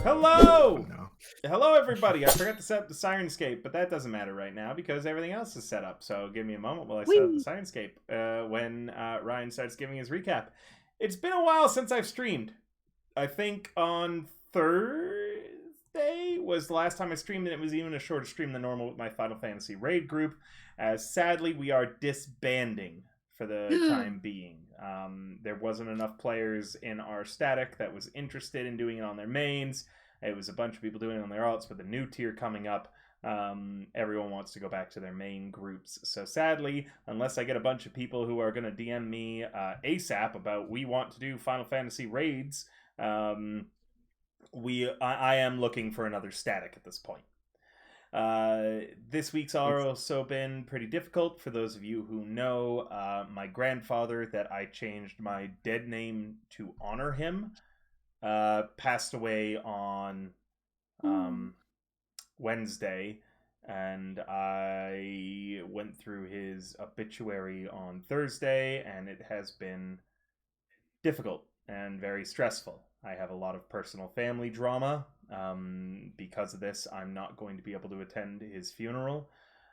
Hello! No. Hello, everybody. I forgot to set up the Sirenscape, but that doesn't matter right now because everything else is set up. So give me a moment while I set up the Whee! Sirenscape when Ryan starts giving his recap. It's been a while since I've streamed. I think on Thursday was the last time I streamed, and it was even a shorter stream than normal with my Final Fantasy raid group, as sadly we are disbanding for the time being. There wasn't enough players in our static that was interested in doing it on their mains. It was a bunch of people doing it on their alts with a new tier coming up. Everyone wants to go back to their main groups. So sadly, unless I get a bunch of people who are going to DM me ASAP about we want to do Final Fantasy raids, I am looking for another static at this point. This week's also been pretty difficult. For those of you who know, my grandfather, that I changed my dead name to honor him, passed away on Wednesday, and I went through his obituary on Thursday, and it has been difficult and very stressful. I have a lot of personal family drama. Because of this, I'm not going to be able to attend his funeral.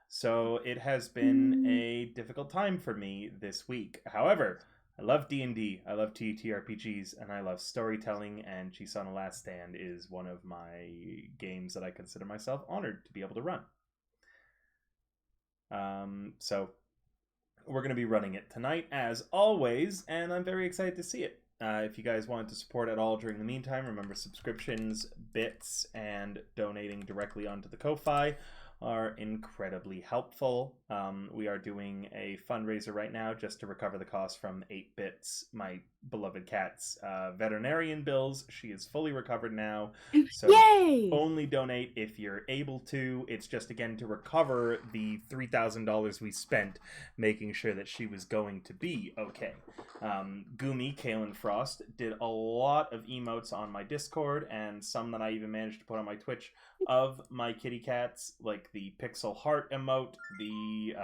So it has been a difficult time for me this week. However, I love D&D, I love TTRPGs, and I love storytelling, and Chiisana Last Stand is one of my games that I consider myself honored to be able to run. So we're going to be running it tonight, as always, and I'm very excited to see it. If you guys wanted to support at all during the meantime, remember subscriptions, bits, and donating directly onto the Ko-Fi are incredibly helpful. We are doing a fundraiser right now just to recover the cost from 8-Bits, my beloved cat's veterinarian bills. She is fully recovered now, so Yay! only donate if you're able to. It's just, again, to recover the $3,000 we spent making sure that she was going to be okay. Gumi, Kalen Frost, did a lot of emotes on my Discord, and some that I even managed to put on my Twitch, of my kitty cats, like the Pixel Heart emote, the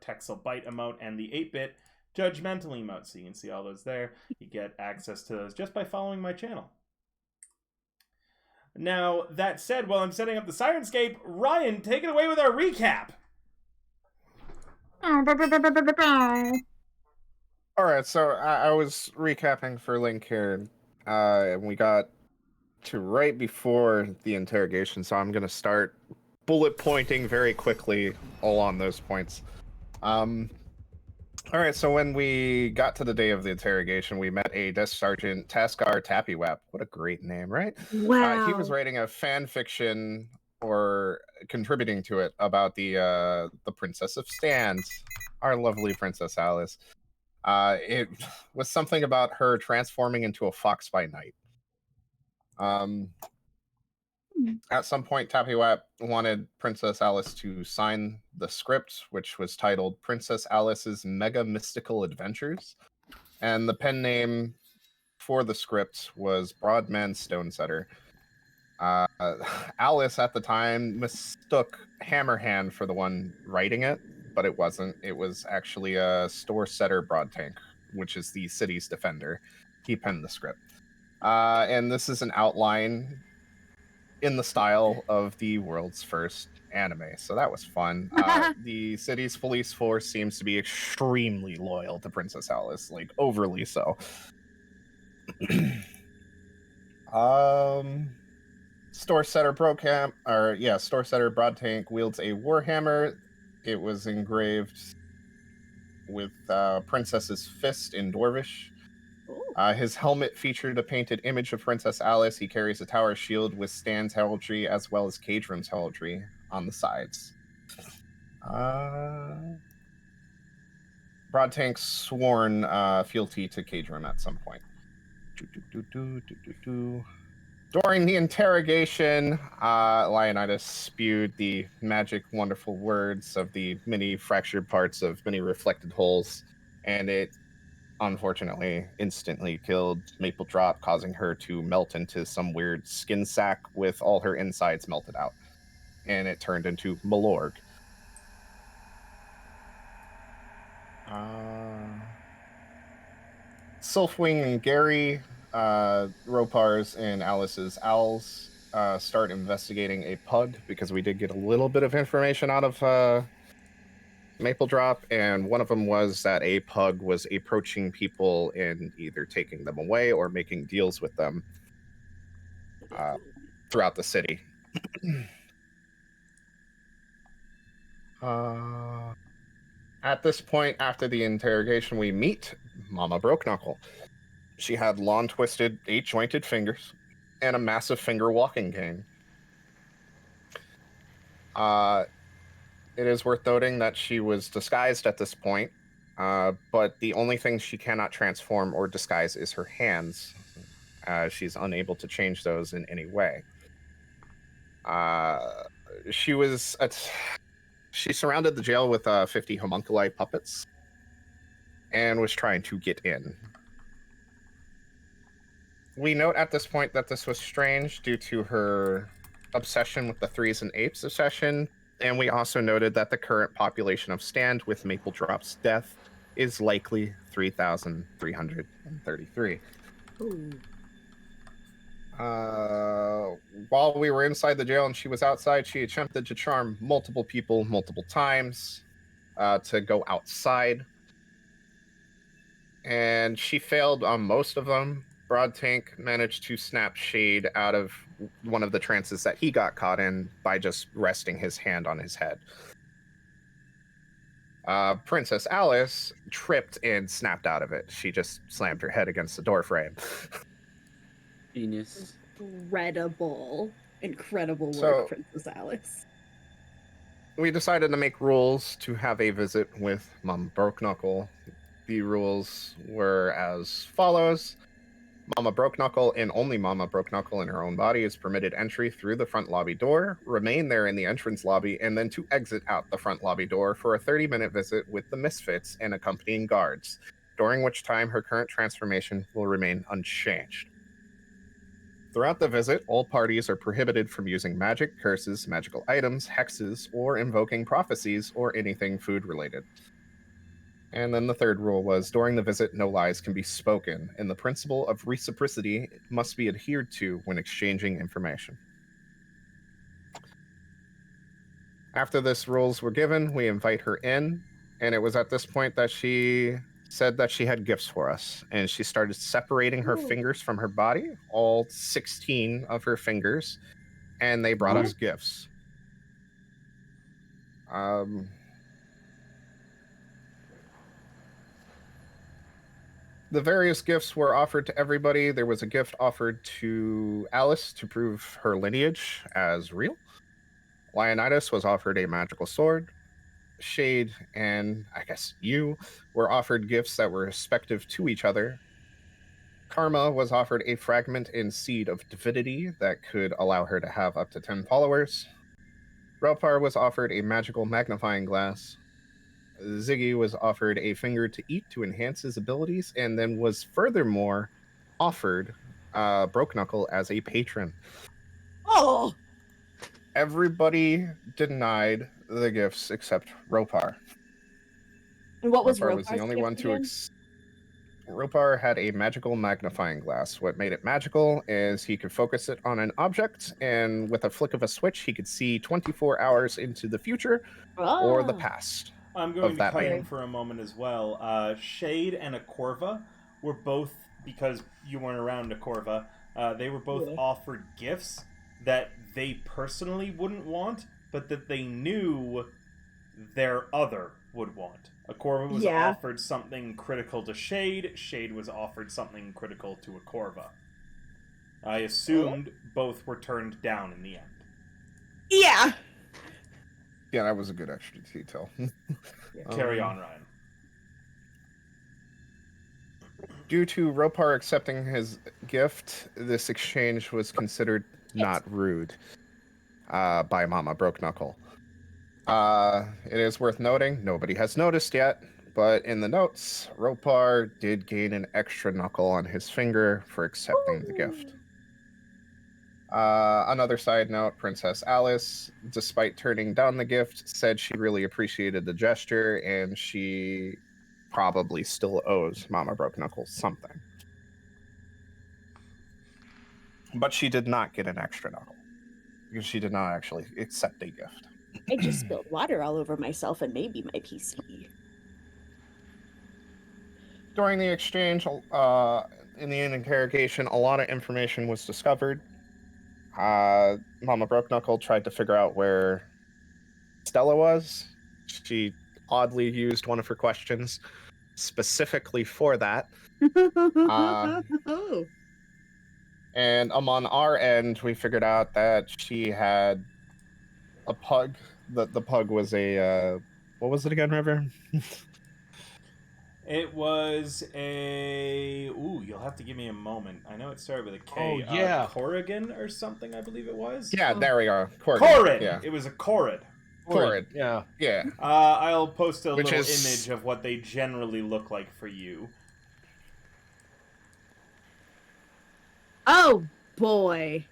Texel Bite emote, and the 8-Bit Judgmental emote. So you can see all those there. You get access to those just by following my channel. Now, that said, while I'm setting up the Sirenscape, Ryan, take it away with our recap. Alright, so I was recapping for Link here, and we got to right before the interrogation, so I'm going to start bullet pointing very quickly along those points. Alright, so when we got to the day of the interrogation, we met a Desk Sergeant Taskar Tappywap. What a great name, right? Wow. He was writing a fan fiction, or contributing to it, about the Princess of Stands, our lovely Princess Alice. It was something about her transforming into a fox by night. At some point, Tappywap wanted Princess Alice to sign the script, which was titled Princess Alice's Mega Mystical Adventures. And the pen name for the script was Broadman Stonesetter. Alice, at the time, mistook Hammerhand for the one writing it, but it wasn't. It was actually a store setter Broadtank, which is the city's defender. He penned the script. And this is an outline in the style of the world's first anime, so that was fun. The city's police force seems to be extremely loyal to Princess Alice, like overly so. Store setter Broadtank wields a warhammer. It was engraved with Princess's fist in Dwarvish. His helmet featured a painted image of Princess Alice. He carries a tower shield with Stan's heraldry as well as Cage Room's heraldry on the sides. Broadtank's sworn fealty to Cage Room at some point. During the interrogation, Leonidas spewed the magic, wonderful words of the many fractured parts of many reflected holes, and it unfortunately instantly killed Maple Drop, causing her to melt into some weird skin sack with all her insides melted out. And it turned into Malorg. Sylphwing and Gary, Ropars and Alice's owls, start investigating a pug, because we did get a little bit of information out of Maple Drop, and one of them was that a pug was approaching people and either taking them away or making deals with them throughout the city. At this point, after the interrogation, we meet Mama Broke Knuckle. She had long, twisted, 8-jointed fingers and a massive finger walking cane. It is worth noting that she was disguised at this point, but the only thing she cannot transform or disguise is her hands. She's unable to change those in any way. She surrounded the jail with 50 homunculi puppets and was trying to get in. We note at this point that this was strange due to her obsession with the threes and apes obsession, and we also noted that the current population of Stand with Maple Drop's death is likely 3,333. While we were inside the jail and she was outside, she attempted to charm multiple people multiple times to go outside, and she failed on most of them. Broad Tank managed to snap Shade out of one of the trances that he got caught in by just resting his hand on his head. Princess Alice tripped and snapped out of it. She just slammed her head against the door frame. Genius. Incredible work, Princess Alice. We decided to make rules to have a visit with Mama Broke Knuckle. The rules were as follows. Mama Broke Knuckle and only Mama Broke Knuckle in her own body is permitted entry through the front lobby door, remain there in the entrance lobby, and then to exit out the front lobby door for a 30-minute visit with the Misfits and accompanying guards, during which time her current transformation will remain unchanged. Throughout the visit, all parties are prohibited from using magic, curses, magical items, hexes, or invoking prophecies or anything food-related. And then the third rule was, during the visit, no lies can be spoken, and the principle of reciprocity must be adhered to when exchanging information. After these rules were given, we invite her in, and it was at this point that she said that she had gifts for us, and she started separating her fingers from her body, all 16 of her fingers, and they brought us gifts. The various gifts were offered to everybody. There was a gift offered to Alice to prove her lineage as real. Leonidas was offered a magical sword. Shade and, I guess, you were offered gifts that were respective to each other. Karma was offered a fragment and seed of divinity that could allow her to have up to 10 followers. Ropar was offered a magical magnifying glass. Ziggy was offered a finger to eat to enhance his abilities, and then was furthermore offered Broke Knuckle as a patron. Oh! Everybody denied the gifts except Ropar. And what was Ropar was the only one to Ropar had a magical magnifying glass. What made it magical is he could focus it on an object, and with a flick of a switch, he could see 24 hours into the future or the past. I'm going to cut in for a moment as well. Shade and Akorva were both, because you weren't around Akorva, they were both offered gifts that they personally wouldn't want, but that they knew their other would want. Akorva was offered something critical to Shade. Shade was offered something critical to Akorva. I assumed both were turned down in the end. Yeah. Yeah, that was a good extra detail. Carry on, Ryan. Due to Ropar accepting his gift, this exchange was considered not rude by Mama Broke Knuckle. It is worth noting, nobody has noticed yet, but in the notes, Ropar did gain an extra knuckle on his finger for accepting the gift. Another side note, Princess Alice, despite turning down the gift, said she really appreciated the gesture, and she probably still owes Mama Broke Knuckles something. But she did not get an extra knuckle. because she did not actually accept a gift. I just spilled water all over myself and maybe my PC. During the exchange, in the interrogation, a lot of information was discovered. Mama Broke Knuckle tried to figure out where Stella was. She oddly used one of her questions specifically for that. Oh. And on our end, we figured out that she had a pug. The pug was a what was it again, River? It was a... Ooh, you'll have to give me a moment. I know it started with a K. Oh, yeah. Corrigan or something, I believe it was. Yeah, there we go. Corrid! Yeah. It was a Corrid. Corrid. Yeah. Yeah. I'll post a Which little is- image of what they generally look like for you. Oh boy.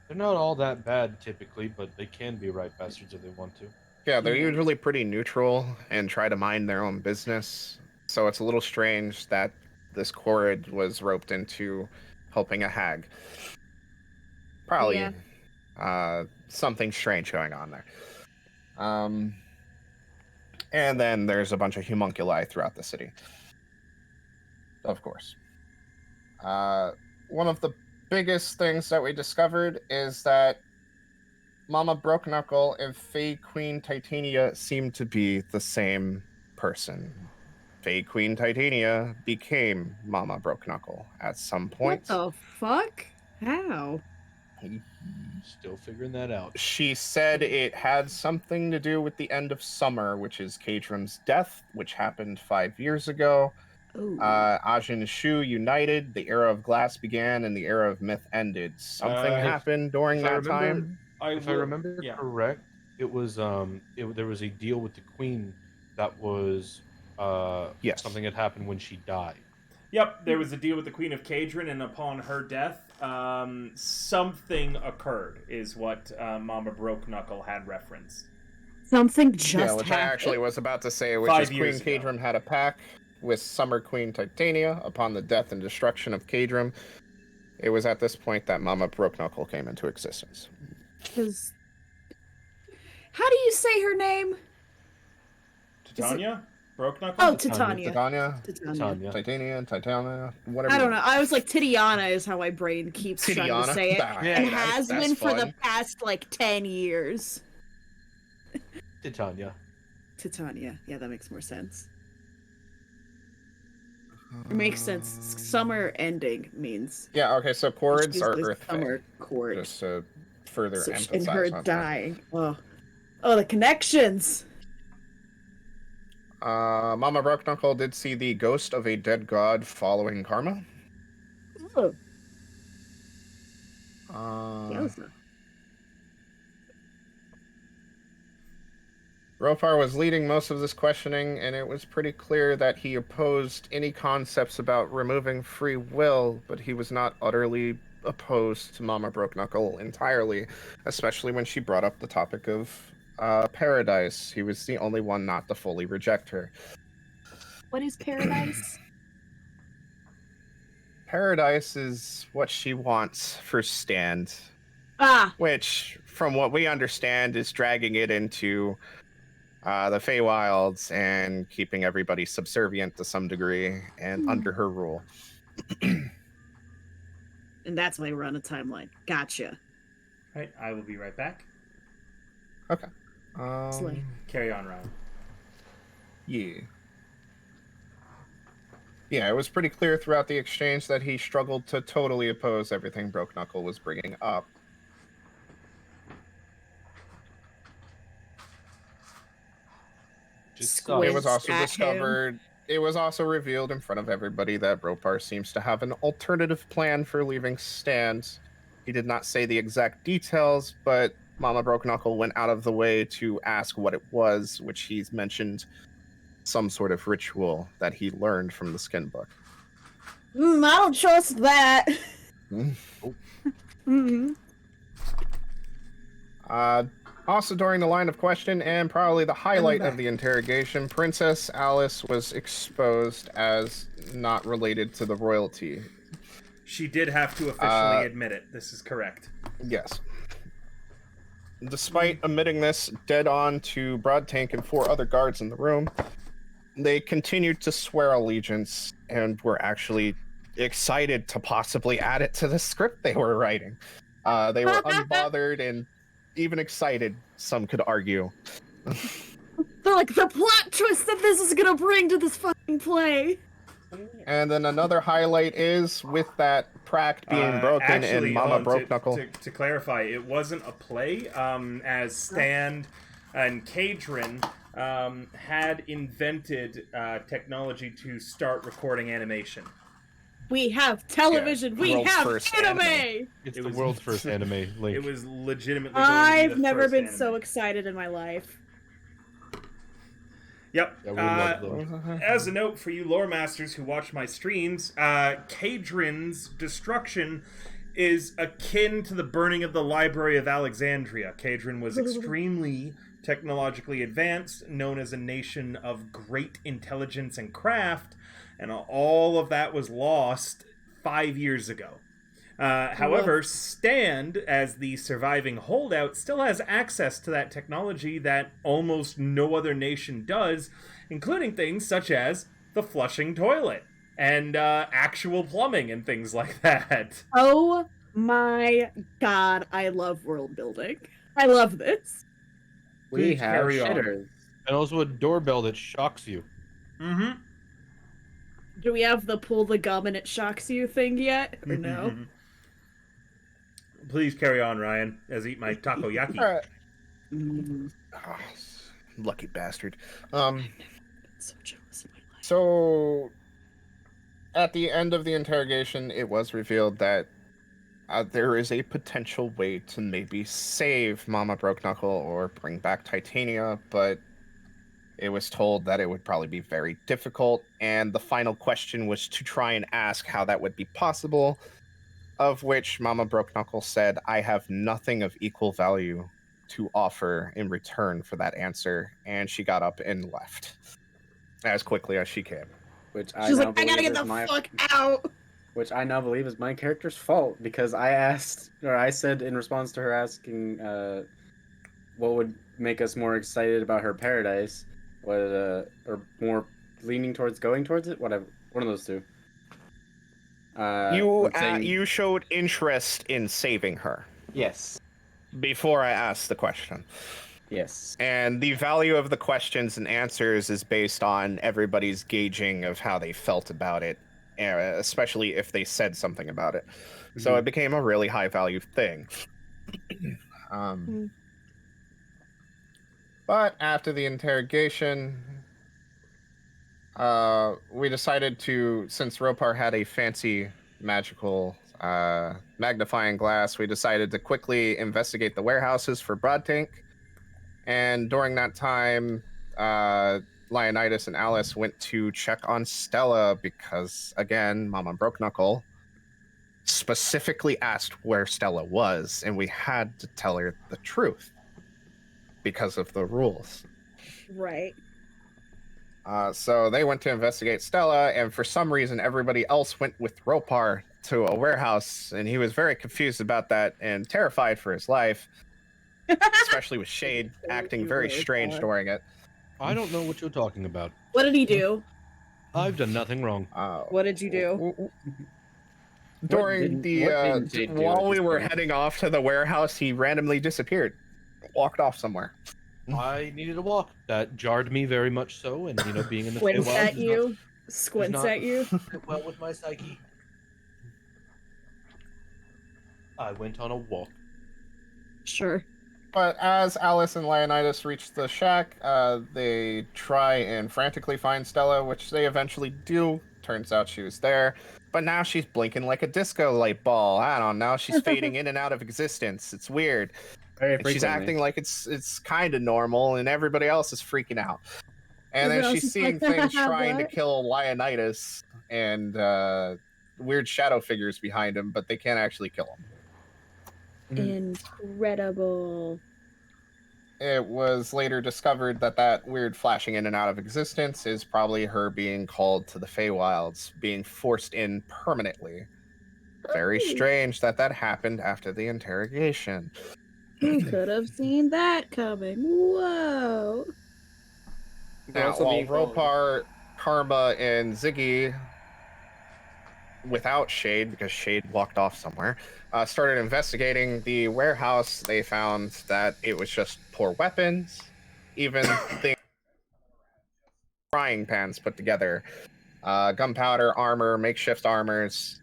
They're not all that bad typically, but they can be right bastards if they want to. Yeah, they're usually pretty neutral and try to mind their own business. So it's a little strange that this Corrid was roped into helping a hag. Probably Yeah. something strange going on there. And then there's a bunch of homunculi throughout the city. Of course. One of the biggest things that we discovered is that Mama Broke Knuckle and Fey Queen Titania seem to be the same person. Fey Queen Titania became Mama Broke Knuckle at some point. What the fuck? How? Still figuring that out. She said it had something to do with the end of summer, which is Kadrim's death, which happened 5 years ago. Oh. Ajin Shu united, the era of glass began, and the era of myth ended. Something happened during if I that remember- time. If I remember correct, it was there was a deal with the queen that was Yes. something had happened when she died. Yep, there was a deal with the Queen of Kadrin, and upon her death, something occurred, is what Mama Broke Knuckle had referenced. Something just Yeah, which I happened. actually was about to say, which 5 is Queen years ago. Kadrim had a pact with Summer Queen Titania upon the death and destruction of Kadrim. It was at this point that Mama Broke Knuckle came into existence. 'Cause- How do you say her name? Titania? Broke Knuckle? Oh, Titania. Titania. Titania, Tanya. Titania, whatever. I you don't know. want. I was like, Titiana is how my brain keeps trying Titiana? to say it. Nah, And hey, has that's been for the fun. past like 10 years. Titania. Titania. Yeah, that makes more sense. It makes sense. Summer ending means Yeah, okay, so chords she's are the Earth summer Fae, chord. just to further So emphasize and her on that. dying. Oh, the connections. Mama Broke Knuckle did see the ghost of a dead god following karma. Oh, Uh, Ropar was leading most of this questioning, and it was pretty clear that he opposed any concepts about removing free will, but he was not utterly opposed to Mama Broke Knuckle entirely, especially when she brought up the topic of paradise. He was the only one not to fully reject her. what is paradise? Paradise is what she wants for Stand, Ah, which, from what we understand, is dragging it into the Feywilds and keeping everybody subservient to some degree and under her rule. and that's why we're on a timeline. Gotcha. Right, I will be right back. Slay. Carry on, Ryan. Yeah. Yeah, it was pretty clear throughout the exchange that he struggled to totally oppose everything Broke Knuckle was bringing up. Just Squid. It was also at him. discovered. It was also revealed in front of everybody that Ropar seems to have an alternative plan for leaving Stand. He did not say the exact details, but Mama Broke Knuckle went out of the way to ask what it was, which he's mentioned some sort of ritual that he learned from the skin book. I don't trust that. Hmm. Mhm. Also, during the line of question, and probably the highlight back. of the interrogation, Princess Alice was exposed as not related to the royalty. She did have to officially admit it. This is correct. Yes. Despite emitting this dead on to Broadtank and 4 other guards in the room, they continued to swear allegiance and were actually excited to possibly add it to the script they were writing. They were unbothered and even excited, some could argue. They're like, the plot twist that this is gonna bring to this fucking play. And then another highlight is with that Pract being broken and Mama broke knuckle. To clarify, it wasn't a play. As Stan and Kadrin had invented technology to start recording animation. We have television. We World's have first anime. anime. It's It the was- world's first anime link. It was legitimately. going to be I've the never first been anime. so excited in my life. Yep. Yeah, we love them. As a note for you lore masters who watch my streams, Kadrin's destruction is akin to the burning of the Library of Alexandria. Kadrin was extremely technologically advanced, known as a nation of great intelligence and craft, and all of that was lost 5 years ago. However, Stand, as the surviving holdout, still has access to that technology that almost no other nation does, including things such as the flushing toilet and actual plumbing and things like that. Oh my god, I love world building. I love this. We Please have carry on. shitters. And also a doorbell that shocks you. Mm-hmm. Do we have the pull the gum and it shocks you thing yet? Or no? Please carry on, Ryan, as I eat my takoyaki. All right. Mm, Ah, lucky bastard. I'm so jealous of my life. So, at the end of the interrogation, it was revealed that there is a potential way to maybe save Mama Broke Knuckle or bring back Titania, but it was told that it would probably be very difficult, and the final question was to try and ask how that would be possible, of which Mama Broke Knuckle said, I have nothing of equal value to offer in return for that answer, and she got up and left as quickly as she came. Which I She's now like, I gotta believe get is the my fuck out. which I now believe is my character's fault, because I said in response to her asking what would make us more excited about her paradise, or more leaning towards going towards it, whatever, one of those two. You showed interest in saving her Yes. before I asked the question. Yes. And the value of the questions and answers is based on everybody's gauging of how they felt about it, especially if they said something about it. So it became a really high value thing. But after the interrogation, we decided to, since Ropar had a fancy magical magnifying glass, we decided to quickly investigate the warehouses for Broadtank. And during that time, Leonidas and Alice went to check on Stella because, again, Mama Broke Knuckle specifically asked where Stella was, and we had to tell her the truth because of the rules. Right. So they went to investigate Stella, and for some reason, everybody else went with Ropar to a warehouse, and he was very confused about that and terrified for his life. Especially with Shade acting very strange during it. I don't know what you're talking about. What did he do? I've done nothing wrong. What did you do? During What didn't Jade do while at we this were point? heading off to the warehouse, he randomly disappeared, walked off somewhere. I needed a walk. That jarred me very much so, and being in the Squints Feywild at does you. Squints not- at you. not fit well with my psyche. I went on a walk. Sure. But as Alice and Leonidas reach the shack, they try and frantically find Stella, which they eventually do. Turns out she was there. But now she's blinking like a disco light ball. I don't know. She's fading in and out of existence. It's weird. Very And she's frequently. acting like it's kind of normal, and everybody else is freaking out. And then Everyone she's else is seeing like, things trying to "What?" kill Leonidas and weird shadow figures behind him, but they can't actually kill him. Incredible. It was later discovered that that weird flashing in and out of existence is probably her being called to the Feywilds, being forced in permanently. Very Oh. strange that that happened after the interrogation. Who could have seen that coming? Whoa. We're Now, also while being followed. Ropar, Karma, and Ziggy, without Shade, because Shade walked off somewhere, started investigating the warehouse, they found that it was just poor weapons, even things frying pans put together, gunpowder, armor, makeshift armors.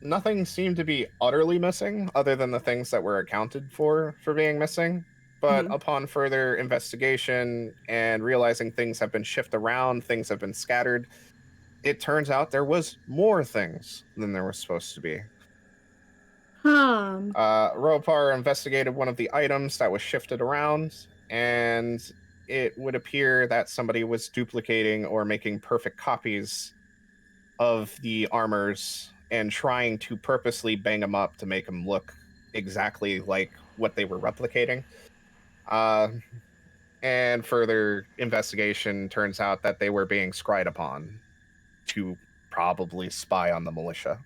Nothing seemed to be utterly missing, other than the things that were accounted for being missing. But upon further investigation and realizing things have been shifted around, things have been scattered, it turns out there was more things than there was supposed to be. Ropar investigated one of the items that was shifted around, and it would appear that somebody was duplicating or making perfect copies of the armors and trying to purposely bang them up to make them look exactly like what they were replicating. And further investigation turns out that they were being scried upon to probably spy on the militia.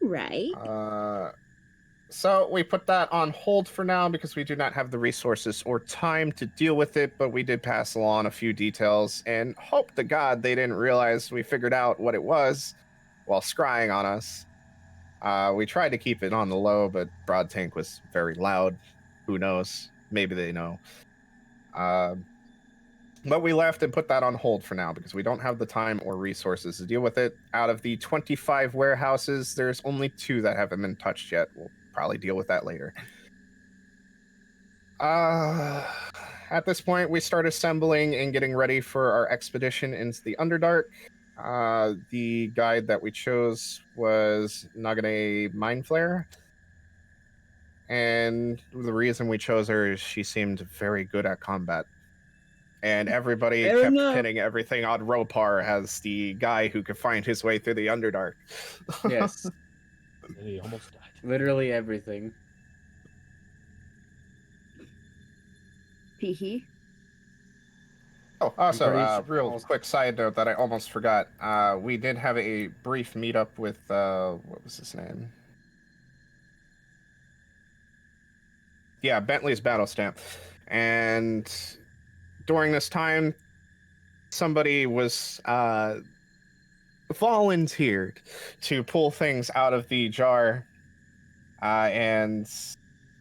Right. So we put that on hold for now because we do not have the resources or time to deal with it, but we did pass along a few details and hope to God they didn't realize we figured out what it was while scrying on us. We tried to keep it on the low, but Broad Tank was very loud. Who knows? Maybe they know. But we left and put that on hold for now because we don't have the time or resources to deal with it. Out of the 25 warehouses, there's only 2 that haven't been touched yet. We'll probably deal with that later. At this point, we start assembling and getting ready for our expedition into the Underdark. The guide that we chose was Nagane Mindflare. And the reason we chose her is she seemed very good at combat. And everybody kept pinning everything on Ropar as the guy who could find his way through the Underdark. Yes. And he almost died. Literally everything. Hee. Oh, also, pretty real almost- quick side note that I almost forgot. We did have a brief meetup with, what was his name? Yeah, Bentley's Battle Stamp. And during this time, somebody was volunteered to pull things out of the jar. And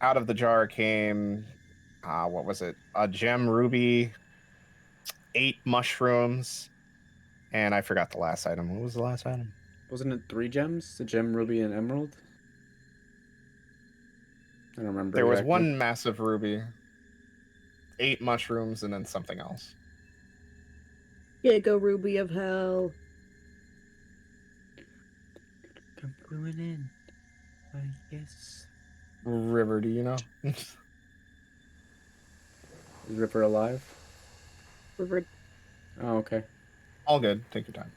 out of the jar came, what was it? A gem ruby, 8 mushrooms, and I forgot the last item. What was the last item? Wasn't it 3 gems? The gem, ruby, and emerald? I don't remember. There was exactly. 1 massive ruby, 8 mushrooms, and then something else. Yeah, go Ruby of Hell. Come going in. I guess. River, do you know? Is Ripper alive? River. Oh, okay. All good. Take your time.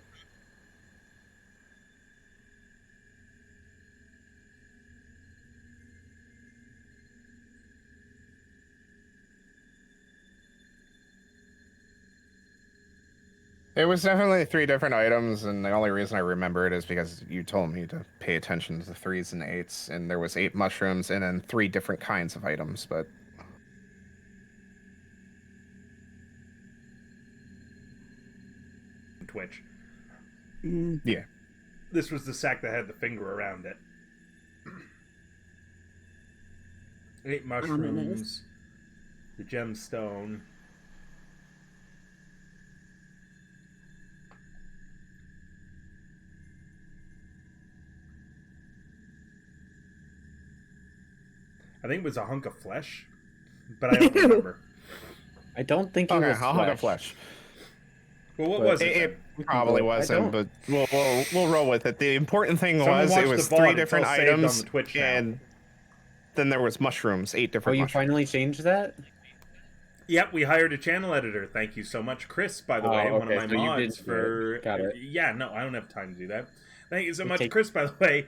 It was definitely 3 different items, and the only reason I remember it is because you told me to pay attention to the 3s and 8s, and there was 8 mushrooms and then 3 different kinds of items, but... Twitch. Yeah. This was the sack that had the finger around it. 8 mushrooms, the gemstone. I think it was a hunk of flesh, but I don't remember. I don't think it Okay, was I'll hug a flesh. Well, what But was it? It then? probably I wasn't, don't. but we'll roll with it. The important thing Someone was watch it the was VOD. 3 It's different all saved on items, the Twitch now. and then there was mushrooms, 8 Oh, different you mushrooms. finally changed that? Yep, we hired a channel editor. Thank you so much, Chris. By the way, one of okay, my so you mods did for. Got it. Yeah, no, I don't have time to do that. Thank you so much, Okay. Chris. By the way,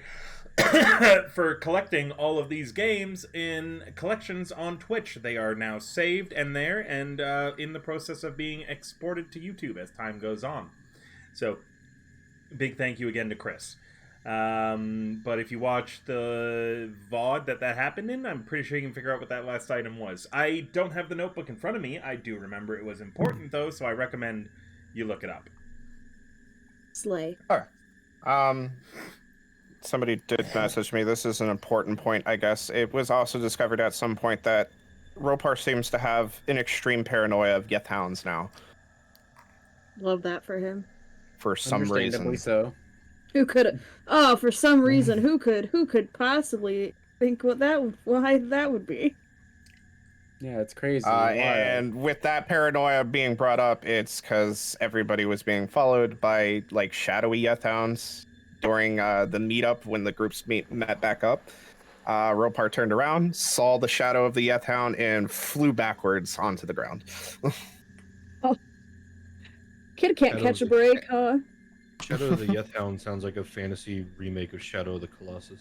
for collecting all of these games in collections on Twitch. They are now saved and there, and in the process of being exported to YouTube as time goes on. So, big thank you again to Chris. But if you watch the VOD that happened in, I'm pretty sure you can figure out what that last item was. I don't have the notebook in front of me. I do remember it was important, though, so I recommend you look it up. Slay. Somebody did message me. This is an important point, I guess. It was also discovered at some point that Ropar seems to have an extreme paranoia of Geth hounds now. Love that for him. For some Understandably reason. so. Who could? Oh, for some reason, who could possibly think why that would be? Yeah, it's crazy. And with that paranoia being brought up, it's because everybody was being followed by like shadowy Geth hounds during the meetup when the groups met back up. Ropar turned around, saw the shadow of the Geth hound, and flew backwards onto the ground. Kid can't catch a break, huh? Shadow of the Geth Hound sounds like a fantasy remake of Shadow of the Colossus.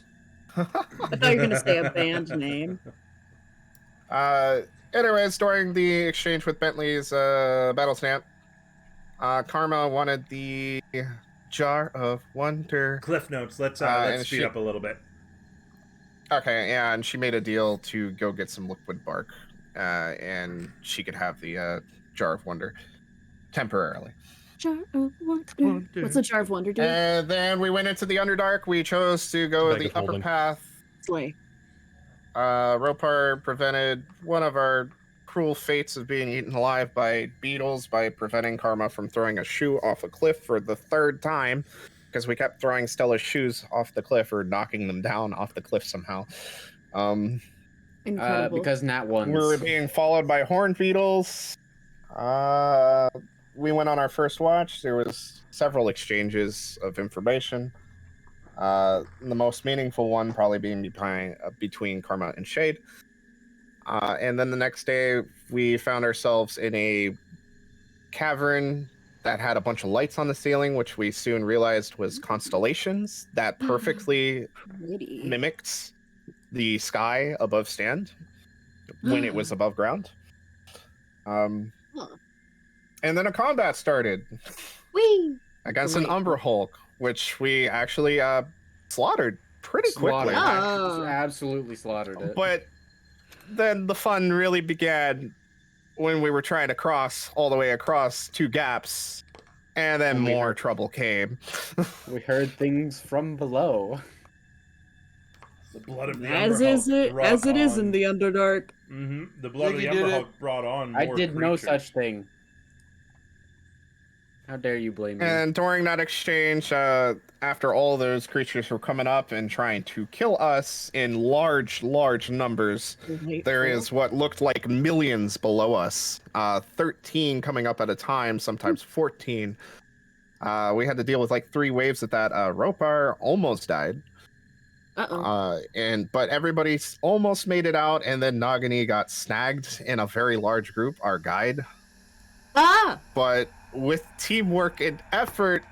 I thought you were gonna say a band name. Anyways, during the exchange with Bentley's battle stamp, Karma wanted the Jar of Wonder. Cliff notes. Let's speed up a little bit. Okay, yeah, and she made a deal to go get some liquid bark, and she could have the Jar of Wonder temporarily. Jar of Wonder. What's a Jar of Wonder do? And then we went into the Underdark. We chose to go the upper holding. path. Slay. Ropar prevented one of our cruel fates of being eaten alive by beetles by preventing Karma from throwing a shoe off a cliff for the third time, because we kept throwing Stella's shoes off the cliff or knocking them down off the cliff somehow. Incredible. Because not once. We were being followed by horned beetles. We went on our first watch. There was several exchanges of information. The most meaningful one probably being between Karma and Shade. And then the next day, we found ourselves in a cavern that had a bunch of lights on the ceiling, which we soon realized was constellations that perfectly mimicked the sky above stand when it was above ground. And then a combat started. Whee! Against an Umbra Hulk, which we actually slaughtered pretty quickly. Absolutely slaughtered it. But then the fun really began when we were trying to cross all the way across two gaps, and then more trouble came. We heard things from below. The blood of the as is in the Underdark. Mm-hmm. The blood of the Umberhulk brought on more I did no creatures. such thing. How dare you blame me? And during that exchange, after all those creatures were coming up and trying to kill us in large, large numbers, there is what looked like millions below us. 13 coming up at a time, sometimes 14. We had to deal with like 3 waves of that. Ropar almost died. But everybody almost made it out, and then Nagini got snagged in a very large group, our guide. But with teamwork and effort,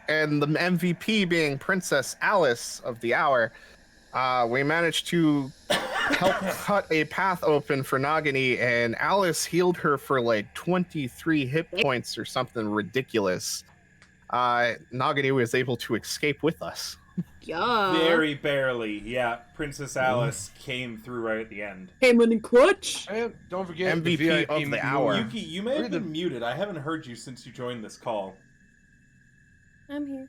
and the MVP being Princess Alice of the hour, we managed to help cut a path open for Nagini, and Alice healed her for like 23 hit points or something ridiculous. Nagini was able to escape with us. Yeah. Very barely, yeah. Princess Alice came through right at the end. Came in clutch. And don't forget MVP the VIP of the hour. Yuki, you may have been muted. I haven't heard you since you joined this call. I'm here.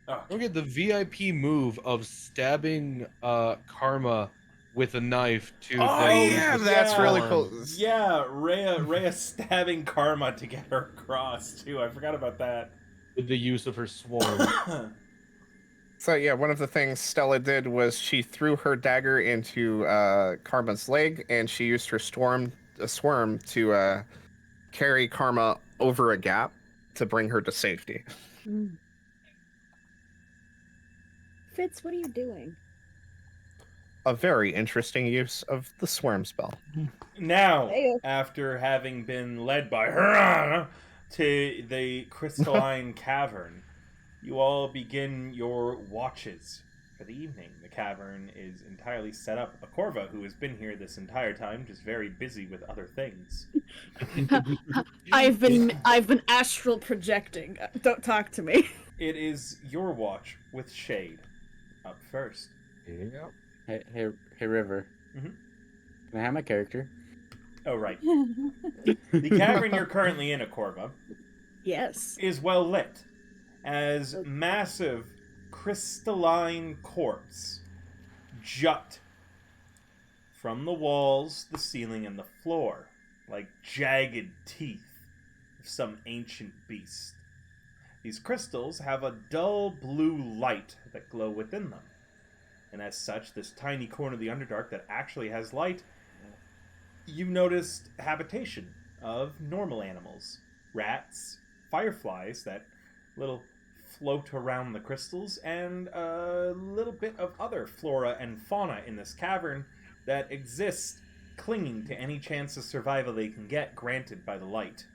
Oh. Don't forget the VIP move of stabbing Karma with a knife to. That's really cool. Yeah, Rhea stabbing Karma to get her across too. I forgot about that. With the use of her swarm. So yeah, one of the things Stella did was she threw her dagger into Karma's leg, and she used her swarm to carry Karma over a gap to bring her to safety. Fitz, what are you doing? A very interesting use of the swarm spell. Now, after having been led by her to the crystalline cavern, you all begin your watches. for the evening. The cavern is entirely set up. Akorva, who has been here this entire time, just very busy with other things. I've been astral projecting. Don't talk to me. It is your watch with Shade up first. Yeah. Hey, River. Mhm. Can I have my character? Oh, right. The cavern you're currently in, Akorva, Yes. is well lit, as massive crystalline quartz jut from the walls, the ceiling, and the floor, like jagged teeth of some ancient beast. These crystals have a dull blue light that glow within them, and as such, this tiny corner of the Underdark that actually has light, you've noticed habitation of normal animals, rats, fireflies that little float around the crystals, and a little bit of other flora and fauna in this cavern that exist, clinging to any chance of survival they can get granted by the light.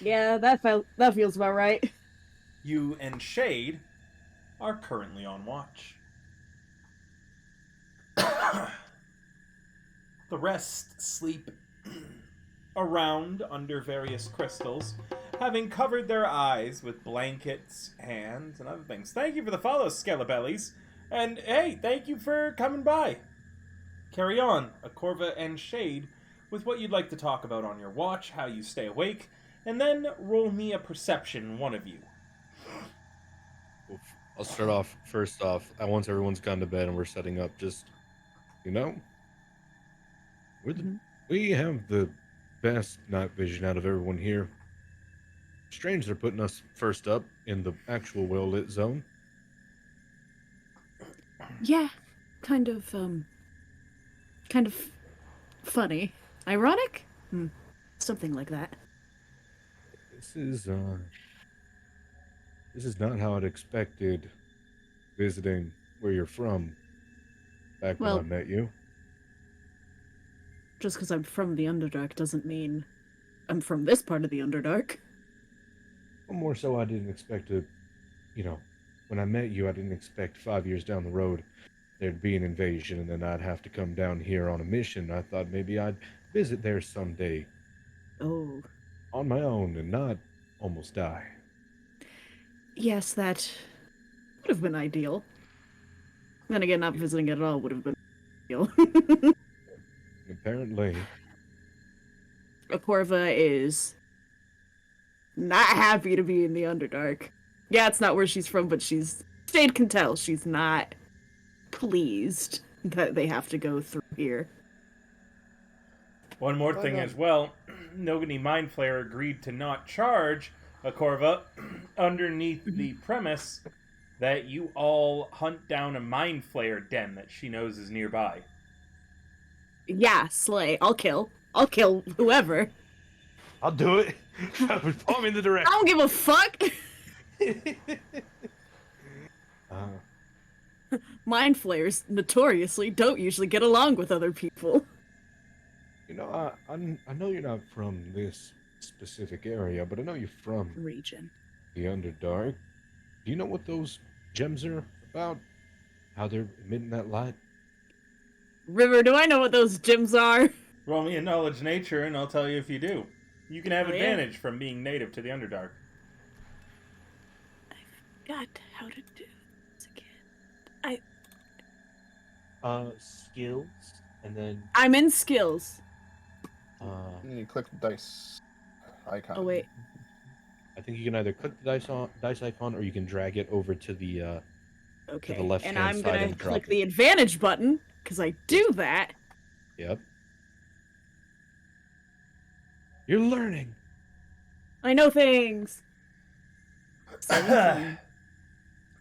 Yeah, that feels about right. You and Shade are currently on watch. The rest sleep around under various crystals, having covered their eyes with blankets, hands, and other things. Thank you for the follow, Skelebellies. And hey, thank you for coming by. Carry on, Akorva and Shade, with what you'd like to talk about on your watch, how you stay awake, and then roll me a perception, one of you. I'll start off. First off, once everyone's gone to bed and we're setting up, just, we have the best night vision out of everyone here. Strange they're putting us first up in the actual well-lit zone. Yeah, kind of funny. Ironic? Something like that. This is not how I'd expected visiting where you're from back when I met you. Just because I'm from the Underdark doesn't mean I'm from this part of the Underdark. Well, more so I didn't expect to, when I met you, I didn't expect 5 years down the road there'd be an invasion and then I'd have to come down here on a mission. I thought maybe I'd visit there someday. Oh. On my own and not almost die. Yes, that would have been ideal. Then again, not visiting at all would have been ideal. Apparently. Akorva is not happy to be in the Underdark. Yeah, it's not where she's from, but Shade can tell she's not pleased that they have to go through here. One more thing as well, Nogany Mindflayer agreed to not charge Akorva underneath the premise that you all hunt down a Mindflayer den that she knows is nearby. Yeah, slay. I'll kill whoever. I'll do it. Follow me in the direction. I don't give a fuck. Mind flayers notoriously don't usually get along with other people. I know you're not from this specific area, but I know you're from Region. the Underdark. Do you know what those gems are about? How they're emitting that light? River, do I know what those gyms are? Roll me a knowledge nature and I'll tell you if you do. You can have advantage from being native to the Underdark. I forgot how to do this again. Skills, and then I'm in skills. You click the dice icon. Oh wait. I think you can either click the dice icon or you can drag it over to the Okay. to the left-hand and I'm side gonna and drop click it. the advantage button because I do that. Yep. You're learning. I know things.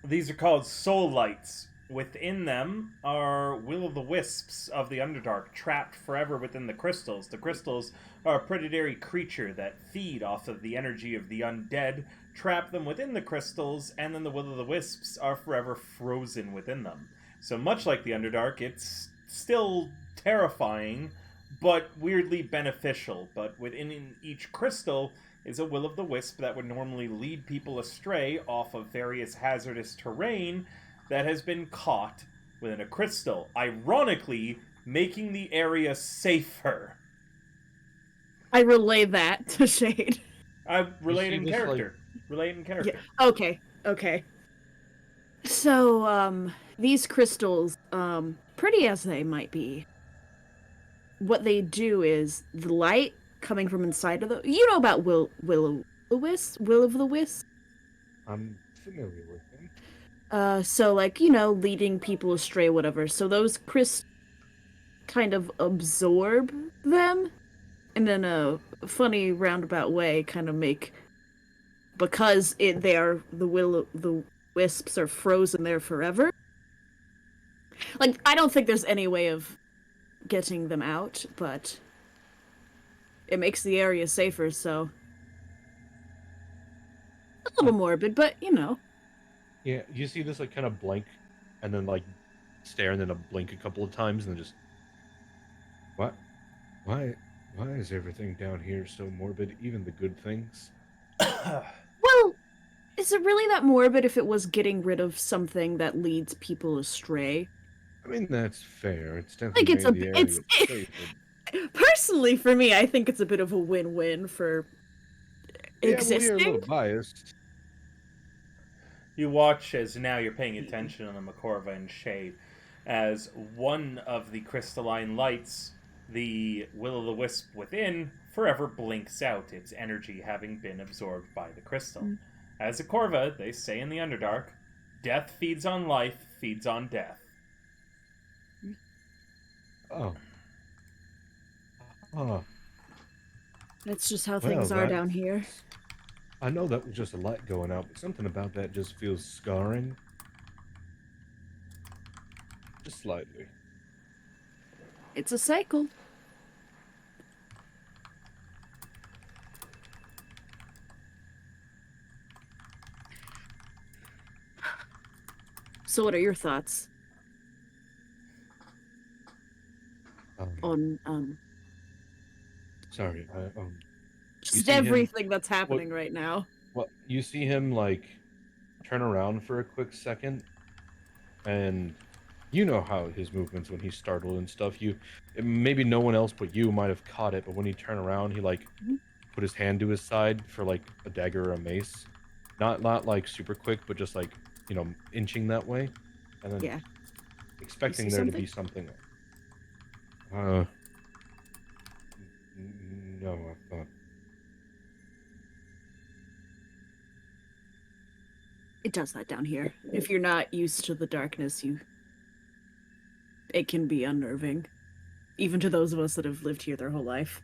These are called soul lights. Within them are will-o'-the-wisps of the Underdark, trapped forever within the crystals. The crystals are a predatory creature that feed off of the energy of the undead, trap them within the crystals, and then the will-o'-the-wisps are forever frozen within them. So much like the Underdark, it's still terrifying, but weirdly beneficial. But within each crystal is a will-o'-the-wisp that would normally lead people astray off of various hazardous terrain that has been caught within a crystal, ironically making the area safer. I relay that to Shade. I'm relating this, character. Relating character. Yeah. Okay. So, these crystals, pretty as they might be, what they do is the light coming from inside of the. You know about Will of the Wisp? I'm familiar with him. So like, leading people astray, whatever. So those crystals kind of absorb them, and in a funny roundabout way, kind of make, because the wisps are frozen there forever. Like, I don't think there's any way of getting them out, but it makes the area safer, so a little morbid, but Yeah, you see this like kind of blink, and then like stare, and then a blink a couple of times, and then just what? Why? Why is everything down here so morbid? Even the good things. Well, is it really that morbid if it was getting rid of something that leads people astray? I mean, that's fair. It's Like, definitely it's made the area safer. Personally, for me, I think it's a bit of a win-win for Yeah, well, you're a existing. little biased. You watch as now you're paying attention on the Makorva and Shade, as one of the crystalline lights, the will-o'-the-wisp within, forever blinks out, its energy having been absorbed by the crystal. As a Corva, they say in the Underdark, death feeds on life, feeds on death. Oh. Oh. That's just how Well, things are down that's- here. I know that was just a light going out, but something about that just feels scarring. Just slightly. It's a cycle. So what are your thoughts on Sorry, just see him- everything that's happening right now? well, you see him like turn around for a quick second, and you know how his movements when he's startled and stuff. Maybe no one else but you might have caught it, but when he turned around, he like put his hand to his side for like a dagger or a mace, not like super quick, but just like inching that way, and then Yeah. expecting see there to something? be something. No, I thought. It does that down here. If you're not used to the darkness, it can be unnerving. Even to those of us that have lived here their whole life.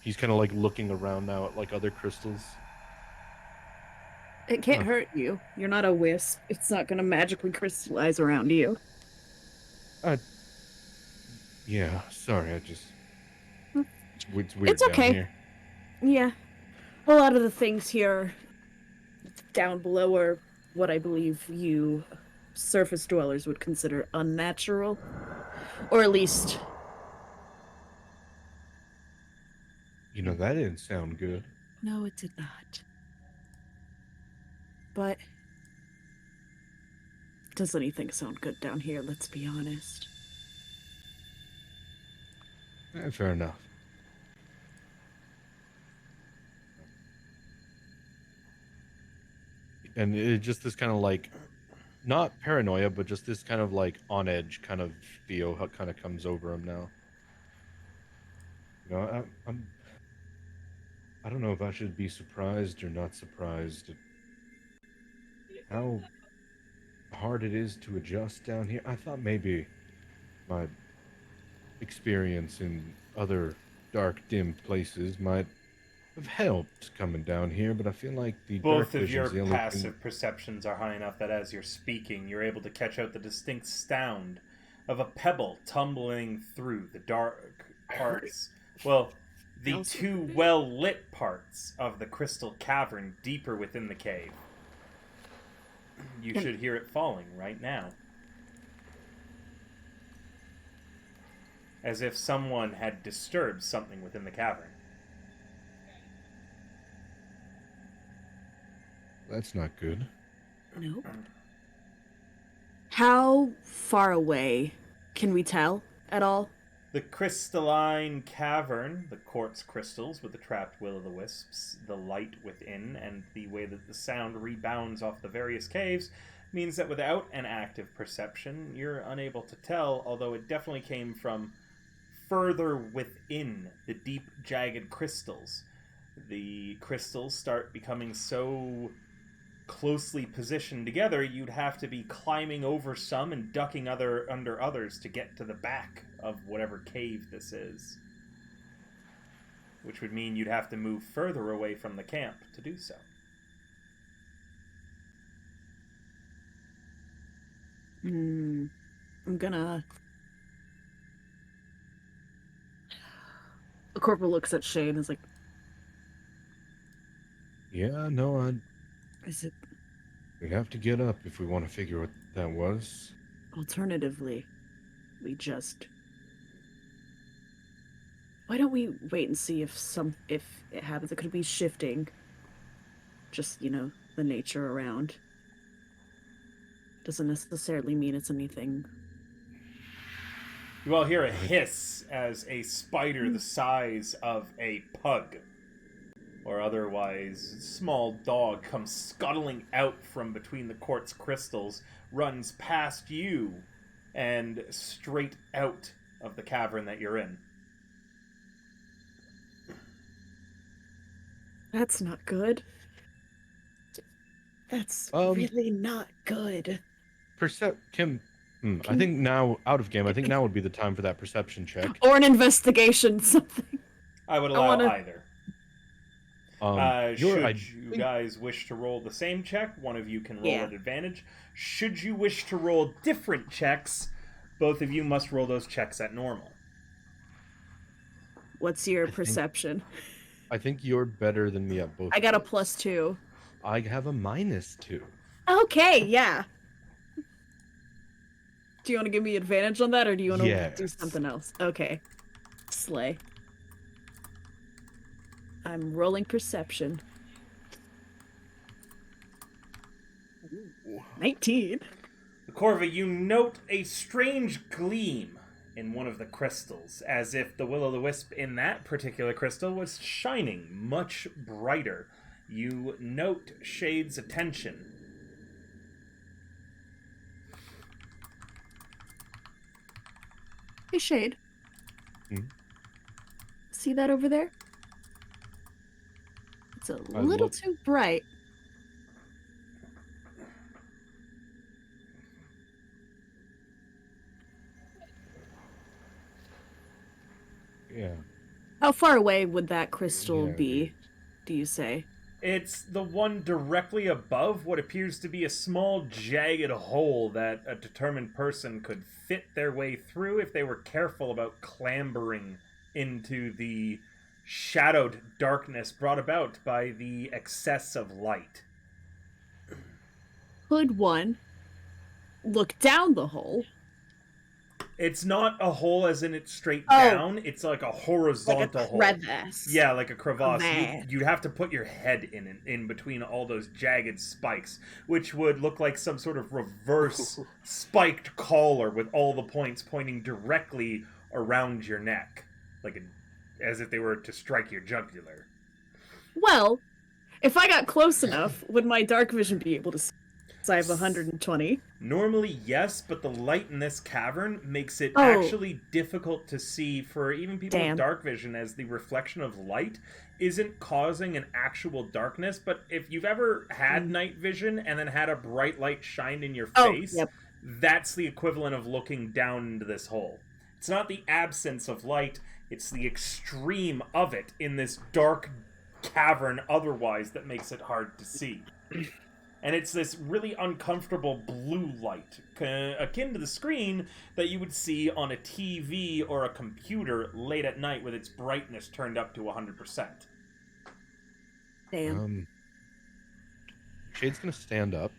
He's kind of like looking around now at like other crystals. It can't Huh. hurt you. You're not a wisp. It's not going to magically crystallize around you. Yeah, sorry, it's weird It's down okay. here. Yeah. A lot of the things here down below are what I believe you surface dwellers would consider unnatural. Or at least... That didn't sound good. No, it did not. But... does anything sound good down here, let's be honest. Fair enough. And it just this kind of like, not paranoia, but just this kind of like on edge kind of feel how kind of comes over him now. I don't know if I should be surprised or not surprised at how hard it is to adjust down here. I thought maybe my experience in other dark, dim places might have helped coming down here, but I feel like the Both dark of your vision's the only passive thing. perceptions are high enough that as you're speaking, you're able to catch out the distinct sound of a pebble tumbling through the dark parts. Well, the two well-lit parts of the crystal cavern deeper within the cave. You should hear it falling right now. as if someone had disturbed something within the cavern. That's not good. Nope. How far away can we tell at all? The crystalline cavern, the quartz crystals with the trapped will-o'-the-wisps, the light within, and the way that the sound rebounds off the various caves means that without an active perception, you're unable to tell, although it definitely came from further within the deep, jagged crystals. The crystals start becoming so closely positioned together, you'd have to be climbing over some and ducking under others to get to the back of whatever cave this is. Which would mean you'd have to move further away from the camp to do so. I'm gonna... The corporal looks at Shay and is like, Yeah, no, is it we have to get up if we want to figure what that was. alternatively, we just... Why don't we wait and see if it happens? It could be shifting. Just, the nature around. Doesn't necessarily mean it's anything. You all hear a hiss as a spider the size of a pug, or otherwise small dog, comes scuttling out from between the quartz crystals, runs past you, and straight out of the cavern that you're in. That's not good. That's really not good. Kim, I think now, out of game, I think now would be the time for that perception check. Or an investigation, something. I would allow either. Should you think... guys wish to roll the same check, one of you can roll at advantage. Should you wish to roll different checks, both of you must roll those checks at normal. What's your perception? I think you're better than me at both. I got a +2. I have a -2. Okay, yeah. Do you want to give me advantage on that, or do you want to do something else? Okay. Slay. I'm rolling perception. Ooh, 19. Corva, you note a strange gleam in one of the crystals, as if the will-o'-the-wisp in that particular crystal was shining much brighter. You note Shade's attention. Hey, Shade. See that over there? It's a little too bright. Yeah. How far away would that crystal be, do you say? It's the one directly above what appears to be a small, jagged hole that a determined person could fit their way through if they were careful about clambering into the shadowed darkness brought about by the excess of light. Could one look down the hole? It's not a hole as in it's straight down. It's like a horizontal hole. Like a crevasse. Yeah, like a crevasse. You'd have to put your head in between all those jagged spikes, which would look like some sort of reverse spiked collar with all the points pointing directly around your neck, as if they were to strike your jugular. Well, if I got close enough, would my dark vision be able to see? So I have 120. Normally, yes, but the light in this cavern makes it actually difficult to see for even people with dark vision, as the reflection of light isn't causing an actual darkness. But if you've ever had night vision and then had a bright light shine in your face, that's the equivalent of looking down into this hole. It's not the absence of light, it's the extreme of it in this dark cavern otherwise that makes it hard to see. And it's this really uncomfortable blue light, akin to the screen that you would see on a TV or a computer late at night with its brightness turned up to 100%. Damn. Shade's gonna stand up.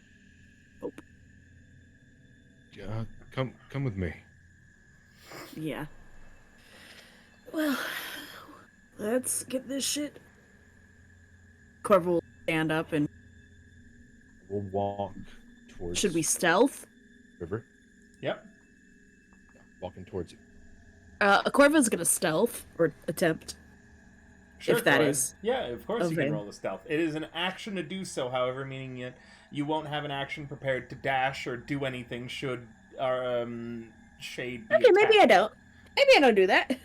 Nope. Come with me. Yeah. let's get this shit. Corva will stand up and We'll walk towards should we stealth? river. Yep. Walking towards it. Corva's gonna stealth or attempt. Sure, If that go ahead. is Yeah, of course you can okay. roll the stealth. It is an action to do so, however, meaning you won't have an action prepared to dash or do anything should Shade be Okay, maybe I attacked. don't. Maybe I don't do that.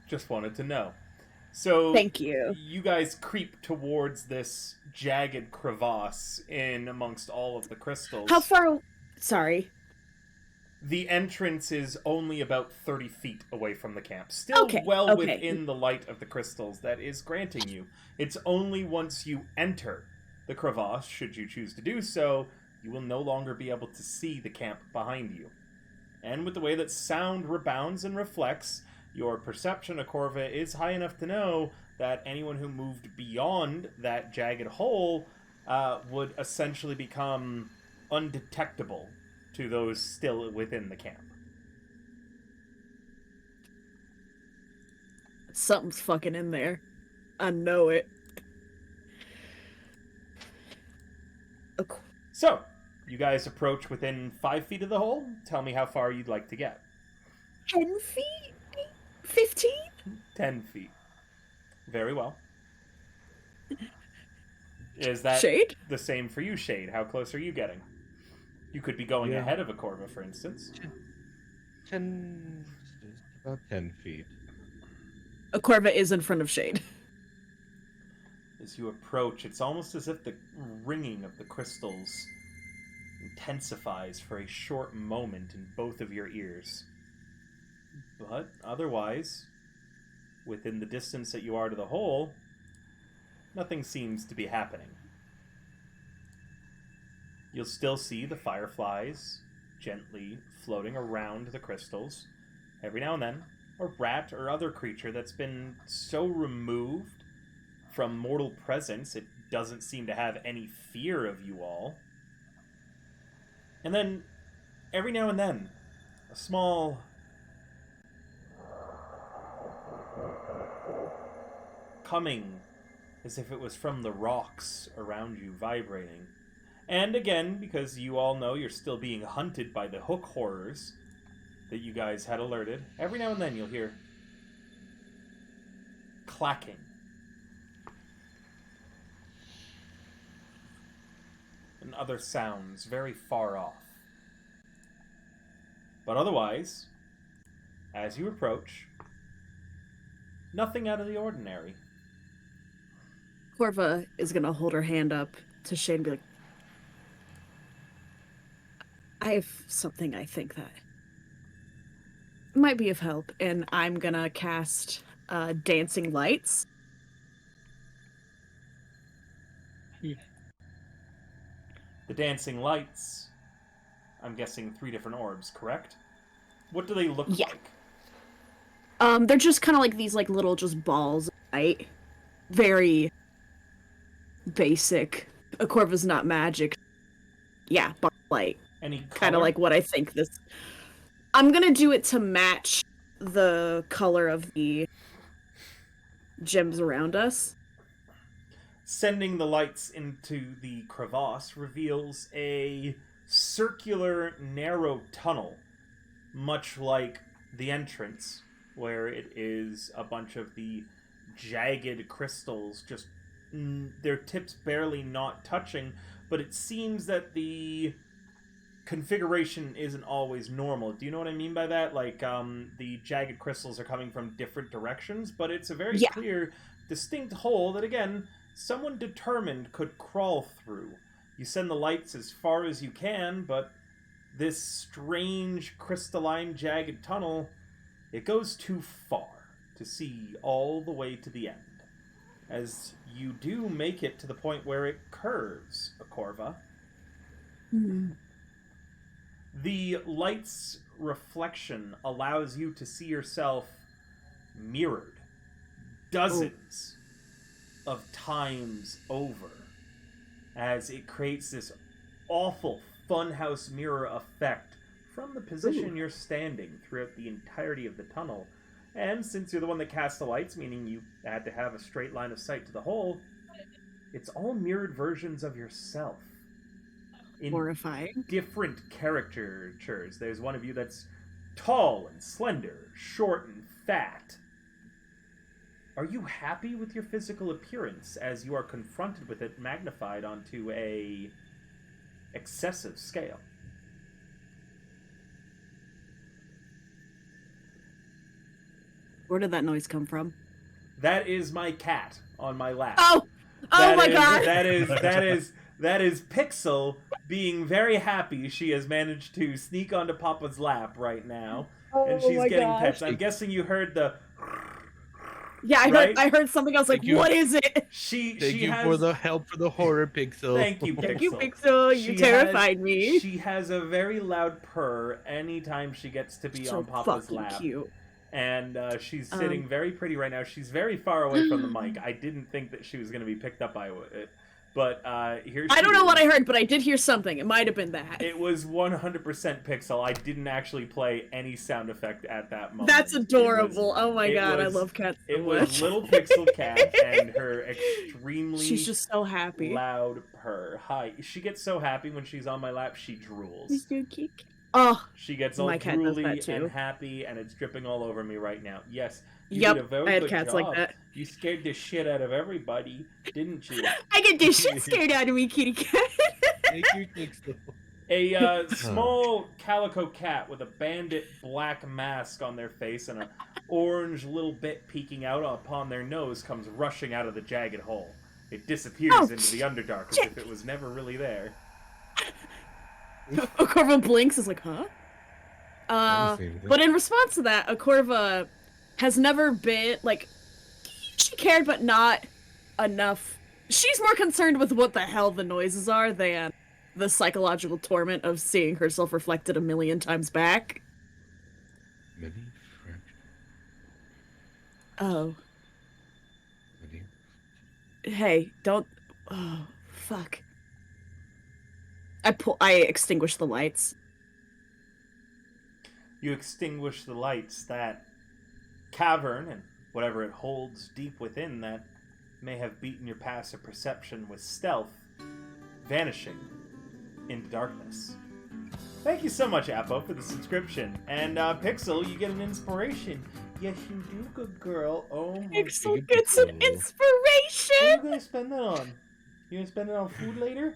Just wanted to know. So Thank you. you guys creep towards this jagged crevasse in amongst all of the crystals. How far? Sorry. The entrance is only about 30 feet away from the camp. Still well okay. within the light of the crystals that is granting you. It's only once you enter the crevasse, should you choose to do so, you will no longer be able to see the camp behind you. And with the way that sound rebounds and reflects, your perception of Corva is high enough to know that anyone who moved beyond that jagged hole would essentially become undetectable to those still within the camp. Something's fucking in there. I know it. So, you guys approach within 5 feet of the hole. Tell me how far you'd like to get. 10 feet? 15? 10 feet. Very well. Is that Shade? the same for you, Shade? How close are you getting? You could be going ahead of a Corva, for instance. 10... About 10 feet. A Corva is in front of Shade. As you approach, it's almost as if the ringing of the crystals intensifies for a short moment in both of your ears. But otherwise, within the distance that you are to the hole, nothing seems to be happening. You'll still see the fireflies gently floating around the crystals. Every now and then, a rat or other creature that's been so removed from mortal presence it doesn't seem to have any fear of you all. And then, every now and then, a small coming as if it was from the rocks around you vibrating. And again, because you all know you're still being hunted by the hook horrors that you guys had alerted, every now and then you'll hear clacking. And other sounds very far off. But otherwise, as you approach, nothing out of the ordinary. Corva is gonna hold her hand up to Shade and be like, I have something I think that might be of help, and I'm gonna cast Dancing Lights. The dancing lights, I'm guessing 3 different orbs, correct? What do they look Yeah. like? They're just kind of like these like little just balls of light. Very basic. A Corva's not magic. Yeah, ball of light. Any color? Kind of like what I think this. I'm gonna do it to match the color of the gems around us. Sending the lights into the crevasse reveals a circular, narrow tunnel, much like the entrance, where it is a bunch of the jagged crystals, just their tips barely not touching, but it seems that the configuration isn't always normal. Do you know what I mean by that? Like, the jagged crystals are coming from different directions, but it's a very clear, distinct hole that, again, someone determined could crawl through. You send the lights as far as you can, but this strange, crystalline, jagged tunnel, it goes too far to see all the way to the end. As you do make it to the point where it curves, Corva. The light's reflection allows you to see yourself mirrored dozens of times over, as it creates this awful funhouse mirror effect from the position you're standing throughout the entirety of the tunnel. And since you're the one that cast the lights, meaning you had to have a straight line of sight to the hole, it's all mirrored versions of yourself. In Horrifying. different caricatures. There's one of you that's tall and slender, short and fat. Are you happy with your physical appearance as you are confronted with it magnified onto a excessive scale? Where did that noise come from? That is my cat on my lap. Oh! Oh That my is- god! that is Pixel being very happy she has managed to sneak onto Papa's lap right now, and she's getting pets. I'm guessing you heard the. Yeah, right? I heard something else like, Thank you. what is it? Thank She you has. for the help for the horror, Pixel. Thank you, Pixel. Thank you, Pixel. You She terrified me. She has a very loud purr anytime she gets to be So on Papa's fucking lap. cute. And she's sitting very pretty right now. She's very far away from the mic. I didn't think that she was going to be picked up by it. But here she I don't know is. what I heard, but I did hear something. It might have been that. It was 100% Pixel. I didn't actually play any sound effect at that moment. That's adorable. Oh my it god, I was- love cats so It was much. little Pixel Cat and her extremely She's just so happy. loud purr. Hi. She gets so happy when she's on my lap, she drools. She's so cute. Oh, She gets all My cat does that drooly too. and happy, and it's dripping all over me right now. Yes, you Yep, did a very I had good cats job. like that. You scared the shit out of everybody, didn't you? I get this shit scared out of me, kitty cat. Thank you, Pixel. A small calico cat with a bandit black mask on their face and a orange little bit peeking out upon their nose comes rushing out of the jagged hole. It disappears Oh, into the Underdark as if it was never really there. Akorva blinks, is like, huh? But in response to that, Akorva has never been, like, she cared, but not enough. She's more concerned with what the hell the noises are than the psychological torment of seeing herself reflected a million times back. Many fractions. Oh. Many. Hey, don't. Oh, fuck. I extinguish the lights. You extinguish the lights. That cavern and whatever it holds deep within that may have beaten your passive perception with stealth, vanishing into darkness. Thank you so much, Appo, for the subscription. And Pixel, you get an inspiration. Yes, you do, good girl. Oh my Pixel good gets an Pixel. What are inspiration! you gonna spend that on? You gonna spend it on food later?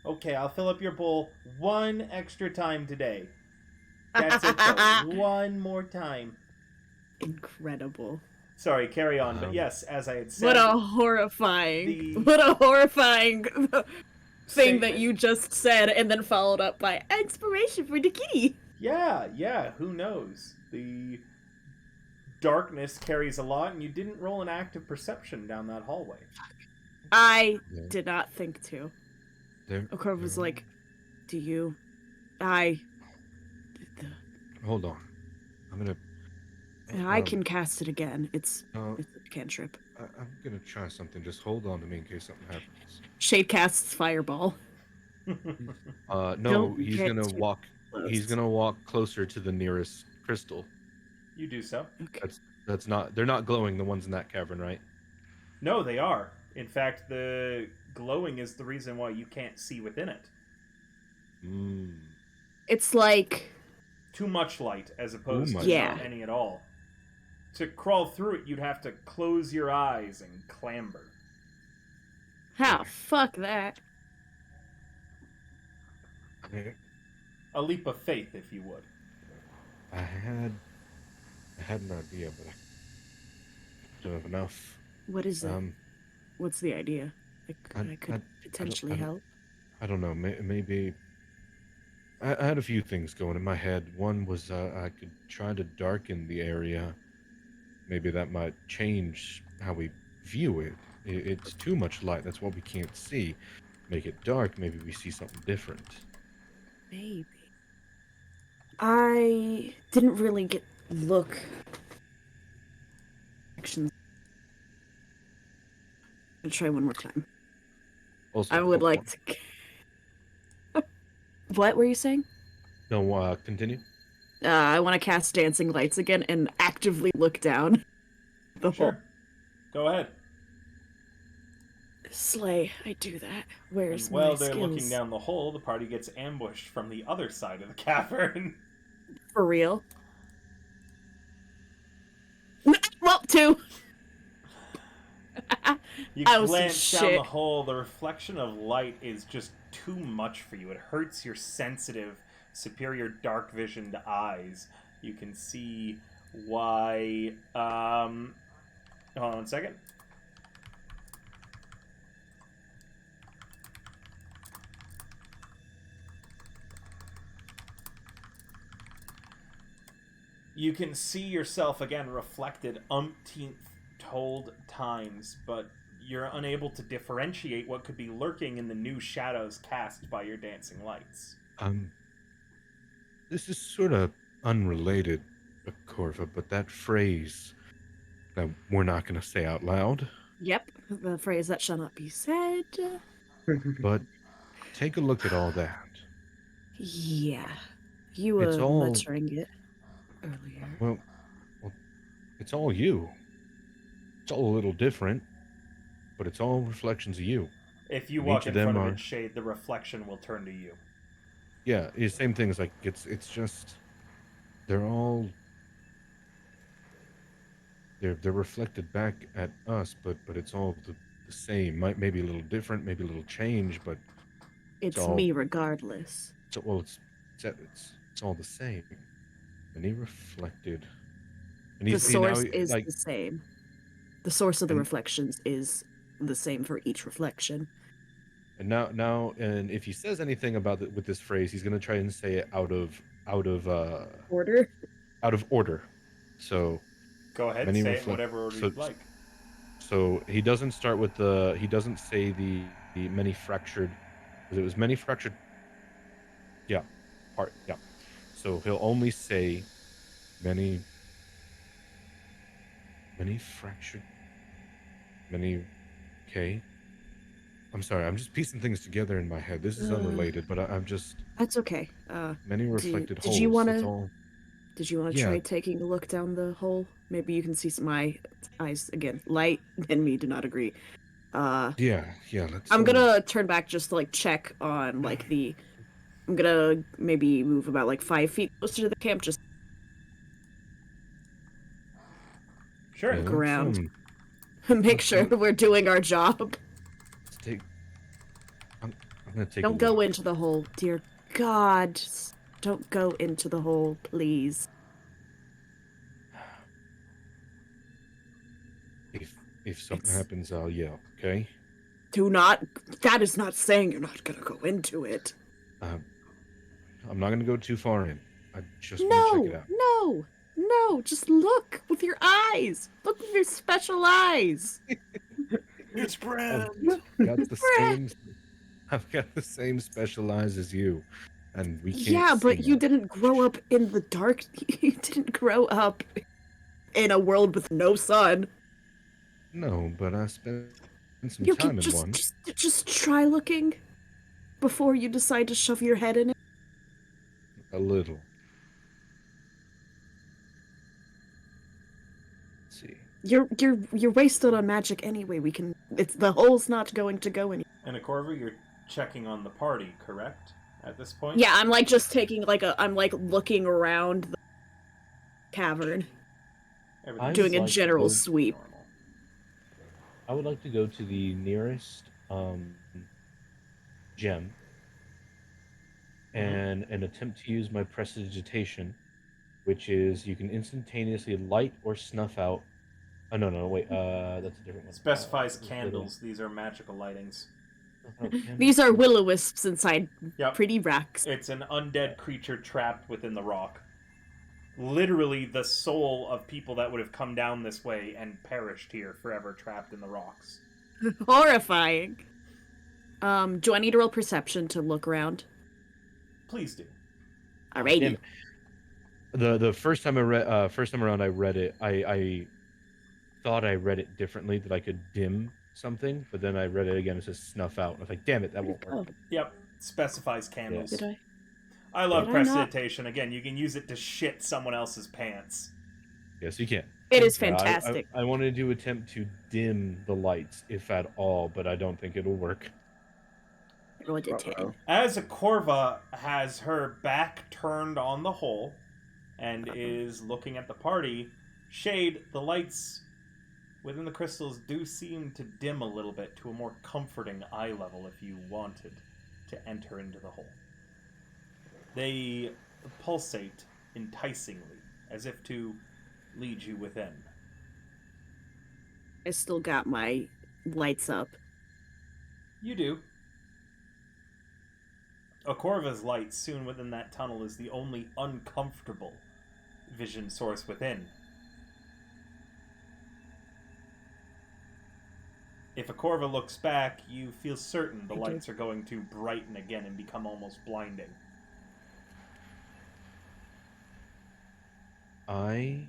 Okay, I'll fill up your bowl one extra time today. That's it, though. One more time. Incredible. Sorry, carry on. But yes, as I had said, What a horrifying, the- what a horrifying thing that statement. you just said, and then followed up by inspiration for the kitty. Yeah, who knows? The darkness carries a lot, and you didn't roll an active perception down that hallway. I Yeah. did not think to. There, Okorv was there- like, "Do you?" I Hold on. I'm gonna. can cast it again. It's Uh, a cantrip. I'm gonna try something. Just hold on to me in case something happens. Shade casts fireball. No, Don't he's get gonna too walk. Close. He's gonna walk closer to the nearest crystal. You do so. Okay. That's not. They're not glowing. The ones in that cavern, right? No, they are. In fact, the glowing is the reason why you can't see within it. Mm. It's like Too much light as opposed my to Yeah. not any at all. To crawl through it, you'd have to close your eyes and clamber. how fuck that. A leap of faith, if you would. I had an idea, but I don't have enough. What is it? What's the idea? I could potentially I don't- help. I don't know. Maybe I had a few things going in my head. One was I could try to darken the area. Maybe that might change how we view it. It's too much light. That's what we can't see. Make it dark. Maybe we see something different. Maybe. I didn't really look. Actions. I'll try one more time. Also, I would like to. What were you saying? No, continue. I want to cast Dancing Lights again and actively look down the hole. Sure. Go ahead. Slay, I do that. Where's And while my they're skills? looking down the hole, the party gets ambushed from the other side of the cavern. For real? Well, 2. You Oh, some glance down the shit. hole, the reflection of light is just too much for you. It hurts your sensitive, superior dark visioned eyes. You can see why. Hold on 1 second. You can see yourself again reflected umpteenth told times, but you're unable to differentiate what could be lurking in the new shadows cast by your dancing lights. This is sort of unrelated, Corva, but that phrase that we're not going to say out loud, Yep, the phrase that shall not be said. but take a look at all that. Yeah, you It's were all- muttering it earlier. Well, it's all you. It's all a little different, but it's all reflections of you. If you And walk each in of them front of are- its shade, the reflection will turn to you. Yeah, it's the same thing as like it's just they're all they're reflected back at us, but it's all the same. Maybe a little different, maybe a little change, but It's all- me regardless. it's all the same. And he reflected. And The he's source now, is like, the same. The source of the And- reflections is the same for each reflection. and and if he says anything about it with this phrase, he's gonna try and say it out of Order? order. So Go ahead, Many say it in reflect- whatever order so- you'd like. So he doesn't start with he doesn't say the many fractured, because it was many fractured. Yeah, part. Yeah. So he'll only say many fractured, many. Okay. I'm sorry. I'm just piecing things together in my head. This is unrelated, but I'm just That's okay. many reflected did holes. you wanna- It's all. Did you want to Yeah. try taking a look down the hole? Maybe you can see my eyes again. Light and me do not agree. Yeah. Let's. I'm gonna turn back just to like check on like the. I'm gonna maybe move about like 5 feet closer to the camp, just Sure. Yeah, look let's, around. make sure we're doing our job. let's take. I'm gonna take. Don't a go look. into the hole, dear God. Don't go into the hole, please. If something It's- happens, I'll yell. Okay. Do not. That is not saying you're not gonna go into it. I'm not gonna go too far in. I just want to No, check it out. no. Just look with your eyes. Look with your special eyes. It's Brand. Got the same. I've got the same special eyes as you, and we can't. Yeah, but see you them. didn't grow up in the dark. You didn't grow up in a world with no sun. No, but I spent some You time can in one. just try looking before you decide to shove your head in it. A little. Let's see. You're wasted on magic anyway. It's the hole's not going to go anywhere. And Akorva, you're checking on the party, correct? At this point? Yeah, I'm like just taking I'm like looking around the cavern, Everything's doing a like general good. sweep. normal. I would like to go to the nearest gem and attempt to use my prestidigitation, which is you can instantaneously light or snuff out. Oh no, wait, that's a different one. Specifies This little- candles. These are magical lightings. snuff out candles. These are will-o-wisps inside Yep. pretty racks. It's an undead creature trapped within the rock. Literally the soul of people that would have come down this way and perished here forever trapped in the rocks. Horrifying. Do I need to roll perception to look around? Please do. Alrighty. Damn it. The first time around I read it, I thought I read it differently, that I could dim something, but then I read it again, it says snuff out. I was like, damn it, that won't work. Oh, Yep. Specifies candles. did I? I love Did I not- prestidigitation. Again, you can use it to shit someone else's pants. Yes, you can. It is Yeah, fantastic. I wanted to attempt to dim the lights, if at all, but I don't think it'll work. Roll it to 10. Uh-oh. As Akorva has her back turned on the hole and is looking at the party, Shade, the lights within the crystals do seem to dim a little bit to a more comforting eye level if you wanted to enter into the hole. They pulsate enticingly, as if to lead you within. I still got my lights up. You do. Akorva's light soon within that tunnel is the only uncomfortable vision source within. If Akorva looks back, you feel certain the lights are going to brighten again and become almost blinding. I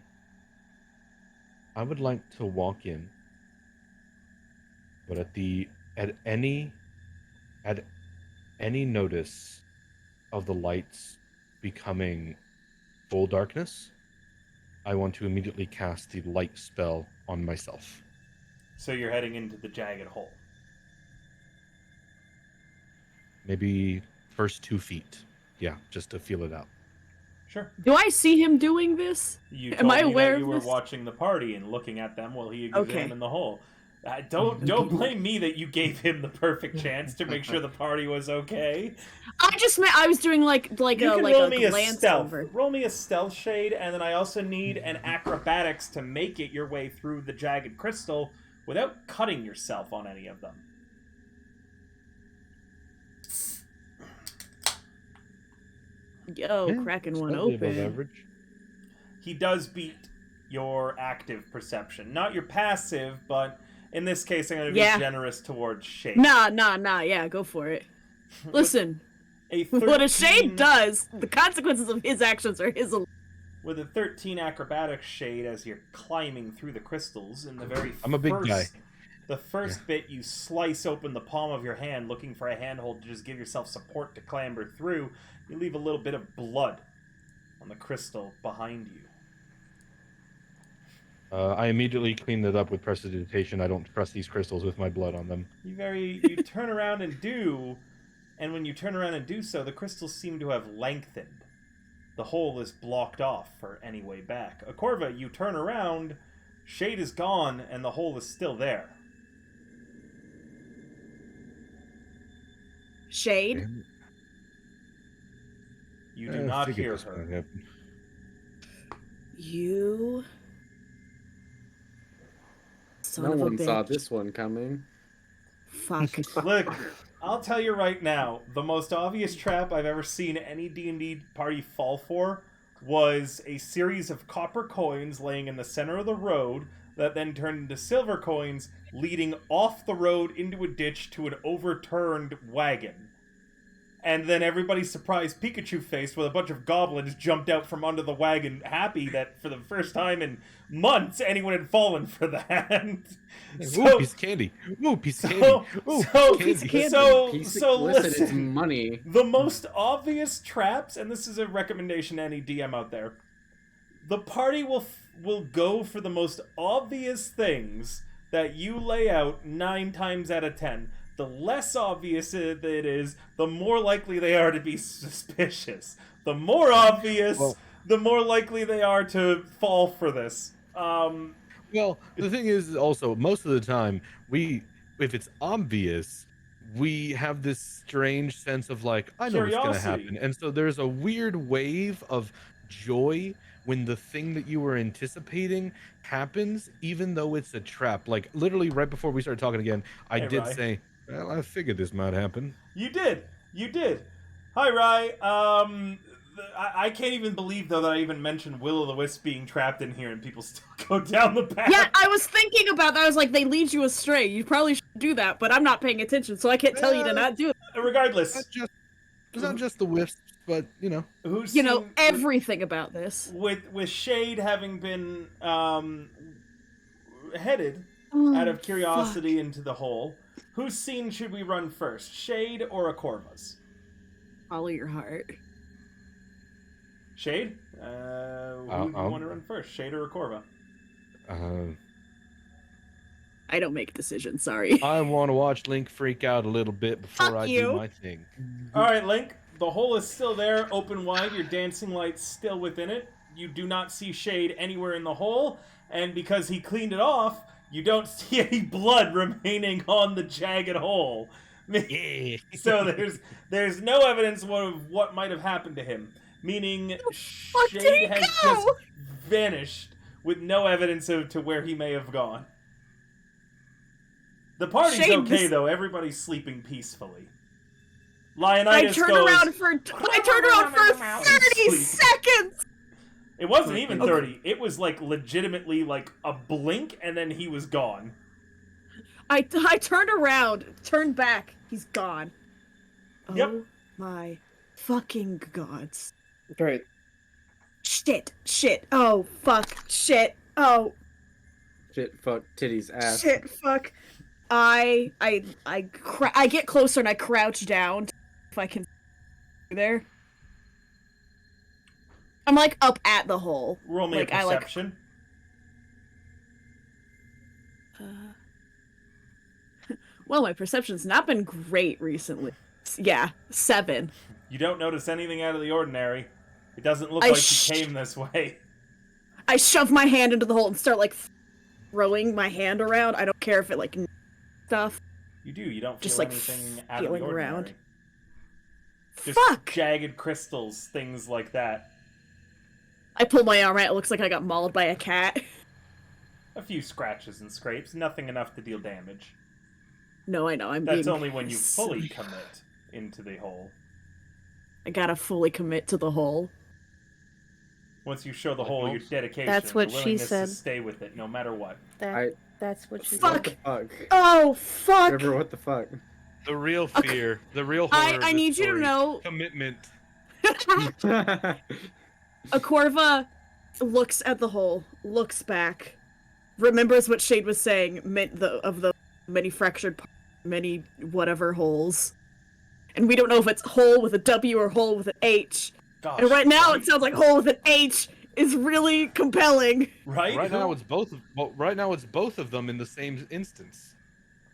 would like to walk in, but at any notice of the lights becoming full darkness, I want to immediately cast the light spell on myself. So you're heading into the jagged hole. Maybe first 2 feet. Yeah, just to feel it out. Sure. Do I see him doing this? You Am told I me aware that of you were this? watching the party and looking at them while he Okay. examined the hole. Don't blame me that you gave him the perfect chance to make sure the party was okay. I just meant I was doing like You can a roll me a glance stealth. over. Roll me a stealth, Shade, and then I also need an acrobatics to make it your way through the jagged crystal without cutting yourself on any of them. Yo, Yeah, cracking one slightly above open. average. He does beat your active perception. Not your passive, but in this case I'm going to be Yeah. generous towards Shade. Nah, yeah, go for it. Listen, what a Shade does, the consequences of his actions are his. With a 13 acrobatics, Shade, as you're climbing through the crystals, in the very I'm a big guy. The first bit, you slice open the palm of your hand, looking for a handhold to just give yourself support to clamber through. You leave a little bit of blood on the crystal behind you. I immediately cleaned it up with prestidigitation. I don't trust these crystals with my blood on them. You turn around and do, and when you turn around and do so, the crystals seem to have lengthened. The hole is blocked off for any way back. Akorva, you turn around, Shade is gone, and the hole is still there. Shade? You do not figured hear this might her. happen. You. Son No of a one saw bitch. this one coming. Fuck. Look, I'll tell you right now, the most obvious trap I've ever seen any D&D party fall for was a series of copper coins laying in the center of the road that then turned into silver coins leading off the road into a ditch to an overturned wagon. And then everybody's surprised Pikachu faced with a bunch of goblins jumped out from under the wagon, happy that for the first time in months anyone had fallen for that. Ooh, piece of candy. Ooh, piece of candy. Ooh, piece of candy. Listen, it's money. The most obvious traps, and this is a recommendation to any DM out there, the party will go for the most obvious things that you lay out 9 times out of 10. The less obvious it is, the more likely they are to be suspicious. The more obvious, the more likely they are to fall for this. Well, the thing is also, most of the time, if it's obvious, we have this strange sense of like, I know what's going to happen. And so there's a weird wave of joy when the thing that you were anticipating happens, even though it's a trap. Like, literally right before we started talking again, I did say, well, I figured this might happen. You did. Hi, Rye. I can't even believe, though, that I even mentioned Will-o'-the-Wisp being trapped in here and people still go down the path. Yeah, I was thinking about that. I was like, they lead you astray. You probably should do that, but I'm not paying attention, so I can't tell you to not do it. Regardless. It's not just the wisps, but, you know. Everything about this. With Shade having been headed out of curiosity into the hole, whose scene should we run first? Shade or Akorva's? Follow your heart. Shade? Who do you want to run first? Shade or Akorva? I don't make decisions, sorry. I want to watch Link freak out a little bit before Fuck I you. do my thing. All right, Link. The hole is still there, open wide. Your dancing light's still within it. You do not see Shade anywhere in the hole, and because he cleaned it off, you don't see any blood remaining on the jagged hole. Yeah. So there's no evidence of what might have happened to him. Meaning fuck did Shade he has go? just vanished with no evidence to where he may have gone. The party's Shade okay was- though. Everybody's sleeping peacefully. I Leonidas turned goes. around for 30 Sleep. seconds. It wasn't even 30. It was like legitimately like a blink, and then he was gone. I turned around, turned back. He's gone. Yep. Oh my fucking gods. Great. Shit. Oh fuck. Shit. Oh Shit, fuck, titties, ass. shit. Fuck. I get closer and I crouch down if I can there. I'm like up at the hole. Roll me Like, a I, like- perception. Well, my perception's not been great recently. Yeah, 7. You don't notice anything out of the ordinary. It doesn't look I like you came this way. I shove my hand into the hole and start like throwing my hand around. I don't care if it like stuff. You do. You don't feel Just, like, anything out of the feeling ordinary. around. Just Fuck! jagged crystals, things like that. I pull my arm out. It looks like I got mauled by a cat. A few scratches and scrapes, nothing enough to deal damage. No, I know. That's only when you fully commit into the hole. I gotta fully commit to the hole. Once you show the Like hole your most. dedication, That's what the she willingness said. to stay with it, no matter what. That's what she Fuck. said. Fuck. Oh fuck! River, what the fuck? The real Okay. fear, the real horror. I of this need you to story. know. Commitment. Akorva looks at the hole, looks back, remembers what Shade was saying, meant of the many fractured, many whatever holes, and we don't know if it's hole with a W or hole with an H. Gosh, And right now it sounds like hole with an H is really compelling. Right? Right now Who- it's both. Well, right now it's both of them in the same instance.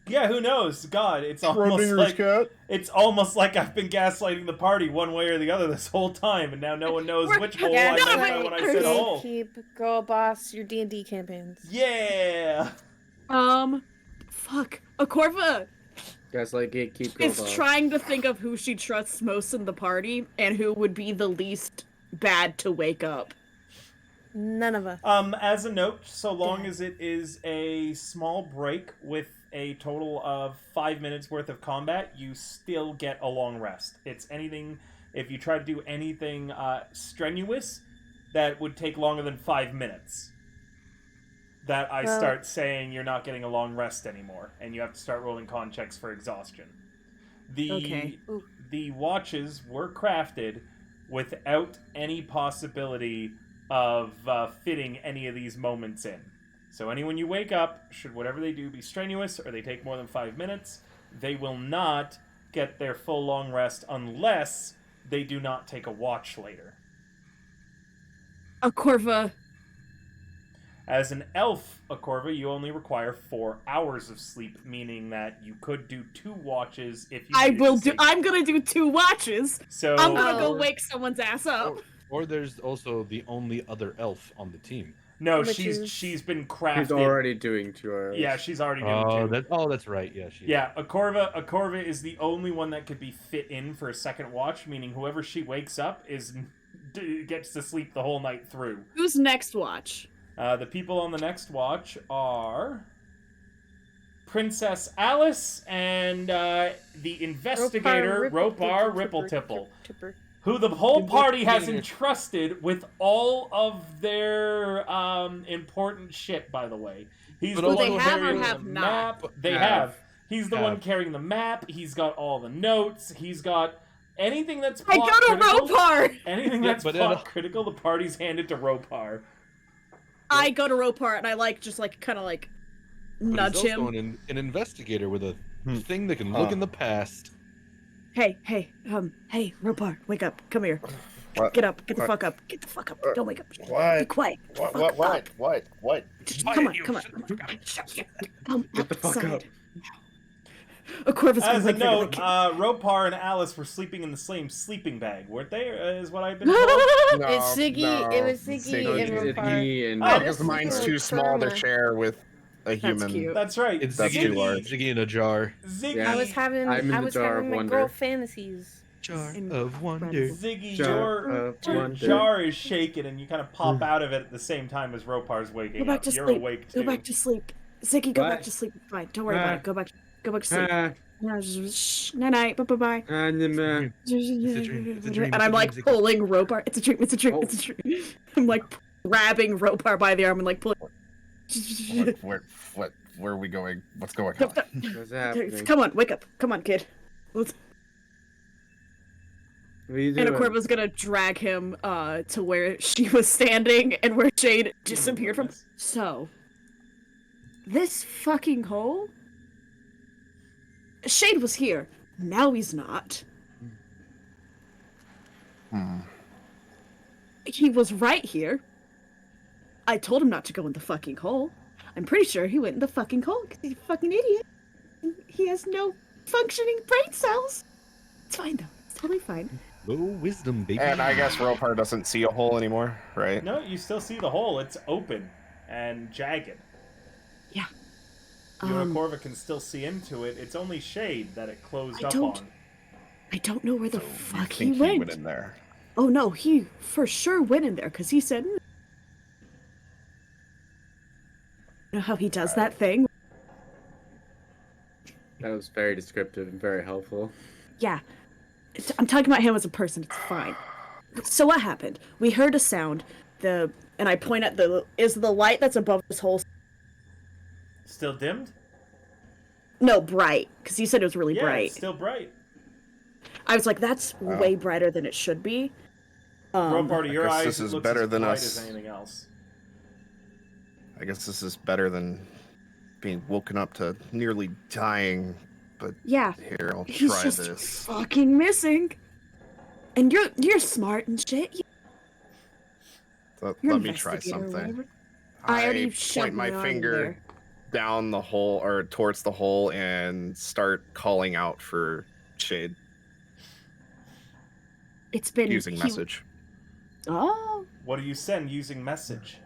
Yeah, who knows? God, it's almost like I've been gaslighting the party one way or the other this whole time, and now no one knows which hole Yeah, I no, meant but- by when I said hole. Keep girl boss your D&D campaigns. Yeah. Fuck. Akorva Guys, like gatekeep is girl boss. trying to think of who she trusts most in the party and who would be the least bad to wake up. None of us. As a note, so long as it is a small break with a total of 5 minutes worth of combat, you still get a long rest. It's anything, if you try to do anything strenuous, that would take longer than 5 minutes. That I Well- start saying you're not getting a long rest anymore, and you have to start rolling con checks for exhaustion. Okay. Ooh. The watches were crafted without any possibility of fitting any of these moments in. So anyone you wake up, should whatever they do be strenuous or they take more than 5 minutes, they will not get their full long rest unless they do not take a watch later. Akorva, As an elf, Akorva, you only require 4 hours of sleep, meaning that you could do 2 watches if you needed to sleep. I'm gonna do 2 watches. So I'm gonna go Oh. wake someone's ass up. Or there's also the only other elf on the team. no, Which she's is- been crafted. He's already doing 2 hours. Yeah, she's already doing 2. That's right. Yeah, she. Yeah, Akorva is the only one that could be fit in for a second watch, meaning whoever she wakes up gets to sleep the whole night through. Who's next watch? The people on the next watch are Princess Alice and the investigator Ropar Ripple Tipper. who the whole party has Investigator. entrusted with all of their important shit, by the way. He's But the also one they have or carrying have the not? map. They Have. have. He's the one Have. carrying the map. He's got all the notes. He's got anything that's I plot go to critical. Ropar! Anything Yeah, that's but plot then- critical, the party's handed to Ropar. I go to Ropar and I kind of nudge But he's him. also an investigator with a Hmm. thing that can look Huh. in the past. Hey, Ropar, wake up, come here. What? Get up. Get the What? fuck up. Get the fuck up. Don't wake up. Be What? quiet. What? Fuck What? up. What? Come on. Come on. Come Get the fuck outside. up. Corvus As a like, note, Ropar and Alice were sleeping in the same sleeping bag, weren't they? Is what I've been told. No, It's Ziggy. no, It was Ziggy and Ziggy Ropar. and Oh, Because mine's too small to share with a human. cute. That's right. It's That's Ziggy, too large. Ziggy in a jar. Ziggy. Yeah. I was having I'm in the jar of my wonder. girl fantasies. Jar In- of wonder. Ziggy, Jar your of wonder. jar is shaking, and you kind of pop out of it at the same time as Ropar's waking Go back up. to You're sleep. awake too. Go back to sleep. Ziggy, go What? back to sleep. Fine. Don't worry about it. Go back to sleep. Ah, Night night. Bye bye. anima. It's a dream. And I'm like Ziggy. pulling Ropar. It's a dream. It's a dream. Oh. It's a dream. I'm like grabbing Ropar by the arm and like pulling. Where are we going? What's going on? What's happening? Come on, wake up. Come on, kid. What are you And doing? Acorva's gonna drag him to where she was standing and where Shade disappeared from. So, this fucking hole? Shade was here. Now he's not. He was right here. I told him not to go in the fucking hole. I'm pretty sure he went in the fucking hole because he's a fucking idiot. He has no functioning brain cells. It's fine though. It's totally fine. Low wisdom, baby. And I guess Ropar doesn't see a hole anymore, right? No, you still see the hole. It's open and jagged. Yeah. You and Corva can still see into it. It's only shade that it closed I up don't- on. I don't know where the So you fuck think he went. in there? Oh no, he for sure went in there because he said. You know how he does that thing? That was very descriptive and very helpful. Yeah. I'm talking about him as a person. It's fine. So what happened? We heard a sound. And I point at is the light that's above this hole. Still dimmed? No, bright. Because you said it was really Yeah, bright. it's still bright. I was like, that's way brighter than it should be. Ropar, to your guess eyes, this it is looks better as than bright us. as anything else. I guess this is better than being woken up to nearly dying. But Yeah. here, I'll He's try just this. fucking missing. And you're smart and shit. You're Let me try investigator or something. whatever. I already point shoved my my arm in finger there. down the hole or towards the hole and start calling out for Shade It's been using message. Oh, What do you send using message?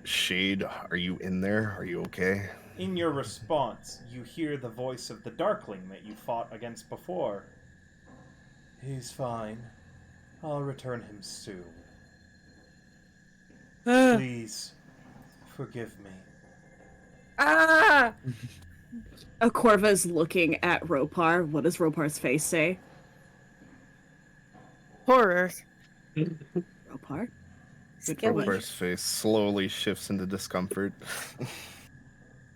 Shade, are you in there? Are you okay? In your response, you hear the voice of the Darkling that you fought against before. He's fine. I'll return him soon. Please, forgive me. Ah! Acorva's looking at Ropar. What does Ropar's face say? Horror. Ropar? Scary. Ropar's face slowly shifts into discomfort.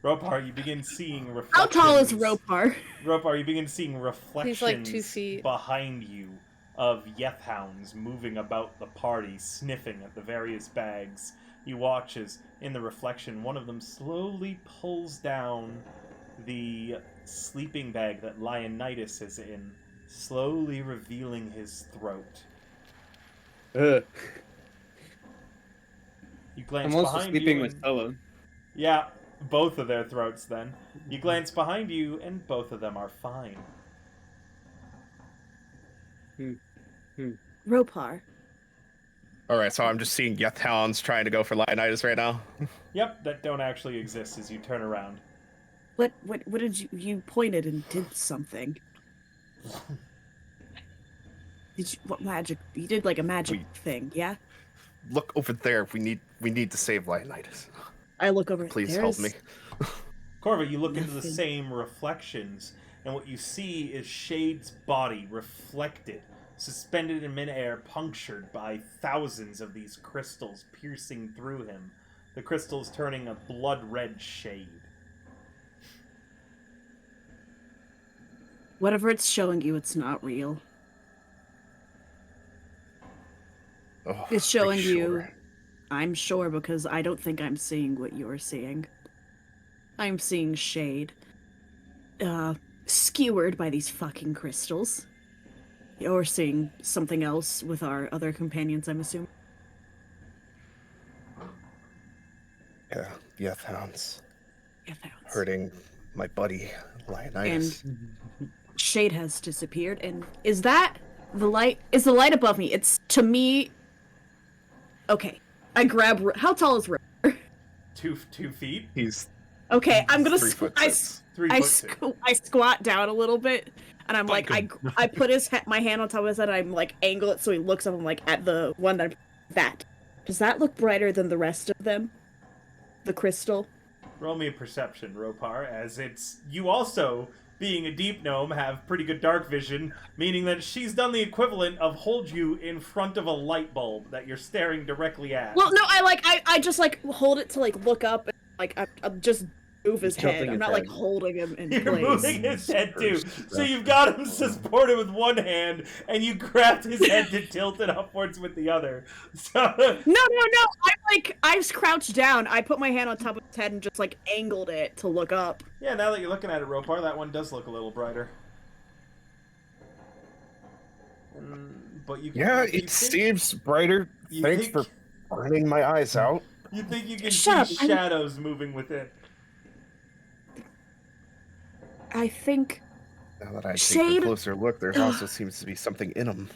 Ropar, you begin seeing reflections. How tall is Ropar? Ropar, you begin seeing reflections He's like 2 feet. behind you of Yethhounds moving about the party, sniffing at the various bags. You watch as, in the reflection, one of them slowly pulls down the sleeping bag that Leonidas is in, slowly revealing his throat. Ugh. You glance I'm also behind sleeping you with and- Stella. Yeah, both of their throats then. You glance behind you, and both of them are fine. Ropar. Alright, so I'm just seeing Yethhounds trying to go for Leonidas right now. Yep, that don't actually exist as you turn around. What did you pointed and did something? What magic? You did like a magic thing, yeah? Look over there. We need to save Leonidas. I look over. Please There's help me. Corva, you look into the Nothing. same reflections, and what you see is Shade's body reflected, suspended in midair, punctured by thousands of these crystals piercing through him. The crystals turning a blood-red shade. Whatever it's showing you, it's not real. Oh, It's are showing you. sure? I'm sure because I don't think I'm seeing what you're seeing. I'm seeing Shade. Skewered by these fucking crystals. Or seeing something else with our other companions, I'm assuming. Yeah, the F-Hounds. F-Hounds. Hurting my buddy, Leonidas. And Shade has disappeared. And is that the light? Is the light above me? It's, to me... Okay. I grab... How tall is Rick? 2 feet. He's Okay, I'm gonna... 3 foot I, 6. 3 I, foot 2. I squat down a little bit, and I'm like, Fucking- I put my hand on top of his head, and I'm like, angle it so he looks up. I'm like, at the one that. Does that look brighter than the rest of them? The crystal? Roll me a perception, Ropar, as it's you also, being a deep gnome, have pretty good dark vision, meaning that she's done the equivalent of hold you in front of a light bulb that you're staring directly at. Well, no, I just like hold it to like look up, and like I'm just move his head. tilting I'm his not like head. holding him in You're place. moving his head too. So you've got him supported with one hand, and you grabbed his head to tilt it upwards with the other. So No. I crouched down. I put my hand on top of his head and just like angled it to look up. yeah, now that you're looking at it, Ropar, that one does look a little brighter. But you can, Yeah, you it think- seems brighter. you Thanks think- for burning my eyes out. You think you can Shut see up, I'm- shadows moving within? I think. Now that I take Shade- a closer look, there also seems to be something in them.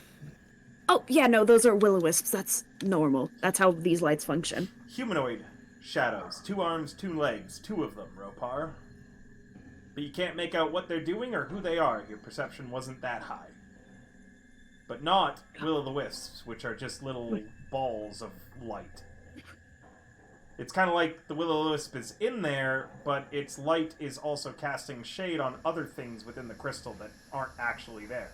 Oh yeah, no, those are will-o-wisps. That's normal. That's how these lights function. Humanoid shadows. 2 arms, 2 legs. 2 of them, Ropar. But you can't make out what they're doing or who they are. Your perception wasn't that high. But not will-o'-the-wisps, which are just little balls of light. It's kind of like the will-o'-the-wisp is in there, but its light is also casting shade on other things within the crystal that aren't actually there.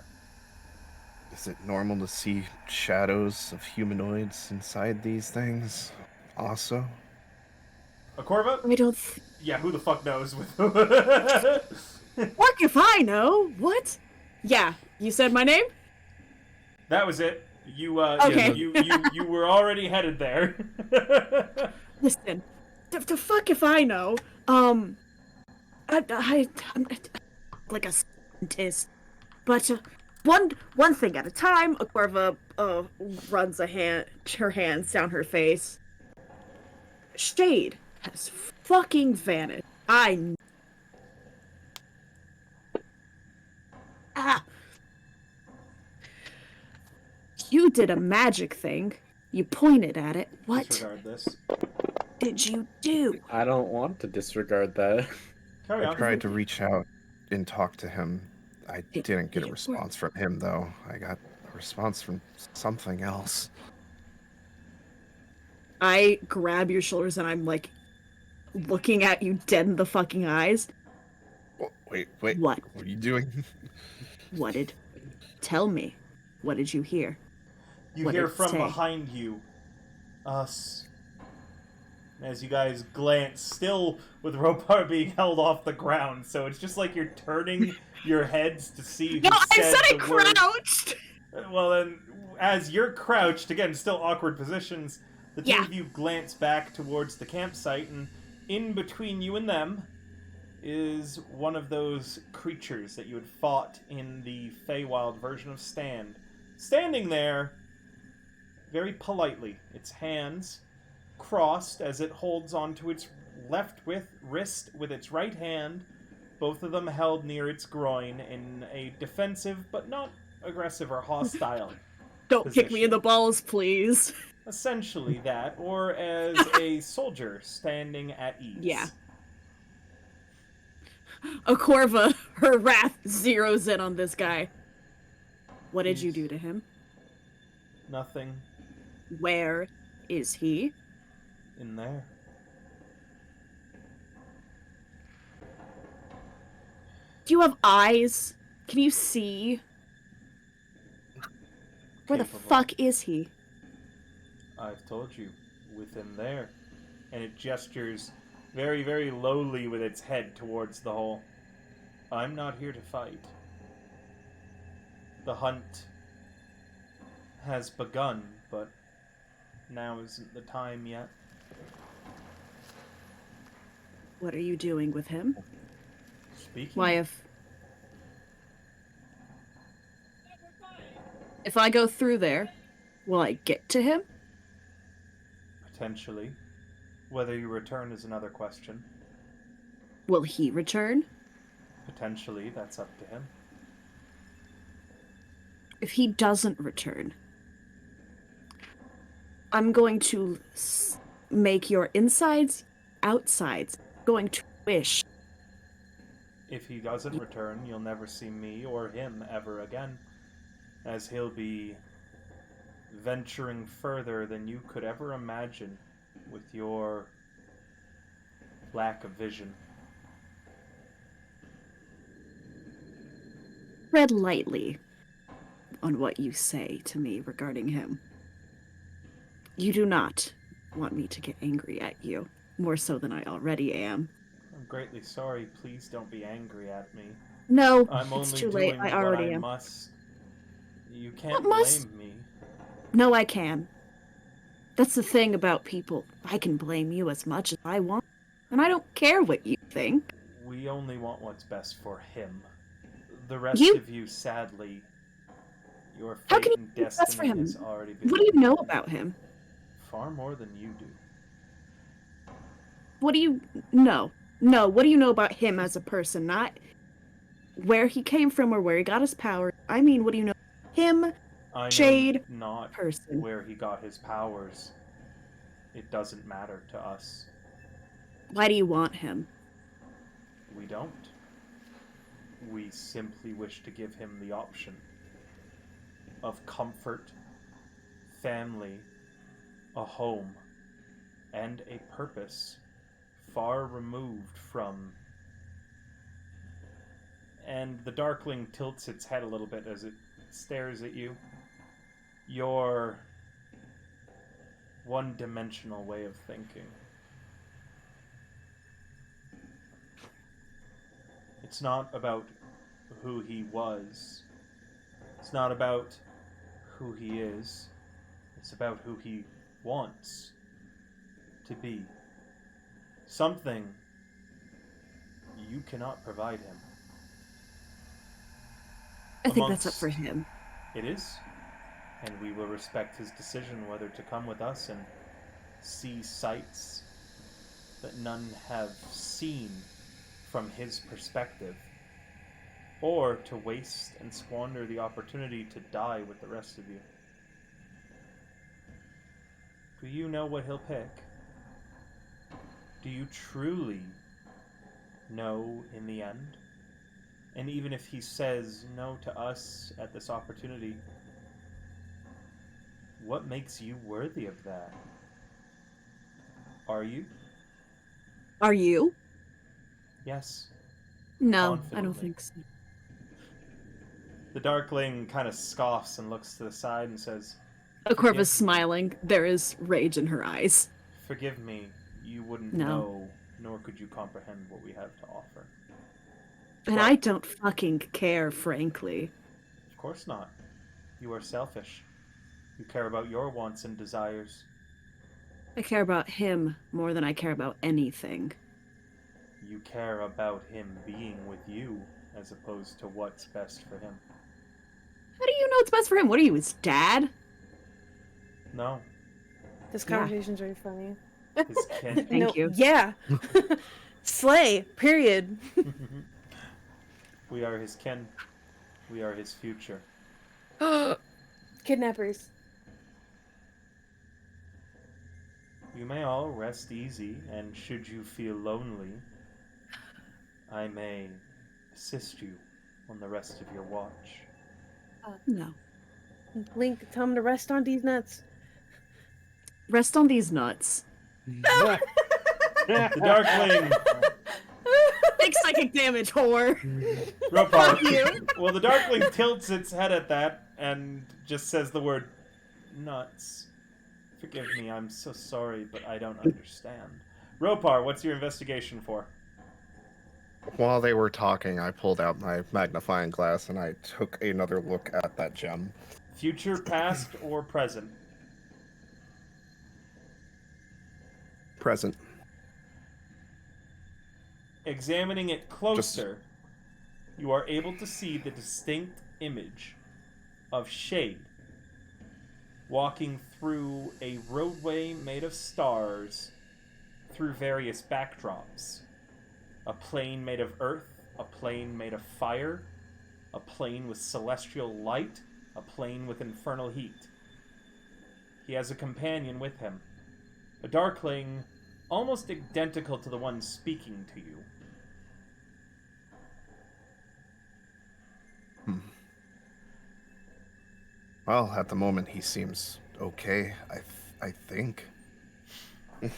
Is it normal to see shadows of humanoids inside these things? Also? Akorva? I don't. Yeah, who the fuck knows? Fuck if I know. What? Yeah, you said my name. That was it. You, Okay. you were already headed there. Listen, the fuck if I know. I'm like a scientist, but one thing at a time. Akorva runs her hands down her face. Shade has fucking vanished. You did a magic thing. You pointed at it. What Disregard this. did you do? I don't want to disregard that. Carry I on. tried to reach out and talk to him. I It- didn't get a it response from him, though. I got a response from something else. I grab your shoulders and I'm like looking at you dead in the fucking eyes. Oh, wait. What? What are you doing? What did? Tell me. What did you hear? You What hear did it from say? behind you, us. As you guys glance, still with Ropar being held off the ground, so it's just like you're turning your heads to see who No, I said I the word. crouched. Well, then, as you're crouched, again, still awkward positions, the two Yeah. of you glance back towards the campsite, and in between you and them is one of those creatures that you had fought in the Feywild version of Stand. Standing there, very politely, its hands crossed as it holds onto its left wrist with its right hand, both of them held near its groin in a defensive but not aggressive or hostile. Don't kick me in position. the balls, please. Essentially that, or as a soldier standing at ease. Yeah. Akorva, her wrath zeroes in on this guy. What did you do to him? Nothing Where is he? in there. Do you have eyes? Can you see? Where the Capable. fuck is he? I've told you, within there. And it gestures very, very lowly with its head towards the hole. I'm not here to fight. The hunt has begun, but now isn't the time yet. What are you doing with him? Speaking. Why if If I go through there, will I get to him? Potentially. Whether you return is another question. Will he return? Potentially, that's up to him. If he doesn't return, I'm going to make your insides outsides. Going to wish. If he doesn't return, you'll never see me or him ever again, as he'll be venturing further than you could ever imagine with your lack of vision. Tread lightly on what you say to me regarding him. You do not want me to get angry at you, more so than I already am. I'm greatly sorry. Please don't be angry at me. No, I'm it's only too late. doing I what already I am. must. You can't What must? blame me. No, I can. That's the thing about people. I can blame you as much as I want, and I don't care what you think. We only want what's best for him. The rest You- of you, sadly, your How fate can you and think that's for destiny him? has already been What do you know written. about him? Far more than you do. What do you know? No, what do you know about him as a person? Not where he came from or where he got his power. I mean, what do you know? Him, I know Shade not person. where he got his powers. It doesn't matter to us. Why do you want him? We don't. We simply wish to give him the option of comfort, family, a home, and a purpose far removed from... And the Darkling tilts its head a little bit as it stares at you. Your one-dimensional way of thinking. It's not about who he was. It's not about who he is. It's about who he wants to be. Something you cannot provide him. I think that's up Amongst- for him. It is. And we will respect his decision whether to come with us and see sights that none have seen from his perspective, or to waste and squander the opportunity to die with the rest of you. Do you know what he'll pick? Do you truly know in the end? And even if he says no to us at this opportunity, what makes you worthy of that? Are you? Are you? Yes. No, I Confidently. don't think so. The Darkling kind of scoffs and looks to the side and says, Akorva's me. smiling. There is rage in her eyes. "Forgive me, you wouldn't No. know, nor could you comprehend what we have to offer." And But- I don't fucking care, frankly. Of course not. You are selfish. You care about your wants and desires. I care about him more than I care about anything. You care about him being with you, as opposed to what's best for him. How do you know what's best for him? What are you, his dad? No, This Yeah. conversation's very funny. his kin. Thank you. Yeah. Slay. Period. We are his kin. We are his future. Kidnappers. You may all rest easy, and should you feel lonely, I may assist you on the rest of your watch. No. Link, tell him to rest on these nuts. Rest on these nuts. The Darkling. Take psychic damage, whore. Ropar. you. Well, the Darkling tilts its head at that and just says the word nuts. Forgive me, I'm so sorry, but I don't understand. Ropar, what's your investigation for? While they were talking, I pulled out my magnifying glass and I took another look at that gem. Future, past, or present? Present. Examining it closer, you are able to see the distinct image of Shade walking through a roadway made of stars through various backdrops. A plane made of earth, a plane made of fire, a plane with celestial light, a plane with infernal heat. He has a companion with him, a darkling almost identical to the one speaking to you. Well, at the moment he seems okay, I think. I'm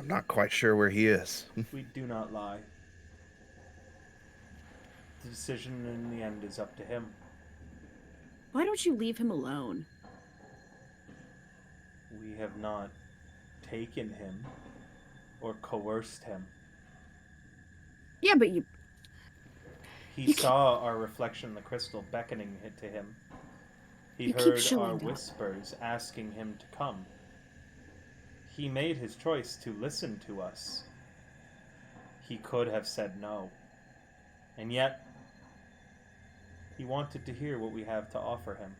not quite sure where he is. We do not lie. The decision in the end is up to him. Why don't you leave him alone? We have not taken him or coerced him. Yeah, but you... He You saw our reflection in the crystal beckoning it to him. He You keep heard showing our up. whispers asking him to come. He made his choice to listen to us. He could have said no. And yet, he wanted to hear what we have to offer him.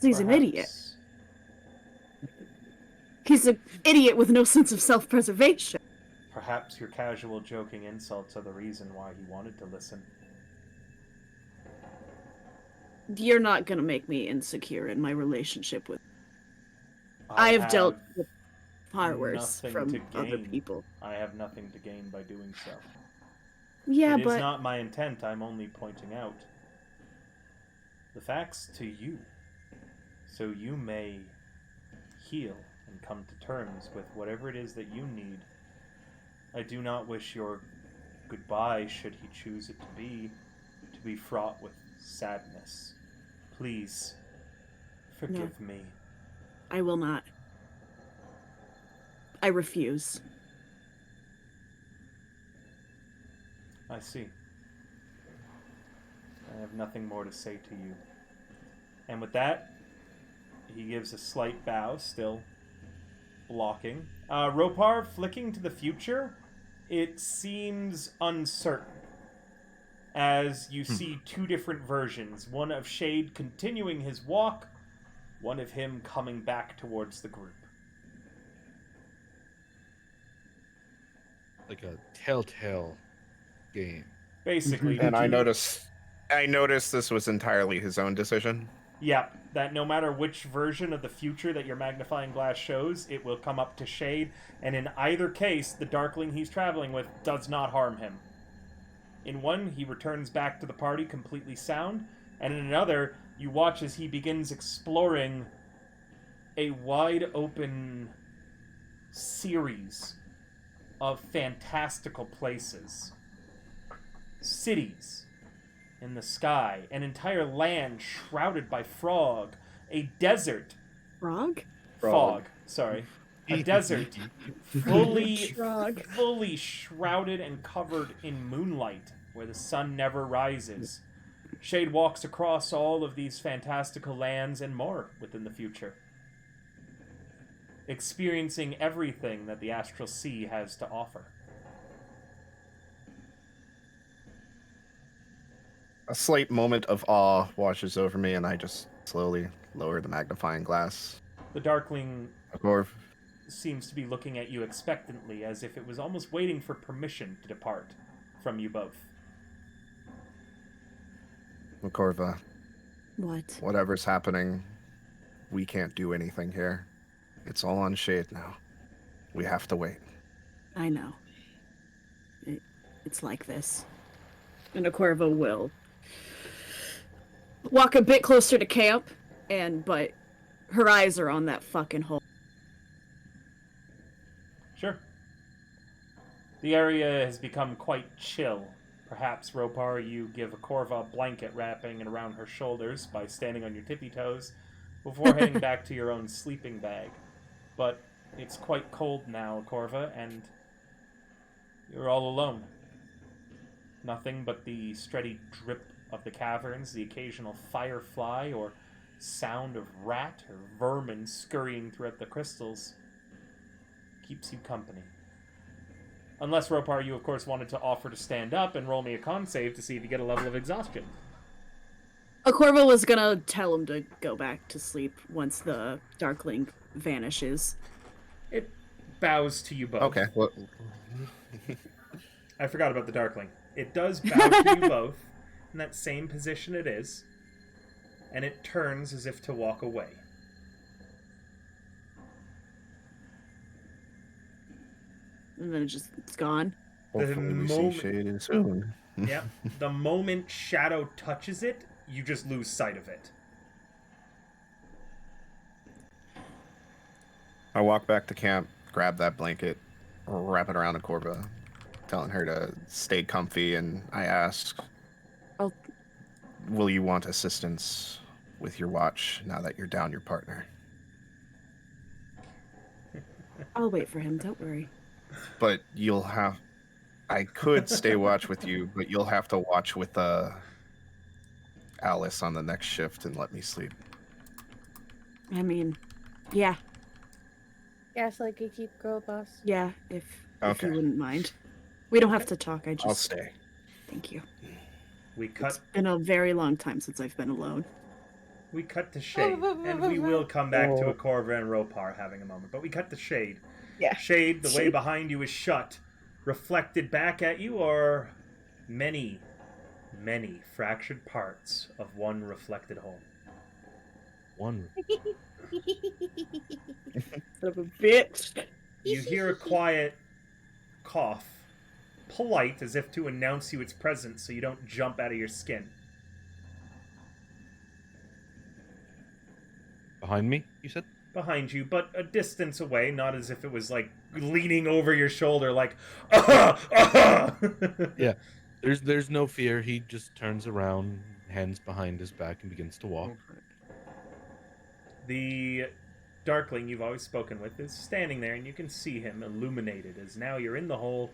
He's an idiot. Perhaps- He's an idiot with no sense of self-preservation. Perhaps your casual joking insults are the reason why he wanted to listen. You're not gonna make me insecure in my relationship with... I have dealt with far worse nothing from to other gain. people. I have nothing to gain by doing so. Yeah, It is but... not my intent, I'm only pointing out the facts to you, so you may heal and come to terms with whatever it is that you need. I do not wish your goodbye, should he choose it to be fraught with sadness. Please, forgive me. I will not. I refuse. I see. I have nothing more to say to you. And with that, he gives a slight bow, still blocking. Ropar, flicking to the future, it seems uncertain. As you see two different versions, one of Shade continuing his walk, one of him coming back towards the group. Like a telltale game. Basically. And I you- noticed this was entirely his own decision. Yeah, that no matter which version of the future that your magnifying glass shows, it will come up to Shade, and in either case, the Darkling he's traveling with does not harm him. In one, he returns back to the party completely sound, and in another, you watch as he begins exploring a wide-open series of fantastical places. Cities in the sky, an entire land shrouded by fog, a desert, Frog? fog, sorry, a desert Frog. fully shrouded and covered in moonlight, where the sun never rises. Shade walks across all of these fantastical lands and more within the future, experiencing everything that the astral sea has to offer. A slight moment of awe washes over me, and I just slowly lower the magnifying glass. The Darkling Or seems to be looking at you expectantly, as if it was almost waiting for permission to depart from you both. Makorva, What? whatever's happening, we can't do anything here. It's all on Shade now. We have to wait. I know. It's like this. And Akorva will walk a bit closer to camp, but her eyes are on that fucking hole. Sure. The area has become quite chill. Perhaps, Ropar, you give Akorva a blanket wrapping it around her shoulders by standing on your tippy toes before heading back to your own sleeping bag. But it's quite cold now, Akorva, and you're all alone. Nothing but the steady drip of the caverns, the occasional firefly or sound of rat or vermin scurrying throughout the crystals keeps you company. Unless, Ropar, you of course wanted to offer to stand up and roll me a con save to see if you get a level of exhaustion. Akorva was gonna tell him to go back to sleep once the Darkling vanishes. It bows to you both. Okay. Well, I forgot about the Darkling. It does bow to you both in that same position it is, and it turns as if to walk away. And then it's gone. hopefully we see Shade soon. Yeah. The moment Shadow touches it, you just lose sight of it. I walk back to camp, grab that blanket, wrap it around Akorva, telling her to stay comfy, and I ask, Oh. will you want assistance with your watch now that you're down your partner? I'll wait for him, don't worry. But you'll have... I could stay watch with you, but you'll have to watch with Alice on the next shift and let me sleep. I mean, yeah, Gaslight gatekeep girl boss. yeah, if Okay. you wouldn't mind. We don't have to talk, I just... I'll stay. Thank you. We cut It's been a very long time since I've been alone. to Shade, and we will come back to Akorva and Ropar having a moment. But we cut to Shade. Yeah. Shade, the way behind you is shut. Reflected back at you are many, many fractured parts of one reflected home. One. Son of a bitch. You hear a quiet cough, polite as if to announce you its presence so you don't jump out of your skin. Behind me, you said? Behind you, but a distance away, not as if it was like leaning over your shoulder like Yeah. There's no fear. He just turns around, hands behind his back, and begins to walk. The Darkling you've always spoken with is standing there, and you can see him illuminated as now you're in the hole.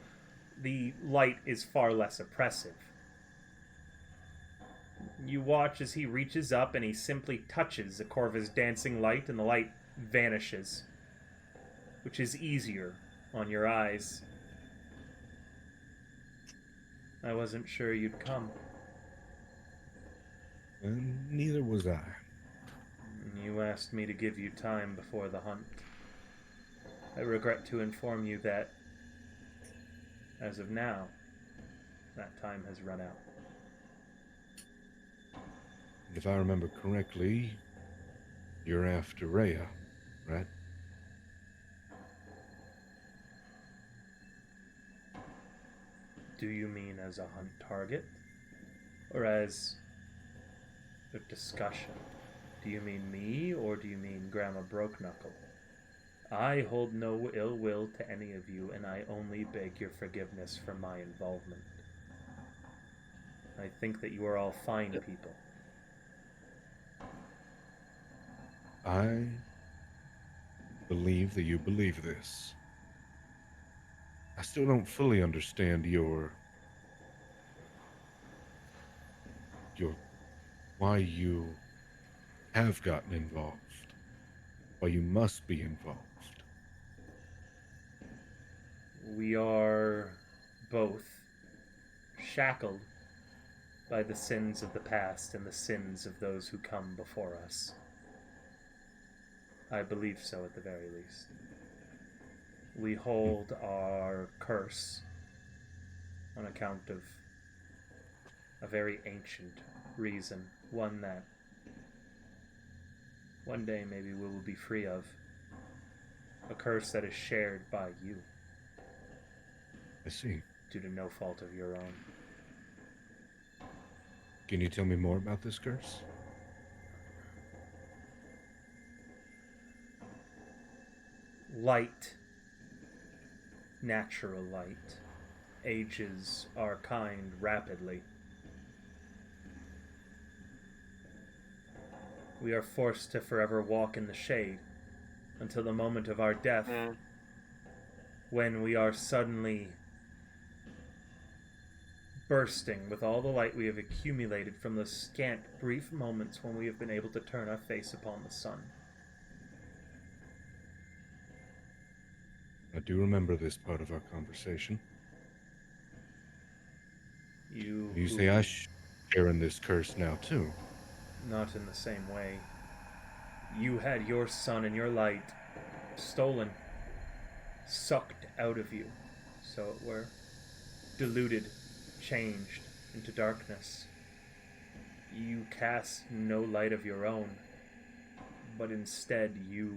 The light is far less oppressive. You watch as he reaches up and he simply touches Akorva's dancing light, and the light vanishes, which is easier on your eyes. I wasn't sure you'd come. And neither was I. You asked me to give you time before the hunt. I regret to inform you that, as of now, that time has run out. If I remember correctly, you're after Rhea, right? Do you mean as a hunt target? Or as a discussion? Do you mean me, or do you mean Grandma Brokeknuckle? I hold no ill will to any of you, and I only beg your forgiveness for my involvement. I think that you are all fine people. I believe that you believe this. I still don't fully understand your why you have gotten involved, why you must be involved. We are both shackled by the sins of the past and the sins of those who come before us. I believe so, at the very least. We hold our curse on account of a very ancient reason, one that one day maybe we will be free of. A curse that is shared by you, I see. due to no fault of your own. Can you tell me more about this curse? Light, natural light, ages our kind rapidly. We are forced to forever walk in the shade until the moment of our death, when we are suddenly bursting with all the light we have accumulated from those scant, brief moments when we have been able to turn our face upon the sun. I do remember this part of our conversation. You You say I share in this curse now, too. Not in the same way. You had your sun and your light stolen, sucked out of you, so it were, diluted, changed into darkness. You cast no light of your own, but instead you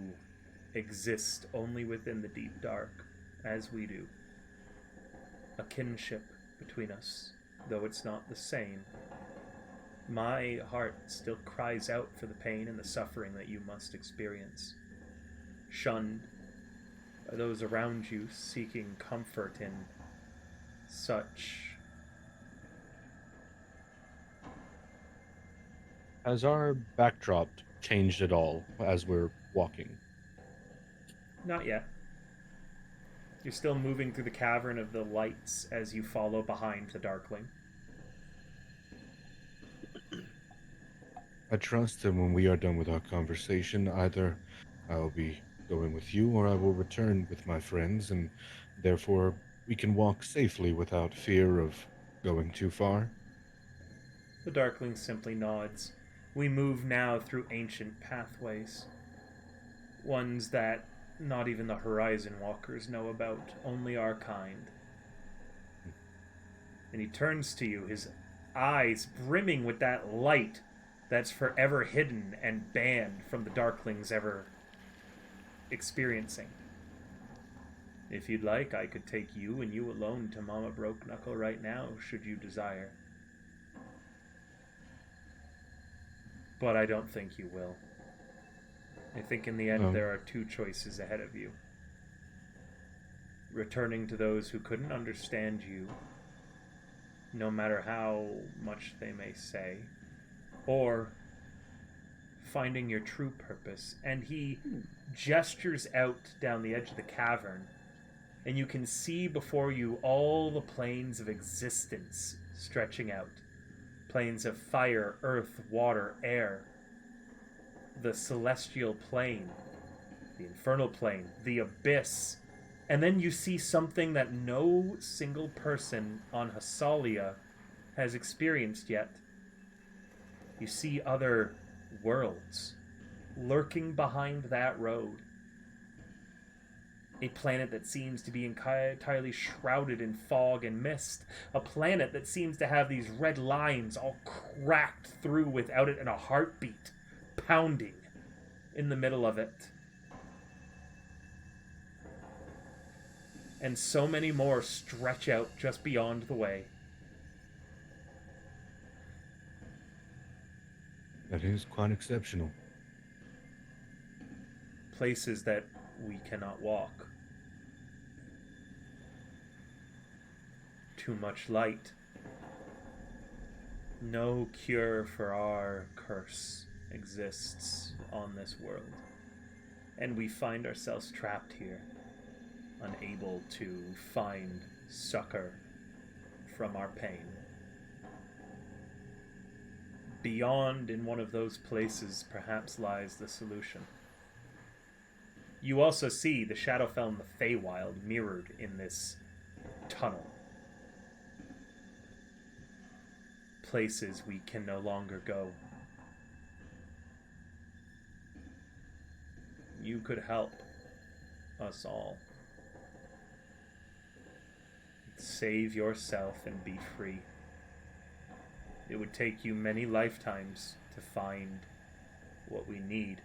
exist only within the deep dark, as we do. A kinship between us, though it's not the same. My heart still cries out for the pain and the suffering that you must experience. Shunned by those around you, seeking comfort in such. Has our backdrop changed at all as we're walking? Not yet. You're still moving through the cavern of the lights as you follow behind the Darkling. I trust that when we are done with our conversation, either I'll be going with you or I will return with my friends, and therefore we can walk safely without fear of going too far. The Darkling simply nods. We move now through ancient pathways. Ones that not even the Horizon Walkers know about, only our kind. And he turns to you, his eyes brimming with that light that's forever hidden and banned from the Darklings ever experiencing. If you'd like, I could take you and you alone to Mama Broke Knuckle right now, should you desire. But I don't think you will. I think in the end there are two choices ahead of you. Returning to those who couldn't understand you, no matter how much they may say, or finding your true purpose. And he gestures out down the edge of the cavern, and you can see before you all the planes of existence stretching out. Planes of fire, earth, water, air. The celestial plane, the infernal plane, the abyss. And then you see something that no single person on Hasalia has experienced yet. You see other worlds lurking behind that road. A planet that seems to be entirely shrouded in fog and mist. A planet that seems to have these red lines all cracked through without it and a heartbeat pounding in the middle of it. And so many more stretch out just beyond the way. That is quite exceptional. Places that we cannot walk. Too much light. No cure for our curse exists on this world. And we find ourselves trapped here, unable to find succor from our pain. Beyond, in one of those places, perhaps lies the solution. You also see the Shadowfell and the Feywild mirrored in this tunnel. Places we can no longer go. You could help us all. Save yourself and be free. It would take you many lifetimes to find what we need.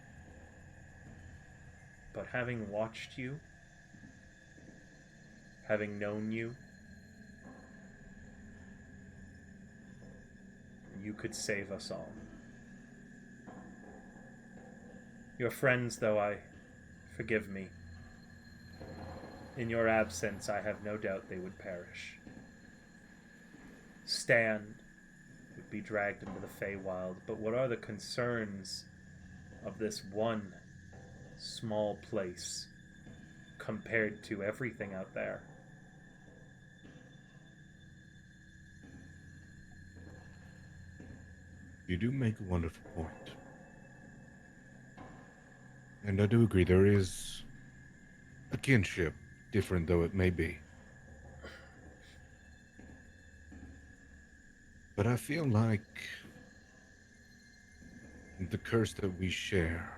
But having watched you, having known you, you could save us all. Your friends, though, forgive me. In your absence, I have no doubt they would perish. Stan would be dragged into the Feywild, but what are the concerns of this one small place compared to everything out there? You do make a wonderful point. And I do agree, there is a kinship, different though it may be. But I feel like The curse that we share,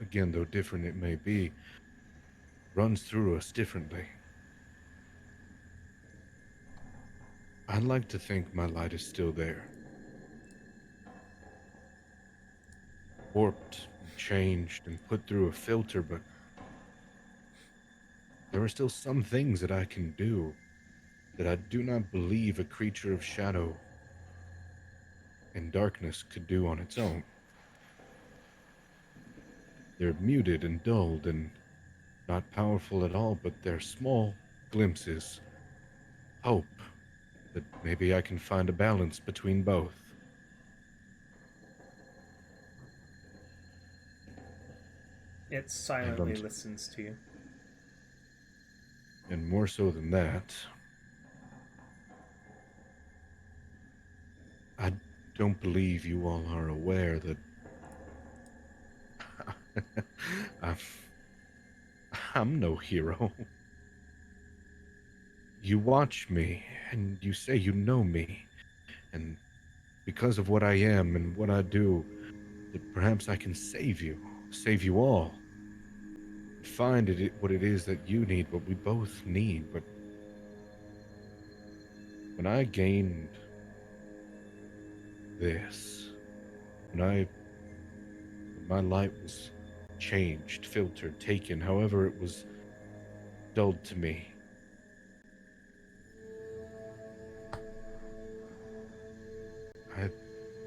again, though different it may be, runs through us differently. I'd like to think my light is still there. Warped, and changed, and put through a filter, but there are still some things that I can do that I do not believe a creature of shadow and darkness could do on its own. They're muted and dulled and not powerful at all, but they're small glimpses. Hope that maybe I can find a balance between both. It silently listens to you. And more so than that, I don't believe you all are aware that I'm no hero. You watch me, and you say you know me, and because of what I am and what I do, that perhaps I can save you all. Find what it is that you need, what we both need. But when I gained this, when my light was changed, filtered, taken, however it was dulled to me,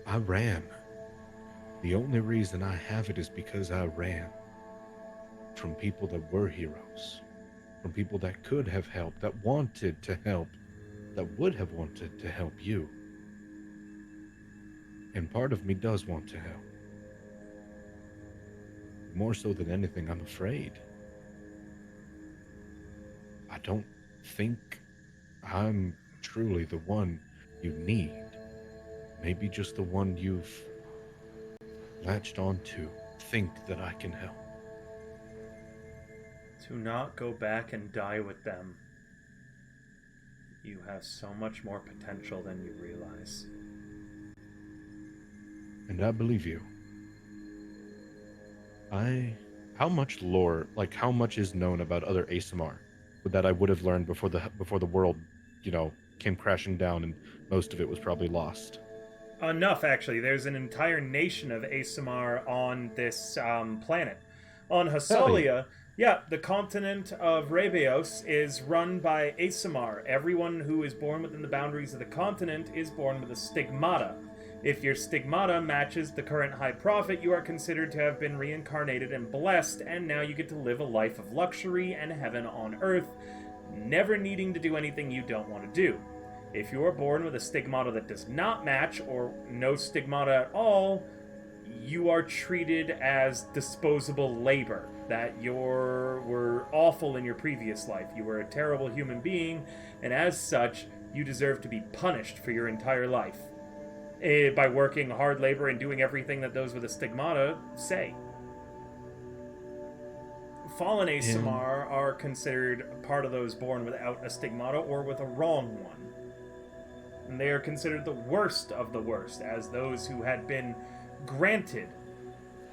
I ran. The only reason I have it is because I ran from people that were heroes, from people that could have helped, that wanted to help, that would have wanted to help you. And part of me does want to help. More so than anything, I'm afraid. I don't think I'm truly the one you need. Maybe just the one you've latched onto. Think that I can help. Do not go back and die with them. You have so much more potential than you realize. And I believe you. How much lore, like how much is known about other ASMR that I would have learned before the world, came crashing down and most of it was probably lost? Enough, actually. There's an entire nation of ASMR on this planet. On Hasalia, the continent of Rebeos is run by ASMR. Everyone who is born within the boundaries of the continent is born with a stigmata. If your stigmata matches the current High Prophet, you are considered to have been reincarnated and blessed, and now you get to live a life of luxury and heaven on earth, never needing to do anything you don't want to do. If you are born with a stigmata that does not match, or no stigmata at all, you are treated as disposable labor. That you were awful in your previous life. You were a terrible human being, and as such, you deserve to be punished for your entire life. By working hard labor and doing everything that those with a stigmata say. Fallen ASMR are considered part of those born without a stigmata or with a wrong one. And they are considered the worst of the worst, as those who had been granted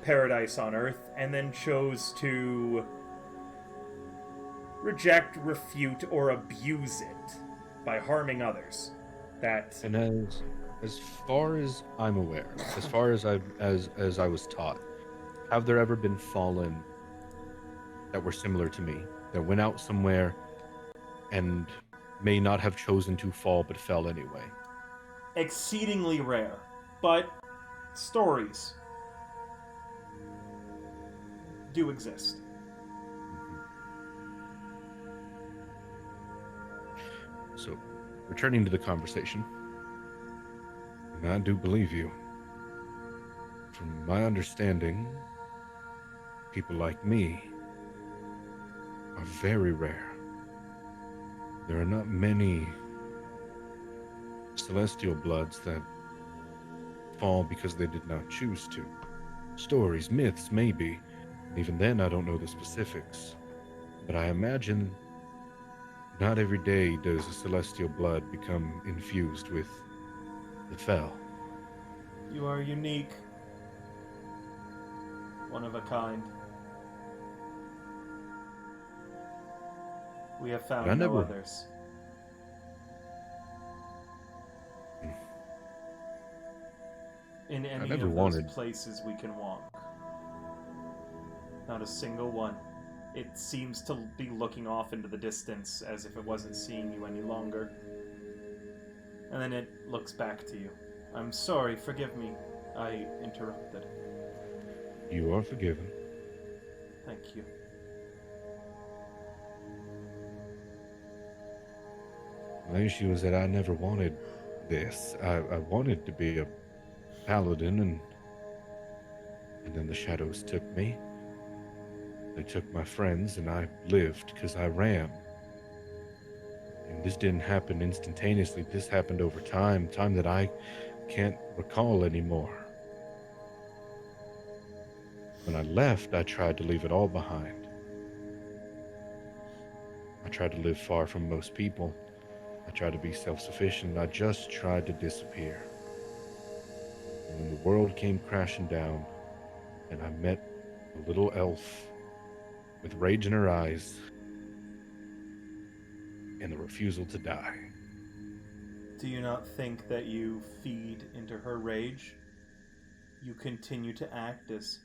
paradise on earth and then chose to reject, refute, or abuse it by harming others. And as far as I'm aware, as far as I was taught, have there ever been fallen that were similar to me, that went out somewhere and may not have chosen to fall but fell anyway? Exceedingly rare, but stories do exist. So, returning to the conversation, and I do believe you. From my understanding, people like me are very rare. There are not many celestial bloods that fall because they did not choose to. Stories, myths, maybe. Even then, I don't know the specifics. But I imagine not every day does a celestial blood become infused with the fell. You are unique. One of a kind. We have found I no never- others. In any never of those wanted- places we can walk. Not a single one. It seems to be looking off into the distance as if it wasn't seeing you any longer. And then it looks back to you. I'm sorry, forgive me. I interrupted. You are forgiven. Thank you. My issue is that I never wanted this. I wanted to be a paladin, and then the shadows took me. They took my friends, and I lived because I ran. And this didn't happen instantaneously. This happened over time that I can't recall anymore. When I left, I tried to leave it all behind. I tried to live far from most people. I tried to be self-sufficient. I just tried to disappear. And when the world came crashing down, and I met a little elf with rage in her eyes and the refusal to die. Do you not think that you feed into her rage? You continue to act as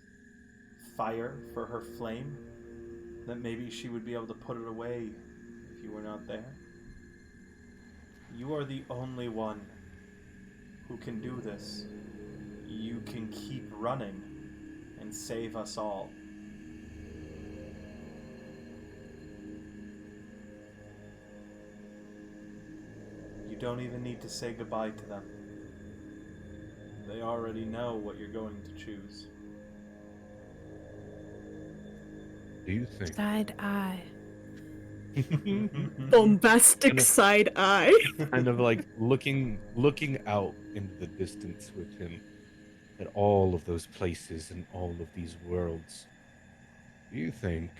fire for her flame? That maybe she would be able to put it away if you were not there? You are the only one who can do this. You can keep running and save us all. You don't even need to say goodbye to them. They already know what you're going to choose. Do you think? Side eye. Bombastic Kind of- side eye. Kind of like looking out into the distance with him at all of those places and all of these worlds. Do you think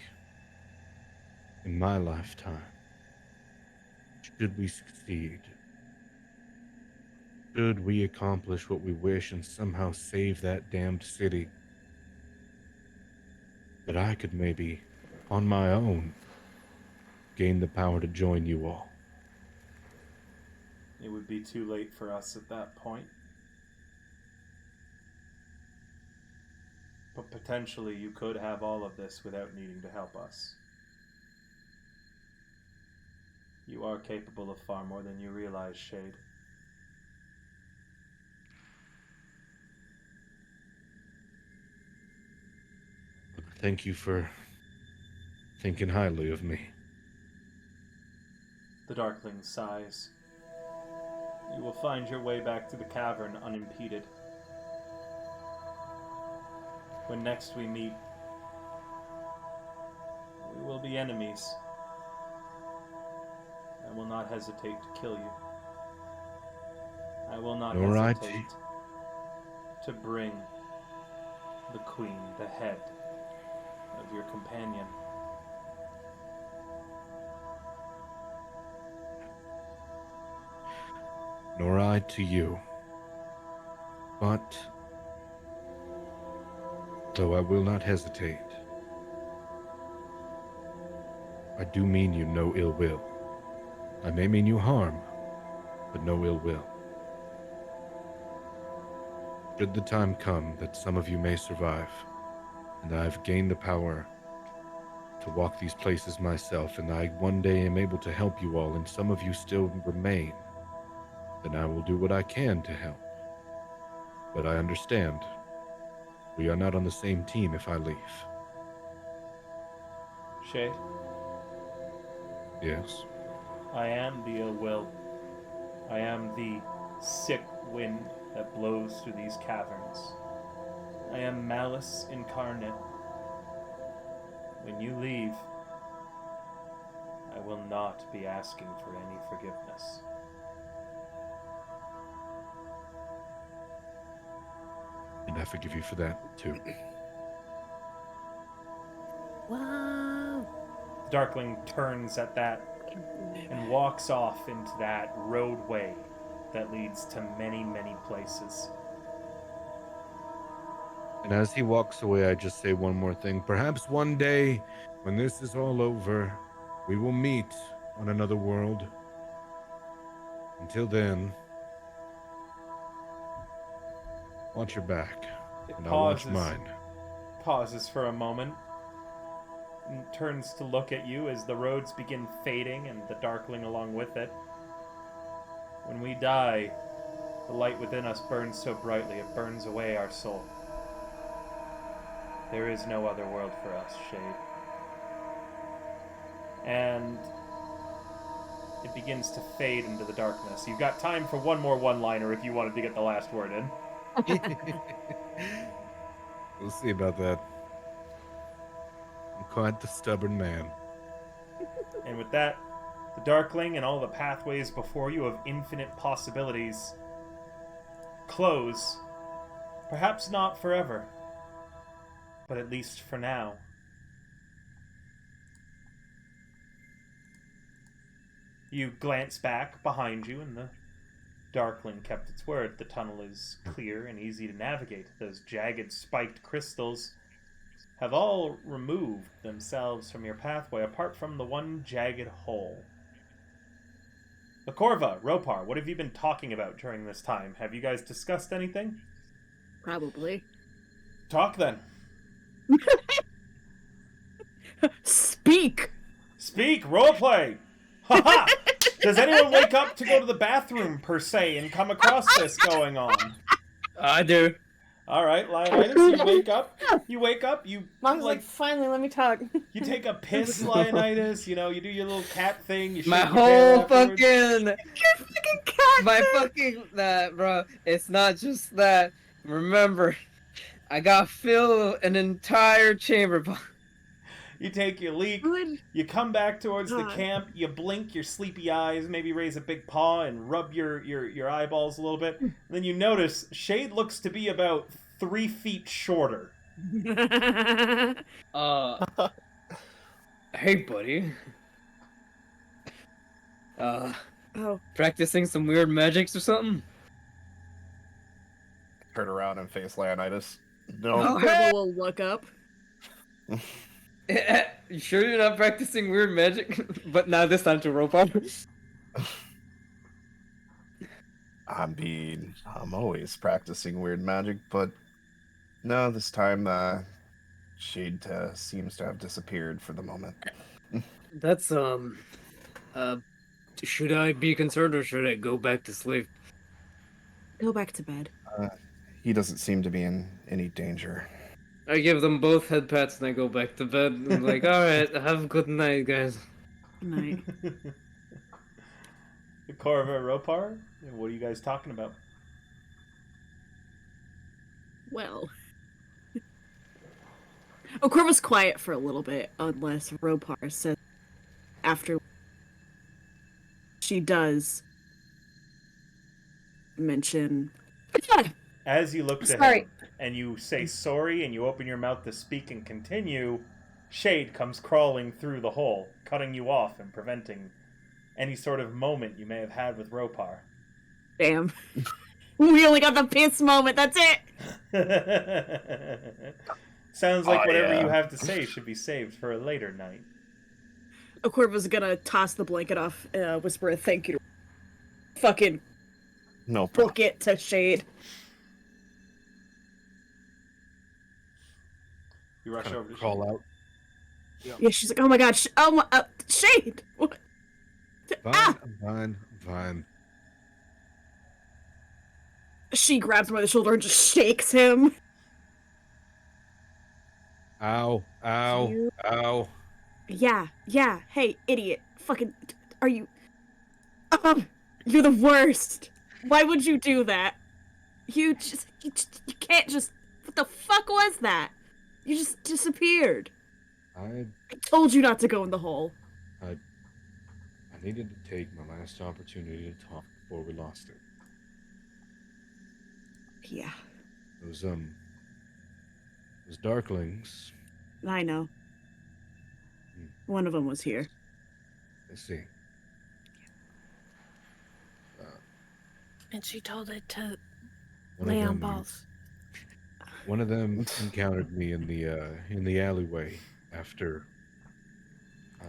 in my lifetime, should we succeed, should we accomplish what we wish and somehow save that damned city, that I could maybe, on my own, gain the power to join you all? It would be too late for us at that point. But potentially you could have all of this without needing to help us. You are capable of far more than you realize, Shade. Thank you for thinking highly of me. The Darkling sighs. You will find your way back to the cavern unimpeded. When next we meet, we will be enemies. I will not hesitate to kill you. I will not All right. hesitate to bring the queen, the head of your companion. Nor I to you. But, though I will not hesitate, I do mean you no ill will. I may mean you harm, but no ill will. Should the time come that some of you may survive, and I have gained the power to walk these places myself, and I one day am able to help you all, and some of you still remain, then I will do what I can to help. But I understand, we are not on the same team if I leave. Shade, Yes? I am the ill will. I am the sick wind that blows through these caverns. I am malice incarnate. When you leave, I will not be asking for any forgiveness. And I forgive you for that, too. Wow. The Darkling turns at that and walks off into that roadway that leads to many, many places. And as he walks away, I just say one more thing. Perhaps one day, when this is all over, we will meet on another world. Until then, watch your back, It and I'll watch mine. pauses for a moment, and turns to look at you as the roads begin fading and the darkling along with it. When we die, the light within us burns so brightly it burns away our soul. There is no other world for us, Shade. And it begins to fade into the darkness. You've got time for one more one-liner if you wanted to get the last word in. We'll see about that. I'm quite the stubborn man. And with that, the Darkling and all the pathways before you of infinite possibilities close. Perhaps not forever, but at least for now. You glance back behind you, and the Darkling kept its word. The tunnel is clear and easy to navigate. Those jagged, spiked crystals have all removed themselves from your pathway, apart from the one jagged hole. Akorva, Ropar, what have you been talking about during this time? Have you guys discussed anything? Probably. Talk then. Speak! Speak, roleplay! Haha! Does anyone wake up to go to the bathroom, per se, and come across this going on? I do. Alright, Leonidas, you wake up, you Mom's like, finally, let me talk. you take a piss, Leonidas, you know, you do your little cat thing, you shake My your tail whole afterwards. fucking, Your fucking cat! my fucking, that, bro. It's not just that. Remember, I got filled an entire chamber. You take your leak, Good. you come back towards the God. camp, you blink your sleepy eyes, maybe raise a big paw and rub your eyeballs a little bit, and then you notice Shade looks to be about 3 feet shorter. Hey, buddy. Oh. Practicing some weird magics or something? Turn around and face Leonidas. No. Oh, Corvo hey! will look up. You sure you're not practicing weird magic? But now this time to rope up. I'm always practicing weird magic, but no, this time Shade seems to have disappeared for the moment. That's, should I be concerned or should I go back to sleep? Go back to bed. He doesn't seem to be in any danger. I give them both head pats and I go back to bed. I'm like, alright, have a good night, guys. Good night. Corva, Ropar, what are you guys talking about? Well. Corvo's quiet for a little bit, unless Ropar says after she does mention. As you look to Sorry. him and you say sorry and you open your mouth to speak and continue, Shade comes crawling through the hole, cutting you off and preventing any sort of moment you may have had with Ropar. Damn. We only got the piss moment, that's it! Sounds like whatever yeah. you have to say should be saved for a later night. Corvo's gonna toss the blanket off, whisper a thank you. Fucking No problem. book it to Shade. You rush over to Crawl Shade. out. Yeah, she's like, oh my god, Shade! What? Fine, Ah! I'm fine. She grabs him by the shoulder and just shakes him. Ow, You- ow. Yeah, hey, idiot. Fucking, are you... you're the worst. Why would you do that? You can't just... What the fuck was that? You just disappeared. I I told you not to go in the hole. needed to take my last opportunity to talk before we lost it. Yeah, Those darklings. I know. One of them was here. I see. And she told it to One lay of on them balls. One of them encountered me in the alleyway after uh,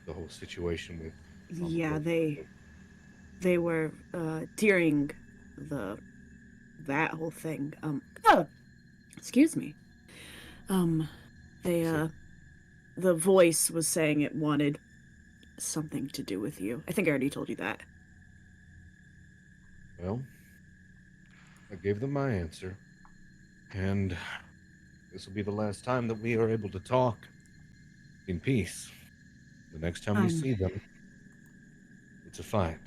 the whole situation with Yeah, Broken. they were during the that whole thing. Excuse me. They So, the voice was saying it wanted something to do with you. I think I already told you that. well, I gave them my answer, and this will be the last time that we are able to talk in peace. The next time we Um, see them, it's a fight.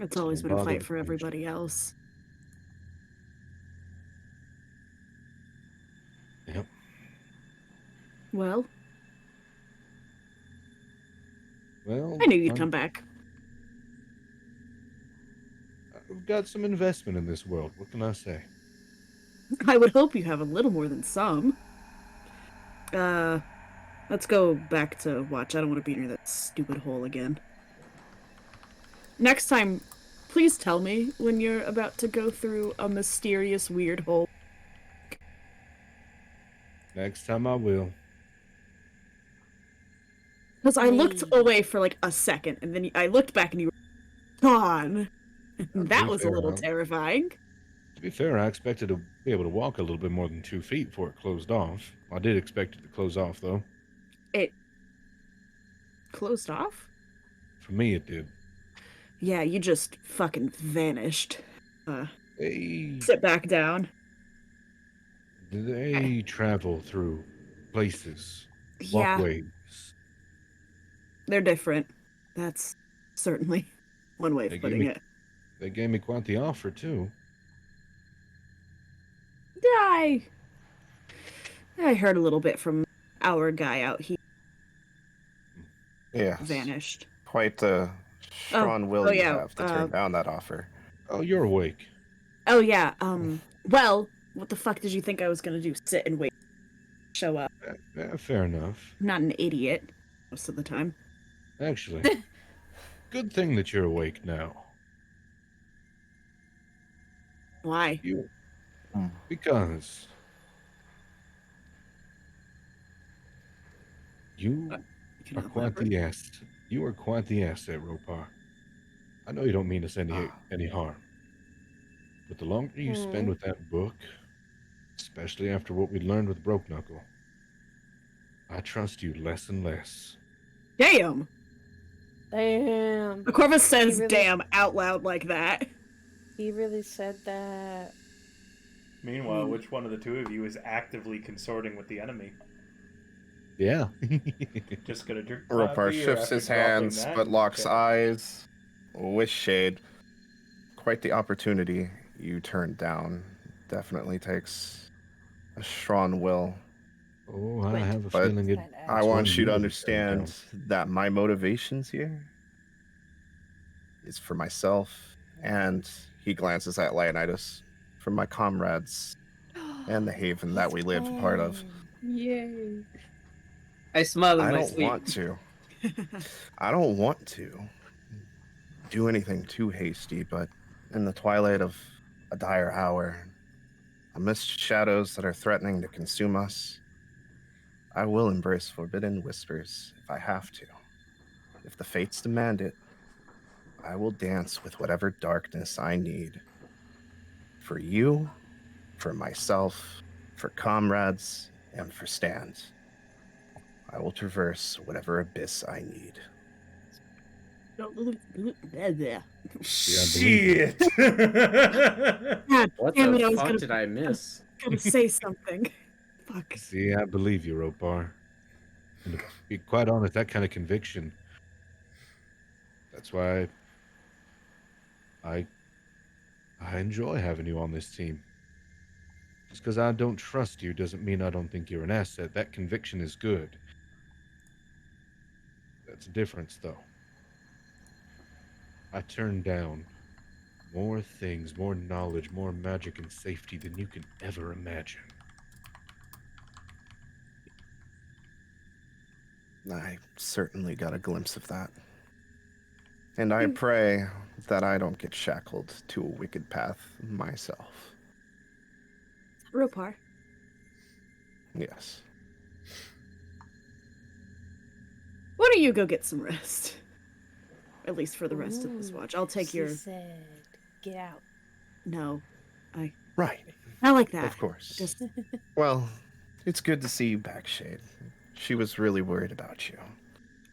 it's So always don't been a bother fight to for mention. everybody else. Yep. Well, Well, I knew you'd come back. I've got some investment in this world. What can I say? I would hope you have a little more than some. Let's go back to watch. I don't want to be near that stupid hole again. Next time, please tell me when you're about to go through a mysterious, weird hole. Next time I will. Because I looked away for like a second, and then I looked back and you were gone. That was a little terrifying. To be fair, I expected to be able to walk a little bit more than 2 feet before it closed off. I did expect it to close off, though. It closed off? For me, it did. Yeah, you just fucking vanished. They Sit back down. they travel through places, Yeah, walkways. they're different. That's certainly one way They of gave putting me it. they gave me quite the offer too. I heard a little bit from our guy out here. Yes. Vanished. Quite the strong will you yeah, have to turn down that offer. Oh, you're awake. Oh yeah. Well, what the fuck did you think I was gonna do? Sit and wait? Show up? Fair enough. I'm not an idiot most of the time. Actually, good thing that you're awake now. Why? Because you Can are I quite elaborate? the ass. You are quite the asset, Ropar. I know you don't mean us any harm, but the longer you spend with that book, especially after what we learned with Broke Knuckle, I trust you less and less. Damn. Damn. Corvus says really- "damn" out loud like that. He really said that. Meanwhile, which one of the two of you is actively consorting with the enemy? Yeah. Just gonna drink Ropar shifts his hands, but locks eyes. With shade. Quite the opportunity you turned down. Definitely takes a strong will. Oh, I Wait. have a But feeling I it's one want you to you would turn down. understand that my motivations here is for myself, and he glances at Leonidas, for my comrades and the haven that we live part of. Yay. I smile in I my don't sleep. want to. I don't want to do anything too hasty, but in the twilight of a dire hour, amidst shadows that are threatening to consume us, I will embrace forbidden whispers if I have to. If the fates demand it, I will dance with whatever darkness I need. For you, for myself, for comrades, and for stands. I will traverse whatever abyss I need. Shit! God What damn it! I the was fuck gonna, did I miss? gonna say something. Fuck. See, I believe you, Ropar. And to be quite honest, that kind of conviction. That's why I enjoy having you on this team. Just because I don't trust you doesn't mean I don't think you're an asset. That conviction is good. That's a difference, though. I turned down more things, more knowledge, more magic and safety than you can ever imagine. I certainly got a glimpse of that. And I pray that I don't get shackled to a wicked path myself. Ropar, Yes. Why don't you go get some rest? At least for the rest of this Ooh, watch. I'll take she your... said, get out. No. Right. I like that. Of course. Just... Well, it's good to see you back, Shade. She was really worried about you.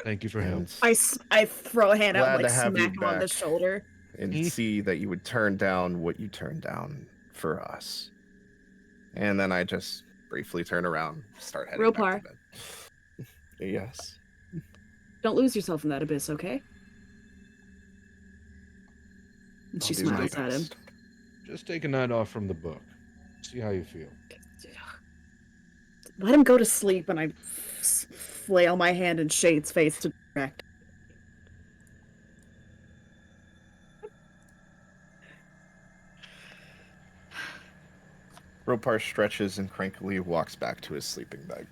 Thank you for help. And I throw a hand out and glad like to have you smack him on the back. shoulder. And see that you would turn down what you turned down for us. And then I just briefly turn around, start heading Ropar. back to bed. Yes. Don't lose yourself in that abyss, okay? And she I'll do my smiles at him. best. Just take a night off from the book. See how you feel. Let him go to sleep, and I flail my hand in Shade's face to direct. Ropar stretches and crankily walks back to his sleeping bag.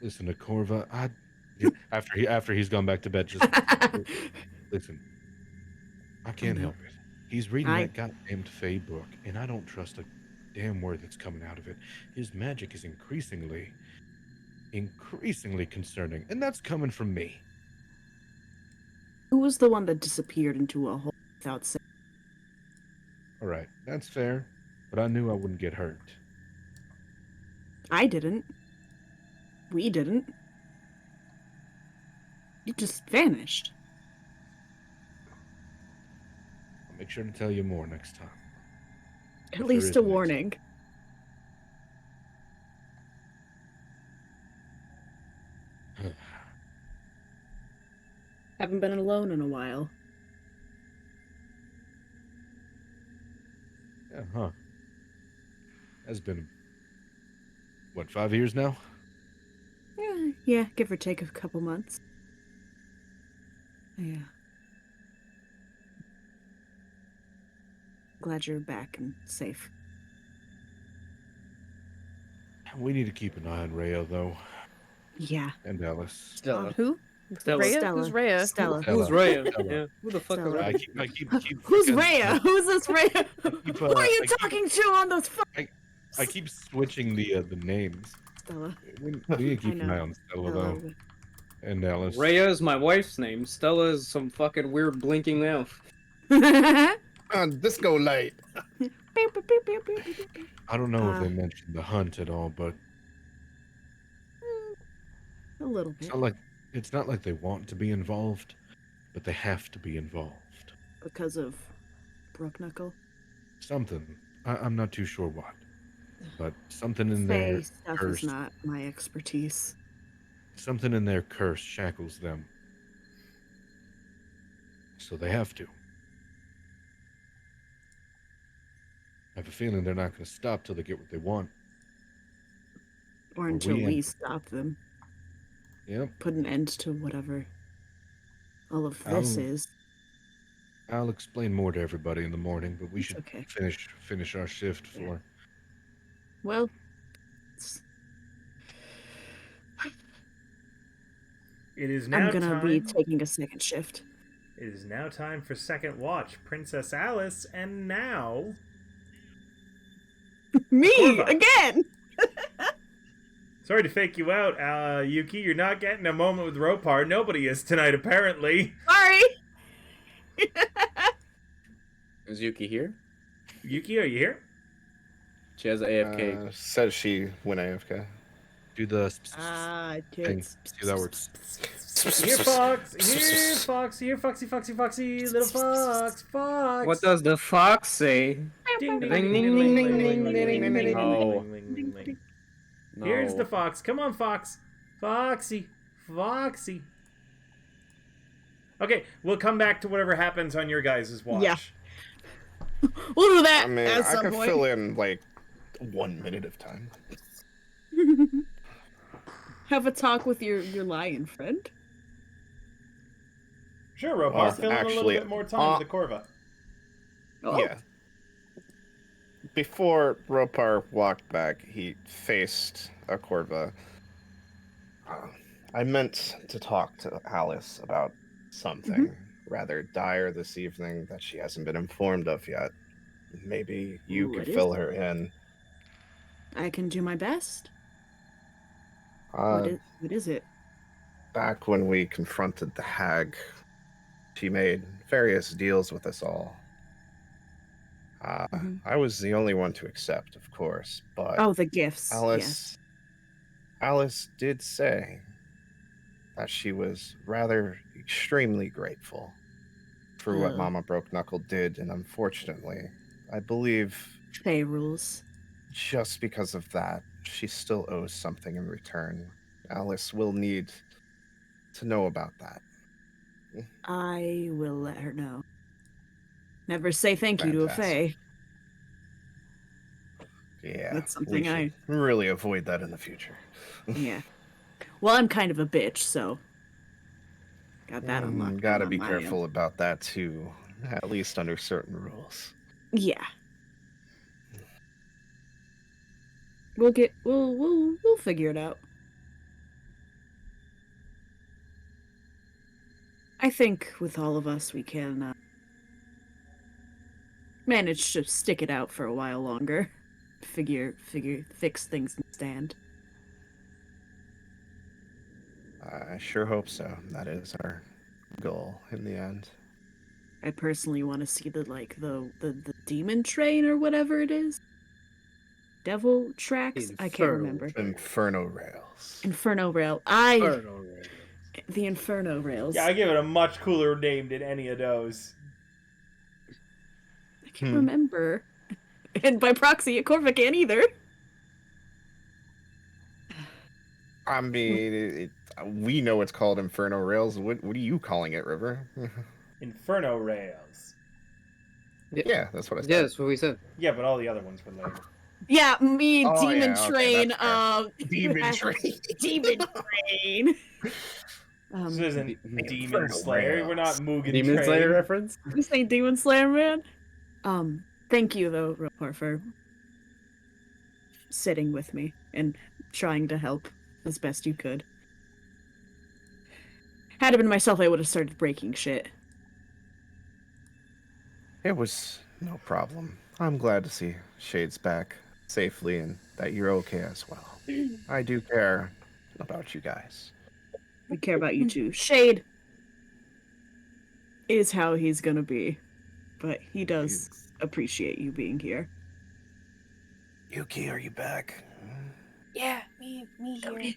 Listen to Corva. After he's gone back to bed, just listen. I can't help it. He's reading that goddamn Fey book, and I don't trust a damn word that's coming out of it. His magic is increasingly concerning, and that's coming from me. Who was the one that disappeared into a hole without saying? All right, that's fair, but I knew I wouldn't get hurt. I didn't. We didn't. You just vanished. I'll make sure to tell you more next time. At least a warning. Haven't been alone in a while. Yeah, huh. Has been, what, 5 years now? Yeah, give or take a couple months. Yeah. Glad you're back and safe. We need to keep an eye on Rhea, though. Yeah. And Alice. Stella. Who? Stella. Rhea? Stella. Who's Rhea? Stella. Who's Stella. Rhea? Stella. Yeah. Who the fuck Stella. is I keep Who's because- Rhea? Who's this Rhea? keep, Who are you I keep- talking to on those I keep switching the names. Stella. We need to keep an know. eye on Stella, though. And Alice. Rhea is my wife's name. Stella is some fucking weird blinking elf. Disco light. I don't know if they mentioned the hunt at all, but A little bit. it's not like they want to be involved, but they have to be involved. Because of Brooknuckle? Something. I'm not too sure what, but something in Fey their stuff curse. is not my expertise. Something in their curse shackles them, so they have to. I have a feeling they're not going to stop till they get what they want. Or Or until we we end. stop them. Yep. Put an end to whatever all of this is. I'll explain more to everybody in the morning, but we It's should okay. finish our shift Yeah. for. Well, it's- It is now I'm gonna time. be taking a second shift. It is now time for second watch. Princess Alice, and now Me Corva. again. sorry to fake you out, Yuki. You're not getting a moment with Ropar. Nobody is tonight, apparently. Sorry. Is Yuki here? Yuki, are you here? She has a AFK. Says she went AFK. Do the thing. Tits. See how that works. Here, Fox. Here, Fox. Here, Foxy, Foxy, Foxy. Little Fox. Fox. What does the fox say? Ding, ding, Ding, ding, ding, ding, ding, ding, ding, ding, ding, ding, ding, ding, ding. No. ding, ding, ding, ding. No. Here's the Fox. Come on, Fox. Foxy. Foxy. Okay, we'll come back to whatever happens on your guys' watch. Yeah. We'll do that I mean, at I some could point. fill in like 1 minute of time. Have a talk with your lion friend. Sure, Ropar. Fill in a little actually, bit more time to Corva. Oh. Yeah. Before Ropar walked back, he faced a Corva. I meant to talk to Alice about something rather dire this evening that she hasn't been informed of yet. Maybe you Ooh, could it fill is. her in. I can do my best. Uh, What is it? Back when we confronted the hag, she made various deals with us all. Mhm. I was the only one to accept, of course, but Oh, the gifts. Yes. Alice did say that she was rather extremely grateful for what Oh. Mama Broke Knuckle did, and unfortunately, I believe Fey rules. just because of that, she still owes something in return. Alice will need to know about that. I will let her know. Never say thank you to a Fantastic. Fey. Yeah, That's we something should really avoid that in the future. Yeah. Well, I'm kind of a bitch, so got that on lockdown Gotta on be my careful end. about that too, at least under certain rules. Yeah. We'll figure it out. I think with all of us we can manage to stick it out for a while longer. Fix things and stand. I sure hope so. That is our goal in the end. I personally want to see the demon train or whatever it is. Devil tracks? I can't remember. Inferno Rails. Inferno Rail. The Inferno Rails. Yeah, I give it a much cooler name than any of those. I can't remember. And by proxy, Corva can't either. I mean, we know it's called Inferno Rails. What are you calling it, River? Inferno Rails. Yeah, that's what I said. Yeah, that's what we said. Yeah, but all the other ones were lame. Yeah, me, Oh, Demon yeah, okay, Train. that's Demon Train. Demon Train. This isn't Demon Inferno Slayer. Rails. We're not Mugen Demon Train. Slayer reference? You say Demon Slayer, man? Thank you, though, Ropar, for sitting with me and trying to help as best you could. Had it been myself, I would have started breaking shit. It was no problem. I'm glad to see Shade's back safely and that you're okay as well. I do care about you guys. We care about you too. Shade is how he's gonna be, but he does appreciate you being here. Yuki, are you back? Yeah, me here.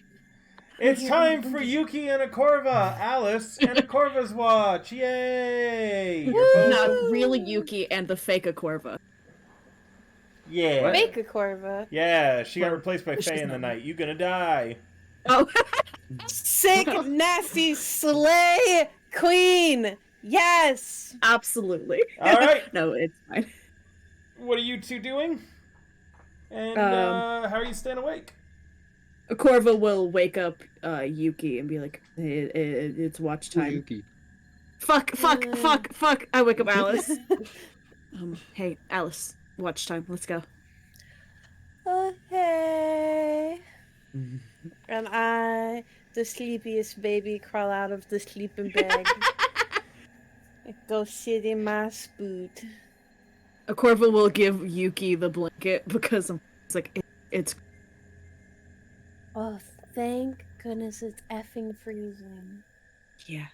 It's time for Yuki and Akorva, Alice and Akorva's watch. Yay! You're both- Not really Yuki and the fake Akorva. Yeah. Make a Corva. Yeah, she got Well, replaced by she's Faye in the not. night. You gonna die. Oh, Sick, nasty, slay queen. Yes. absolutely. All right. No, it's fine. What are you two doing? And how are you staying awake? Akorva will wake up Yuki and be like, it's watch time. Yuki. Fuck. I wake up Alice. Hey, Alice, watch time. Let's go. Okay. And I, the sleepiest baby, crawl out of the sleeping bag. Go sit in my spoot. Akorva will give Yuki the blanket because it's like, it's... Oh, thank goodness it's effing freezing. Yeah.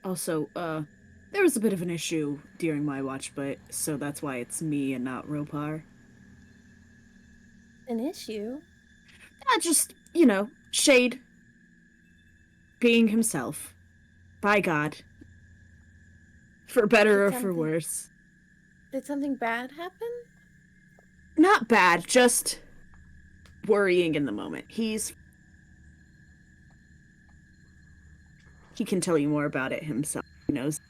Also, there was a bit of an issue during my watch, but so that's why it's me and not Ropar. An issue? Just, Shade being himself. By God. For better or for worse. Did something bad happen? Not bad, just worrying in the moment. He can tell you more about it himself. He knows.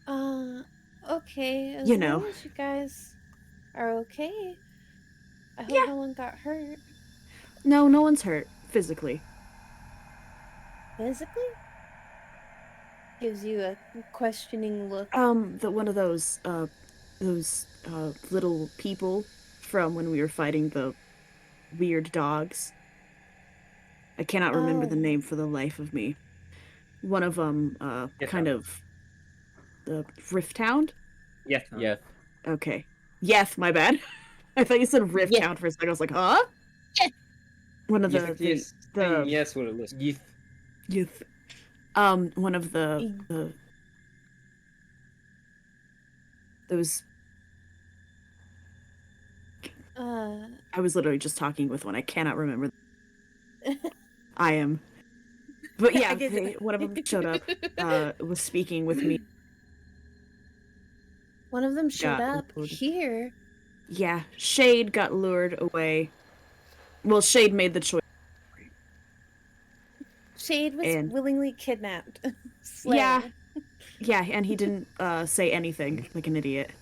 Okay. As You know. long as you guys are okay. I hope Yeah. no one got hurt. No one's hurt physically. Physically? Gives you a questioning look. One of those little people from when we were fighting the weird dogs. I cannot remember the name for the life of me. One of them, kind of the Rift Hound. Yeah. Okay. Yes, my bad. I thought you said riff Yeah. count for a second. I was like, huh? One of the yes, what it looks. youth. One of the those. I was literally just talking with one. I cannot remember. I am. But yeah, one of them showed up. Was speaking with me. One of them showed Got up lured. here. Yeah, Shade got lured away. Well, Shade made the choice. Shade was And- willingly kidnapped. Yeah. Slayer. Yeah, and he didn't say anything like an idiot.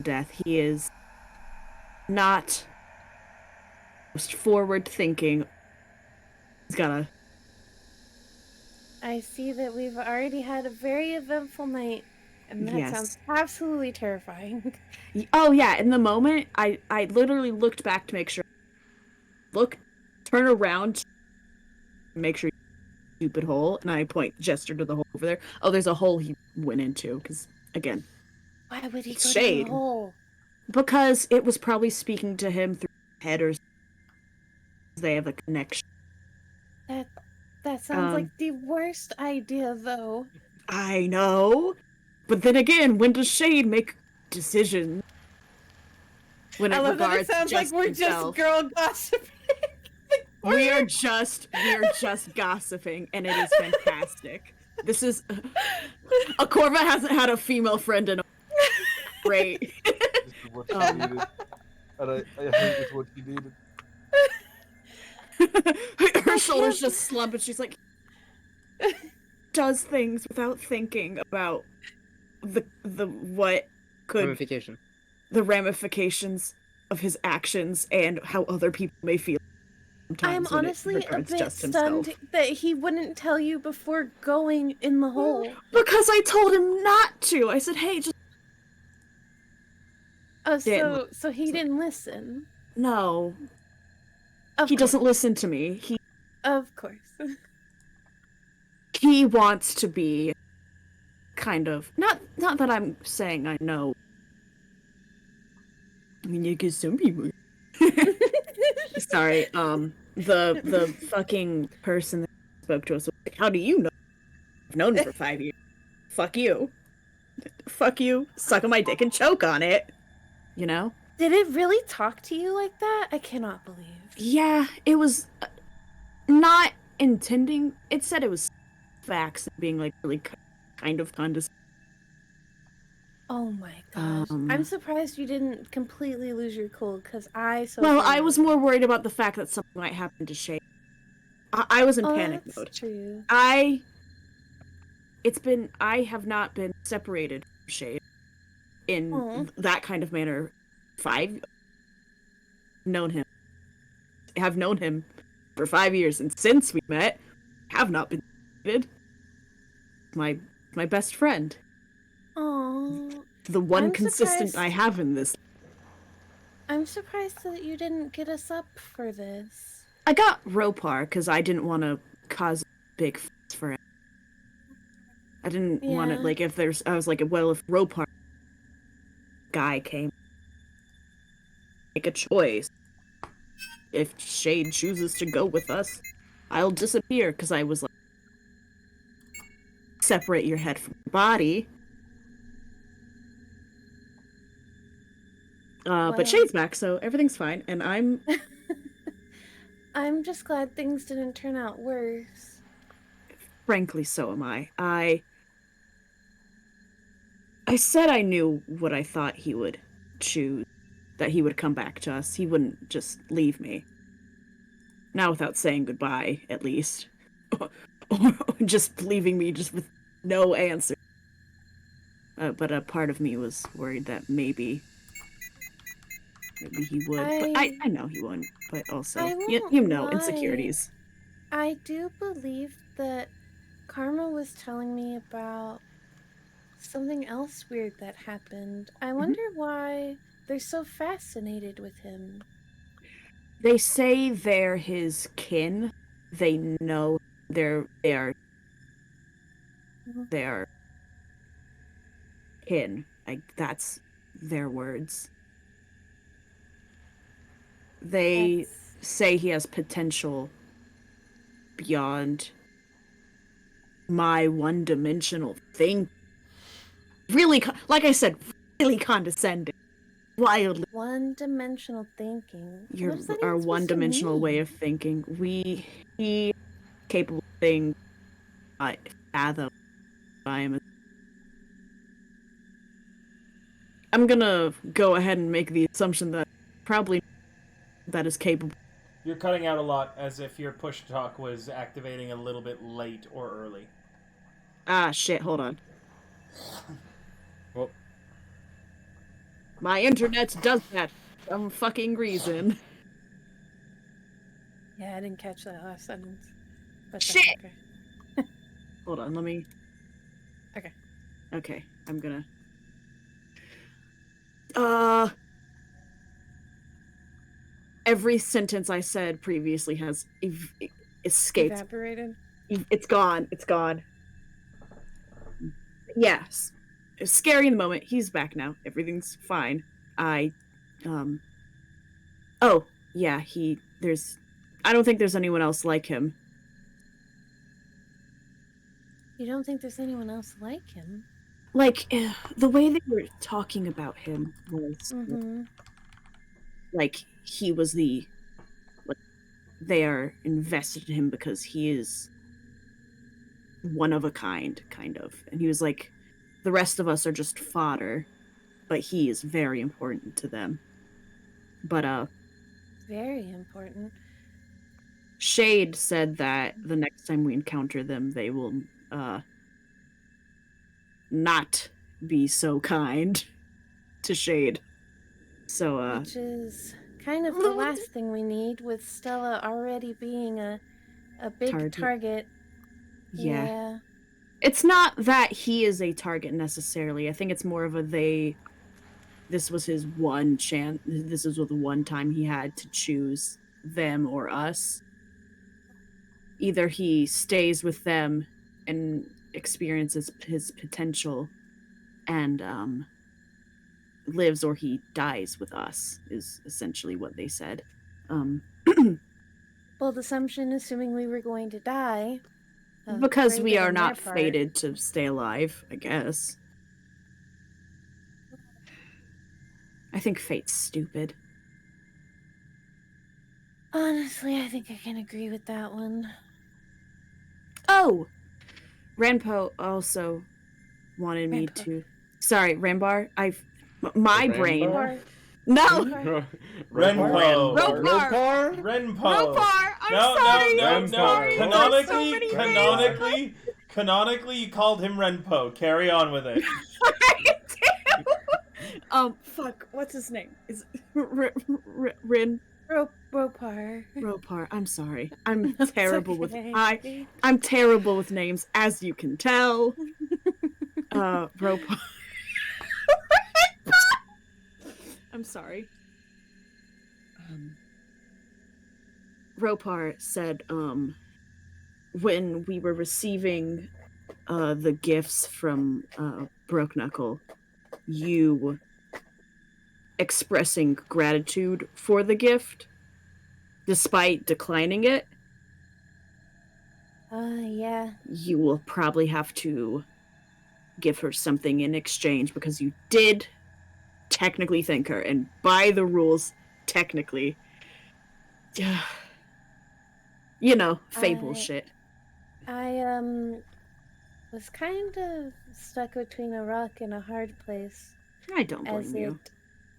Death. He is not most forward thinking. He's got I see that we've already had a very eventful night, and that Yes. sounds absolutely terrifying. Oh yeah, in the moment, I literally looked back to make sure. Turn around, make sure stupid hole, and I gesture to the hole over there. Oh, there's a hole he went into, because, again, Why would he It's go Shade. down the hole? because it was probably speaking to him through his head or something. They have a connection. That sounds like the worst idea, though. I know, but then again, when does Shade make decisions? When it I love that it regards sounds like we're himself. just girl gossiping. We are just gossiping, and it is fantastic. This is Akorva hasn't had a female friend in a great. This is what she needed. And I think it's what she needed. Her shoulders just slump, and she's like, does things without thinking about the what could Ramification. the ramifications of his actions and how other people may feel. I'm sometimes when it honestly a regards bit just stunned himself. that he wouldn't tell you before going in the hole. Because I told him not to. I said, "Hey, just Oh, Didn't so he didn't listen. no." Of He course. doesn't listen to me. Of course. He wants to be kind of not that I'm saying I know. I mean, you get some people. Sorry, the fucking person that spoke to us was like, "How do you know? I've known him for 5 years. Fuck you. Fuck you. Suck on my dick and choke on it." You know? Did it really talk to you like that? I cannot believe. Yeah, it was not intending. It said it was facts, being like really kind of condescending. Oh my gosh. I'm surprised you didn't completely lose your cool, because I Well, I was more worried about the fact that something might happen to Shay. I was in panic that's mode. true. I have not been separated from Shay in Aw. that kind of manner. Have known him for 5 years, and since we met, have not been separated. My best friend. Oh, The one I'm consistent surprised- I have in this. I'm surprised that you didn't get us up for this. I got Ropar because I didn't want to cause a big fuss for it. I didn't want to, Yeah. like, I was like, well, if Ropar guy came, make a choice. If Shade chooses to go with us, I'll disappear, because I was like, separate your head from your body. Well- But Shade's back, so everything's fine, and I'm I'm just glad things didn't turn out worse. frankly, so am I. I said I knew what I thought he would choose, that he would come back to us. He wouldn't just leave me. Not without saying goodbye, at least. Or just leaving me just with no answer. But a part of me was worried that maybe he would. But I know he wouldn't, but also, I you won't know, lie. insecurities. I do believe that Karma was telling me about something else weird that happened. I wonder why they're so fascinated with him. They say they're his kin. They know they are kin. Like, that's their words. They say he has potential beyond my one-dimensional thing. Really, like I said, really condescending. Wildly. One-dimensional thinking. Your What's that our even supposed to one-dimensional way mean? of thinking. He capable of things I fathom. I'm gonna go ahead and make the assumption that probably that is capable. You're cutting out a lot, as if your push talk was activating a little bit late or early. Ah, shit, hold on. Well, My internet does that for some fucking reason. Yeah, I didn't catch that last sentence. But that's Shit! okay. Hold on, let me... Okay. Okay, I'm gonna... Every sentence I said previously has escaped. Evaporated? It's gone. It's gone. Yes. It's scary in the moment. He's back now. Everything's fine. Oh, yeah, I don't think there's anyone else like him. You don't think there's anyone else like him? Like, the way they were talking about him was... Like, he was the... Like, they are invested in him because he is one of a kind, kind of. And he was like, the rest of us are just fodder, but he is very important to them. But, Very important. Shade said that the next time we encounter them, they will, not be so kind to Shade. So, Which is kind of the last thing we need, with Stella already being a big target. Yeah. It's not that he is a target necessarily. I think it's more of this was his one chance. This is the one time he had to choose them or us. Either he stays with them and experiences his potential and lives, or he dies with us, is essentially what they said. Bold assumption, assuming we were going to die. Because we are not fated to stay alive, I guess. I think fate's stupid. Honestly, I think I can agree with that one. Oh! Renpo also wanted me to... Sorry, Rambar. My brain... No! Renpo. Ropar! I'm sorry! Canonically, you called him Renpo. Carry on with it. Fuck, what's his name? Is Rin? Ropar. Ropar, I'm sorry. I'm terrible with... I'm terrible with names, as you can tell. Ropar. I'm sorry. Ropar said, when we were receiving the gifts from Broke Knuckle, you expressing gratitude for the gift, despite declining it. Yeah. You will probably have to give her something in exchange, because you did technically thank her, and by the rules, technically, you know, bullshit. I was kind of stuck between a rock and a hard place. I don't blame you. It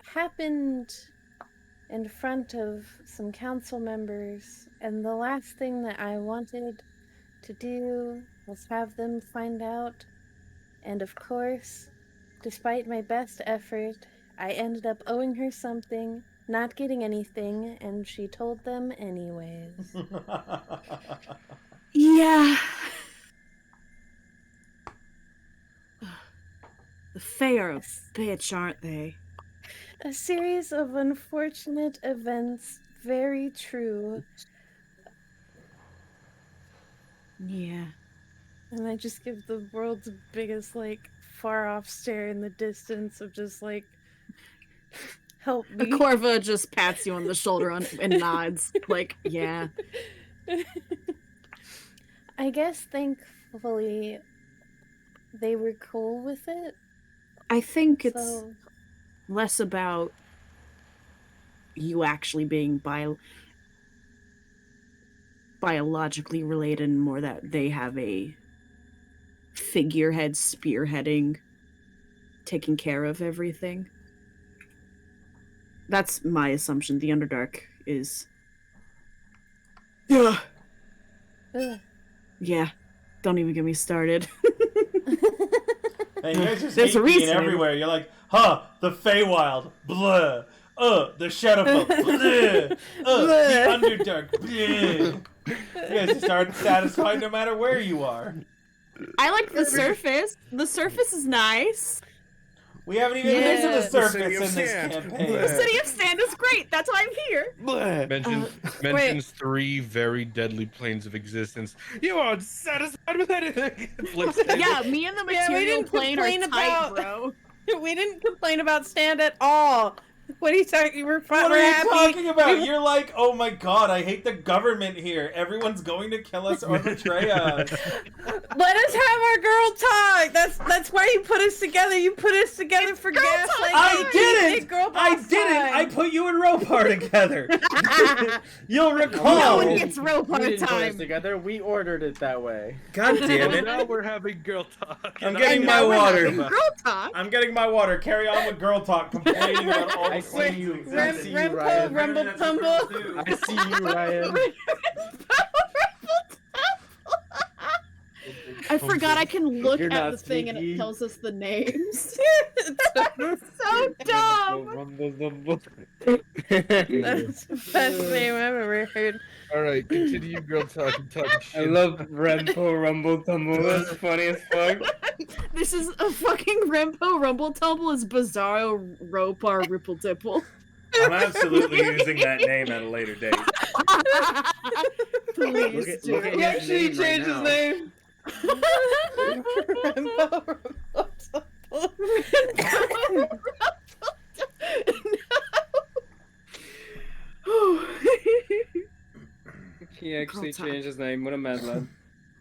happened in front of some council members, and the last thing that I wanted to do was have them find out. And of course, despite my best effort, I ended up owing her something, not getting anything, and she told them anyways. Yeah. The Fae are a bitch, aren't they? A series of unfortunate events, very true. Yeah. And I just give the world's biggest, like, far off stare in the distance of just, like, help me. Corva just pats you on the shoulder and nods, like, yeah. I guess thankfully they were cool with it. I think it's So less about you actually being biologically related and more that they have a figurehead spearheading, taking care of everything. That's my assumption. The Underdark is... Yeah. ugh. Yeah. Don't even get me started. And you guys just There's a hate being reason. everywhere. You're like, huh, the Feywild, blah. The Shadowfolk, blah. The Underdark, blah. You guys just aren't satisfied no matter where you are. I like the surface. The surface is nice. We haven't even Yeah. been to the The surface city in of this sand. campaign. The city of sand is great. That's why I'm here. Mentions 3 very deadly planes of existence. You aren't satisfied with anything. Like, Yeah, me and the Yeah, we material didn't plane are complain tight, about- bro. We didn't complain about stand at all. What are you talking? We're What we're are you happy. talking about? You're like, oh my god, I hate the government here. Everyone's going to kill us or betray us. Let us have our girl talk. That's why you put us together. You put us together for girl gas. talk. Like, I didn't! Girl I boss didn't! I time. put you and Ropar together. You'll No recall. one gets We Ropar didn't put us time. together. We ordered it that way. God damn well, it. now we're having girl talk. I'm and getting I my know We're water. having girl talk. I'm getting my water. Carry on with girl talk, complaining about all I the see planes you. exist. I see you, Rempo, Ryan. Rumble That's what girls Tumble. do. I see you, Ryan. I forgot I can look You're at not the thing and it sneaky. tells us the names. So dumb. That's the best name I've ever heard. All right, continue girl talk and talk shit. I love Rempo Rumble Tumble. That's funny as fuck. This is a fucking Rempo Rumble Tumble is Bizarro Ropar Ripple Dipple. I'm absolutely using that name at a later date. Please do. look at He his actually name right changed his now. name. Rumble He actually Girl talk. changed his name. What a mad lad.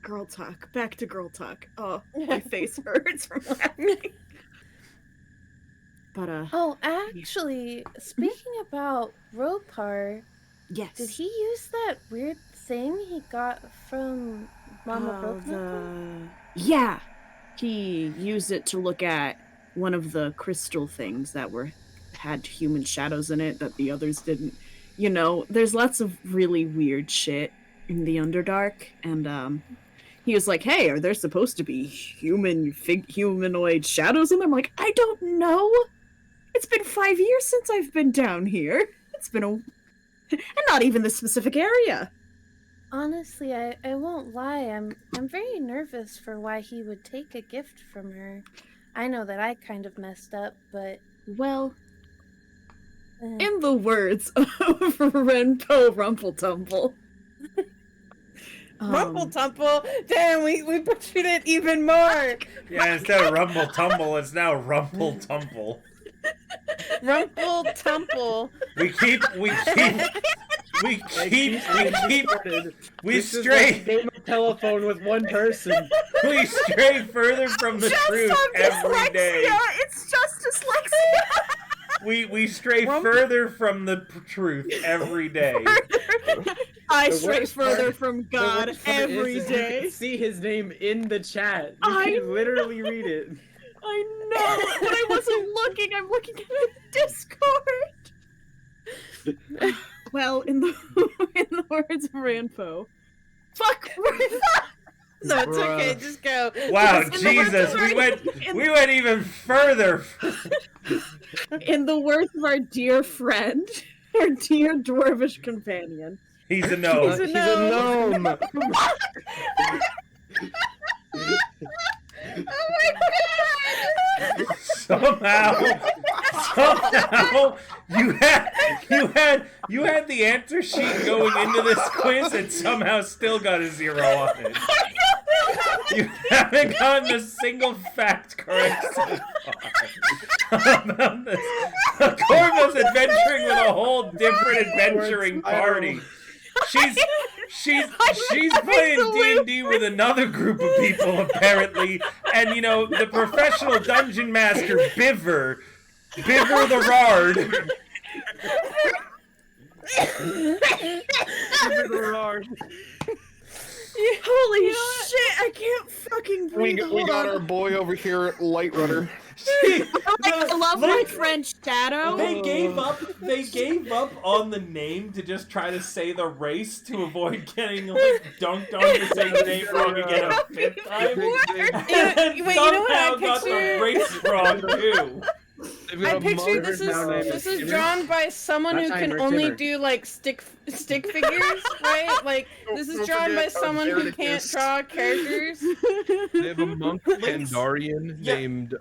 Girl talk. Back to girl talk. Oh, my face hurts from laughing. But Oh, actually, speaking about Ropar, yes. did he use that weird thing he got from Mama Brooklyn? Yeah. He used it to look at one of the crystal things that had human shadows in it that the others didn't. You know, there's lots of really weird shit in the Underdark, and he was like, "Hey, are there supposed to be humanoid shadows in them?" I'm like, I don't know. It's been 5 years since I've been down here. It's been and not even this specific area. Honestly, I won't lie. I'm very nervous for why he would take a gift from her. I know that I kind of messed up, but Well, eh. in the words of Renpo Rumpletumble. Rumble Tumble. Damn, we butchered it even more. Yeah, instead of Rumble Tumble, it's now Rumple Tumble. Rumble Tumble. We This is stray like a game of telephone with one person. we stray further from the truth every day. It's just dyslexia. We stray further from the truth every day. I The stray worst further part- from The God worst part every is You day. can see his name in the chat. You I can literally read it. I know, but I wasn't looking. I'm looking at the Discord. Well, in the words of Ranpo, fuck. No, it's okay. Just go. Wow, In the words Jesus, of we went even further. In the words of our dear friend, our dear dwarvish companion. He's a gnome. He's a He's a gnome. Somehow you had the answer sheet going into this quiz and somehow still got a 0 on it. You haven't gotten a single fact correct so far. about this. Corva's adventuring with a whole different adventuring party. She's playing D&D with another group of people apparently, and the professional dungeon master Biver the Rard. Biver the Rard. Holy shit! I can't fucking breathe. We got our boy over here, Light Runner. I love my French Shadow. They gave up on the name to just try to say the race to avoid getting dunked on the same name wrong again a fifth time. And Wait, you know what I got the picture? race wrong too. I picture this is drawn by someone who can only do like stick figures, right? Like this is drawn by someone who can't draw characters. They have a monk Pandarian named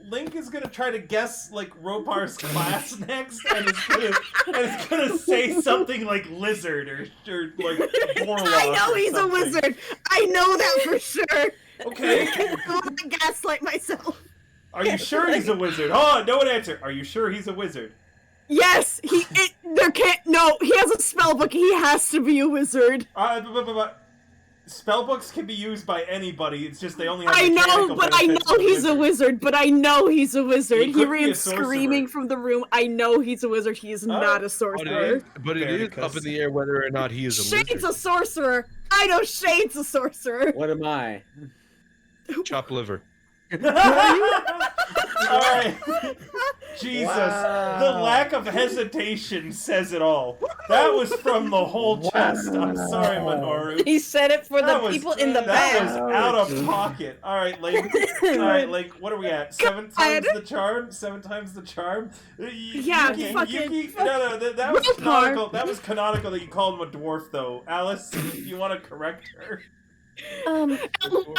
Link is gonna try to guess like Ropar's class next, and it's gonna say something like lizard or like warlock. I know he's a wizard. I know that for sure. Okay. I don't want to gaslight myself. Are you sure he's a wizard? Oh, no one answer. Are you sure he's a wizard? Yes, he has a spell book. He has to be a wizard. Spellbooks can be used by anybody. It's just they only have. I know, but I know he's a wizard. But I know he's a wizard. He could be ran a sorcerer. screaming from the room. I know he's a wizard. He is not a sorcerer. But it is up in the air whether or not he is a Shade's wizard. a sorcerer. I know Shade's a sorcerer. What am I? Chop liver. Alright. Jesus. Wow. The lack of hesitation says it all. That was from the whole chest. I'm sorry, Minoru. He said it for That the was- people in the That was back. out of pocket. Alright, Link. Alright, Link, what are we at? 7 times the charm? 7 times the charm? Yeah, fucking- No, that was Ropar. canonical. That was canonical that you called him a dwarf, though. Alice, you want to correct her?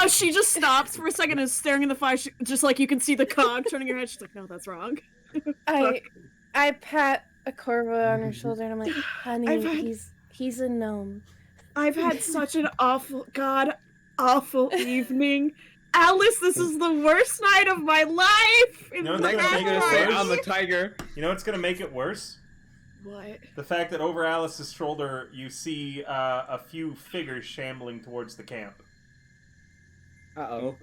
She just stops for a second and is staring in the fire, just like you can see the cog turning her head. She's like, no, that's wrong. I pat a Corva on her shoulder and I'm like, honey, I've had- he's a gnome. I've had such an awful evening. Alice, this is the worst night of my life! You know what's In gonna the make it life. worse? I'm a tiger. You know what's going to make it worse? What? The fact that over Alice's shoulder you see a few figures shambling towards the camp. Uh-oh.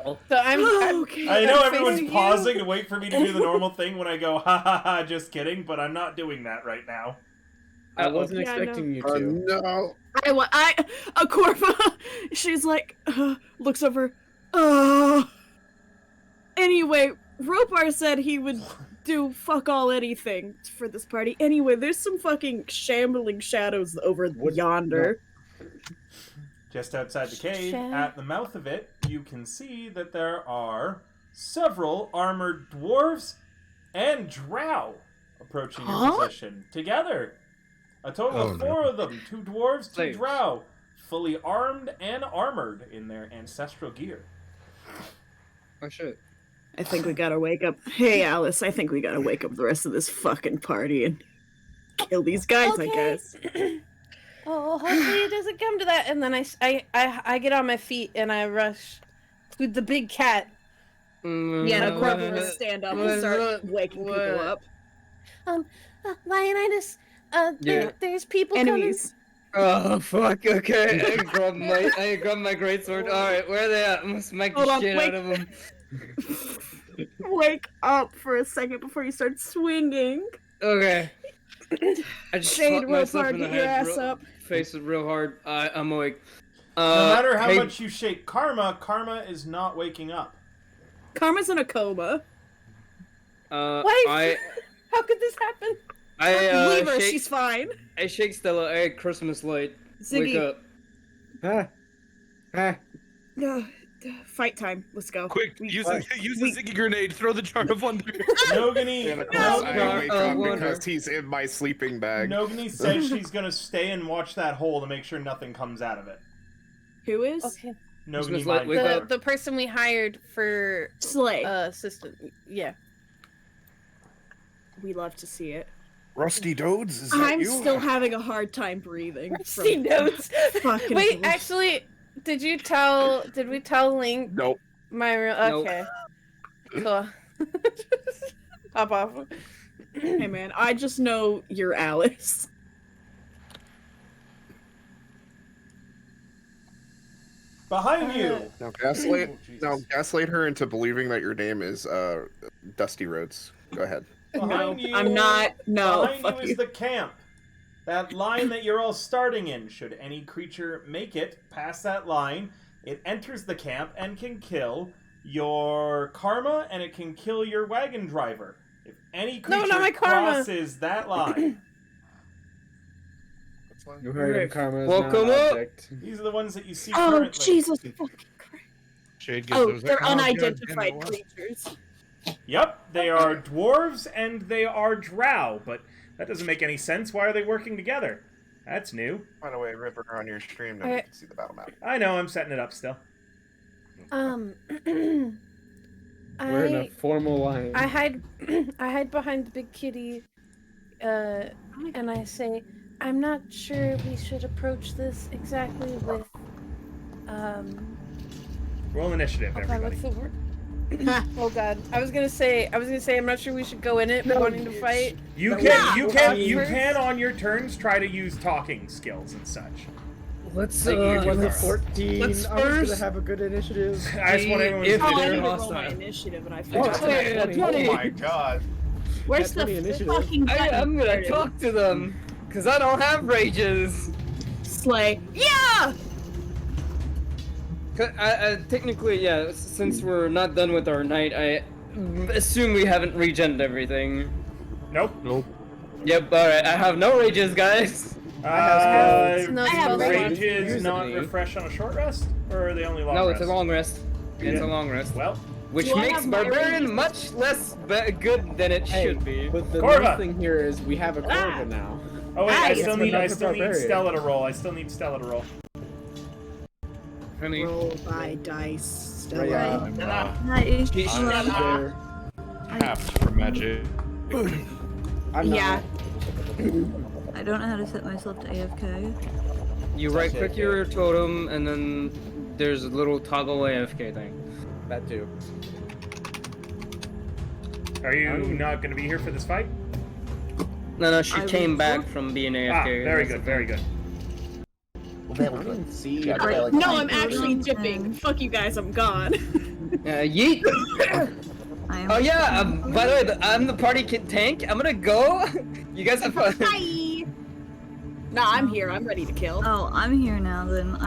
So I'm Okay. I know I'm everyone's facing you. pausing to wait for me to do the normal thing when I go, ha ha ha, just kidding, but I'm not doing that right now. I wasn't Yeah, expecting you Oh to. no! A Corva, she's like, looks over, Anyway, Ropar said he would do fuck all anything for this party. Anyway, there's some fucking shambling shadows over yonder. Just outside the cave, Shit. at the mouth of it, you can see that there are several armored dwarves and drow approaching your Huh? position together. A total Oh, of no. 4 of them, 2 dwarves, 2 Slaves. drow, fully armed and armored in their ancestral gear. Oh shit. I think we gotta wake up. Hey, Alice, I think we gotta wake up the rest of this fucking party and kill these guys, I Okay. guess. Oh, hopefully it doesn't come to that. And then I get on my feet and I rush to the big cat. Yeah, no, Corva will stand up and start waking people up. Leonidas, Yeah. there's people Enemies. Oh fuck! Okay, I grabbed my greatsword. All right, where are they at? I must smack Hold the on, shit wait. out of them. Wake up for a second before you start swinging. Okay. I just Shade slapped myself Ropar, in the get your head, ass up. face it real hard. I'm awake. No matter how hey, much you shake Karma is not waking up. Karma's in a coma. Wait, how could this happen? Leave her, shake, she's fine. I shake Stella. Hey, Christmas light. Wake Ziggy, up. Ah. fight time. Let's go. Quick, use the Ziggy grenade. Throw the jar of wonder. Nogany, And of course, I No. wake up Wonder. because he's in my sleeping bag. Nogany says she's gonna stay and watch that hole to make sure nothing comes out of it. Who is? Okay. Nogany Christmas light, mind wake control. up. The person we hired for Slay. assistant. Yeah. We love to see it. Rusty Dodes, is that I'm you? still having a hard time breathing. Rusty from notes. fucking Wait, bullshit. actually, did we tell Link Nope. My real Nope. okay. Cool. Pop off. Hey man, I just know you're Alice. Behind you. Now gaslight. Oh, Jesus. Now gaslight her into believing that your name is Dusty Roads. Go ahead. Behind No, you. I'm not. No, Behind fuck you is you. the camp. That line that you're all starting in. Should any creature make it past that line, it enters the camp and can kill your karma and it can kill your wagon driver. If any creature not my karma. crosses that line, You heard him, Karma is Welcome not an up. object. these are the ones that you see Oh, currently. Jesus fucking Christ. Shade gives Oh, those they're like, God damn it, unidentified what? creatures. Yep, they are dwarves and they are drow, but that doesn't make any sense. Why are they working together? That's new. By the way, River, on your stream, now Okay. you can see the battle map. I know, I'm setting it up still. We're in a formal line. I hide I hide behind the big kitty, and I say, I'm not sure we should approach this exactly with Roll initiative, oh God, everybody. what's the word? Oh God. I was gonna say I'm not sure we should go in it wanting to fight. You No, can, you can, Talk you first. can on your turns try to use talking skills and such. Let's Like you Was do. it 14? Let's I was first- gonna have a good initiative. I just want everyone If to Oh, I they're need to roll hostile. my initiative and I Oh, forgot. wait, Wait, 20. Oh my god. Where's Nat the 20 initiative. fucking button? I'm gonna talk to them because I don't have rages. Slay. Yeah! Technically, yeah. Since we're not done with our night, I assume we haven't regened everything. Nope. Nope. Yep. All right. I have no rages, guys. No spells Rage is Use not it. refresh on a short rest, or are they only long No, rest? it's a long rest. It's a long rest, Well, which Do I makes have my barbarian rages? much less good than it Hey, should be. but the Corva. nice thing here is we have a Corva Ah. now. oh wait, Ah, I yes, still but need not for barbarian. Stella to roll. I still need Stella to roll. Honey, Roll by dice. Stella. Yeah, Nice. There. Half for magic. I'm Yeah. I don't know how to set myself to AFK. you right click your totem and then there's a little toggle AFK thing. That too. Are you not going to be here for this fight? No, she I came will- back from being AFK. Ah, very that's good, the very thing. good. I don't see. Yeah, Right. like- No, I'm actually dipping. Fuck you guys, I'm gone. Yeet! I am Oh yeah, by the way, I'm the party kid tank. I'm gonna go. You guys have fun. Bye! Nah, I'm here. I'm ready to kill. Oh, I'm here now then.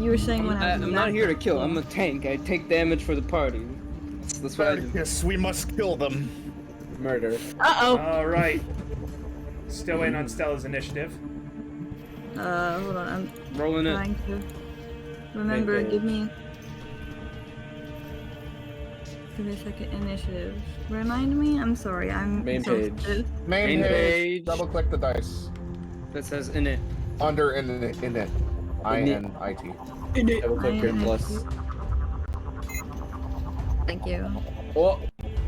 You were saying when I was I'm not here to kill. I'm a tank. I take damage for the party. That's what I do. Yes, we must kill them. Murder. Uh-oh. All right. Still waiting on Stella's initiative. hold on, I'm Rolling it. trying to remember, Maybe. give me a second, initiative. Remind me? I'm sorry, I'm Main so page. stupid. Main Main page. Double click the dice. That says in it. Under in it. INIT. Double click your I- plus. Thank you. Oh,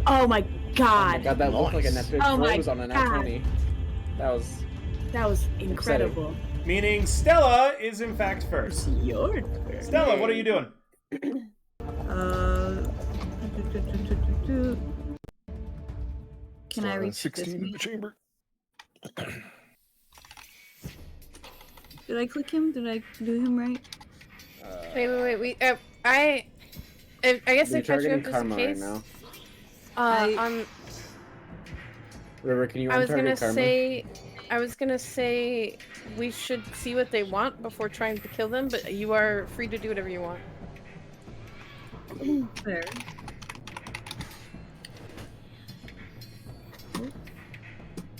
Oh my oh my god. god, that looked like a Nice. net Oh my rose on a nat God. 20. That was. That was incredible. Meaning Stella is in fact first. Your Stella, what are you doing? Can I reach 16 in this? the chamber. Did I click him? Did I do him right? Wait. I guess We're if I catch you targeting up just in Karma right case. now. I- River, can you I was gonna untarget Karma? say we should see what they want before trying to kill them, but you are free to do whatever you want. There.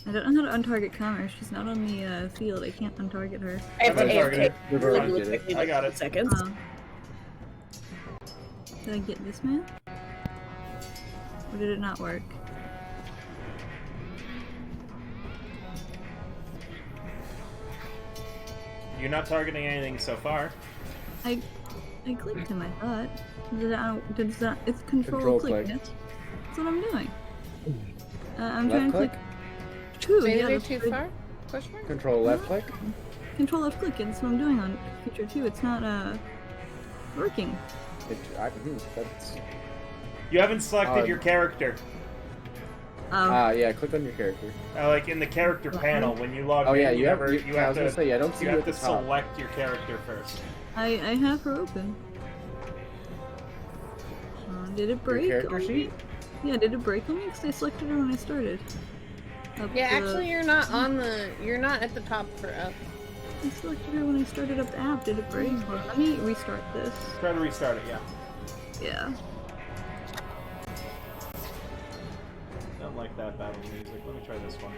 I don't know how to untarget Commerce. She's not on the field. I can't untarget her. I have to I'm AFK. untargeted. River, Fine. you did it. I got it. Seconds. Did I get this man? Or did it not work? You're not targeting anything so far. I clicked him, I thought. Did that, it's control, Control click. click. That's what I'm doing. I'm Left trying to click? click two. Maybe Yeah, they're that's too the- far? Question mark? Control left click. Control left click, and that's what I'm doing on feature 2. It's not working. That's You haven't selected your character. Yeah, click on your character. Like in the character panel when you log Oh in. yeah, you have I was to. gonna say, I don't see You you have at to the top. select your character first. I have her open. Did it break? Your character on sheet? me? Yeah, did it break on me? Because I selected her when I started. Yeah, actually, you're not on the. You're not at the top for up. I selected her when I started up the app. Did it break? Hold on, let me restart this. Try to restart it. Yeah. Yeah. Don't like that battle music. Let me try this one.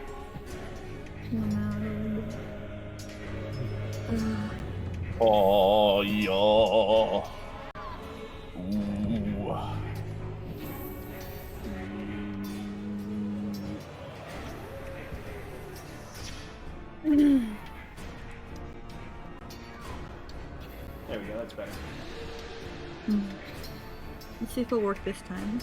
Oh yeah. Ooh. There we go. That's better. Let's see if it'll work this time.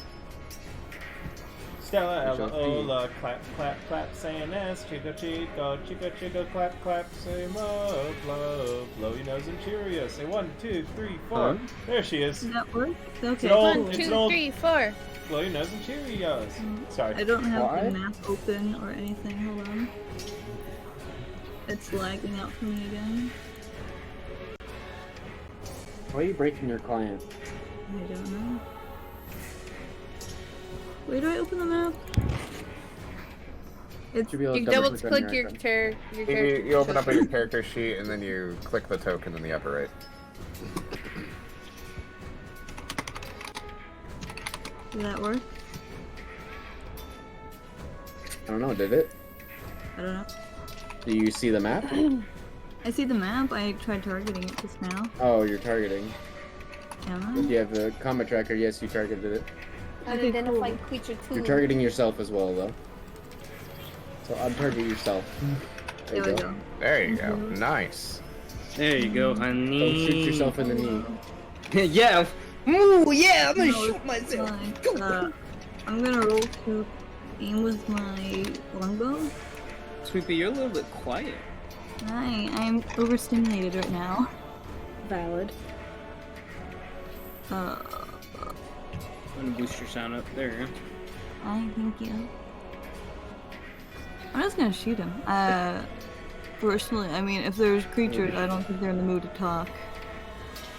Stella, Yourself Ella, Ola, clap, clap, clap, saying S, Chico, Chico, Chico, Chico, clap, clap, say mo, blow your nose and cheerio. Say 1, 2, 3, 4. Huh? There she is. Did that work? Okay. old- cool. 1, it's 2, an old- 3, 4. Blow your nose and Cheerios. Sorry. I don't have Why? the map open or anything. Hold on. It's lagging out for me again. Why are you breaking your client? I don't know. Where do I open the map? It's Should be able to You double click on click your icon. character. You open up your character sheet and then you click the token in the upper right. Did that work? I don't know, did it? I don't know. Do you see the map? I see the map. I tried targeting it just now. Oh, you're targeting. Am If I? you have the combat tracker, yes, you targeted it. Unidentified creature You're 2. targeting yourself as well, though. So untarget yourself. There There you we go. go. There you go. Nice. There you go, Don't honey. shoot yourself in the knee. Yeah. Ooh, yeah, I'm gonna No, shoot it's myself. fine. I'm gonna roll to aim with my longbow. Sweepy, you're a little bit quiet. I'm overstimulated right now. Valid. I'm gonna boost your sound up there. Thank you. I'm just gonna shoot him. Personally, I mean, if there's creatures, I don't think they're in the mood to talk.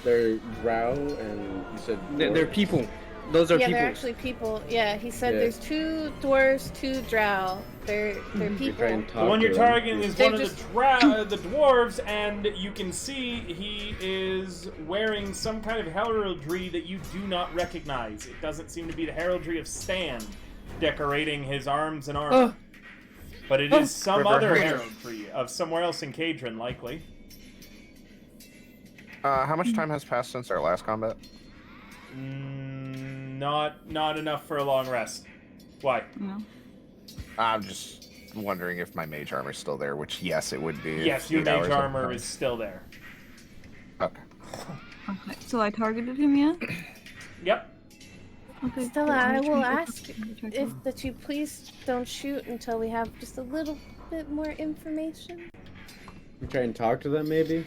They're drow, and you said They're dwarves? people. Those are Yeah, people. they're actually people. Yeah, he said Yeah. there's 2 dwarves, 2 drow. They're You people. try and The talk one to you're them. targeting is They one of the dwarves, and you can see he is wearing some kind of heraldry that you do not recognize. It doesn't seem to be the heraldry of Stan decorating his arms and armor. But it is some other heraldry of somewhere else in Cadron, likely. How much time has passed since our last combat? Not enough for a long rest. Why? No. I'm just wondering if my mage armor's still there, which yes, it would be. if Yes, your 8 hours mage had armor passed. is still there. Okay. Okay, so I targeted him, yeah? Yep. Okay. Stella, cool. I I'm will trying to ask check if them. that you please don't shoot until we have just a little bit more information You try and talk to them, maybe?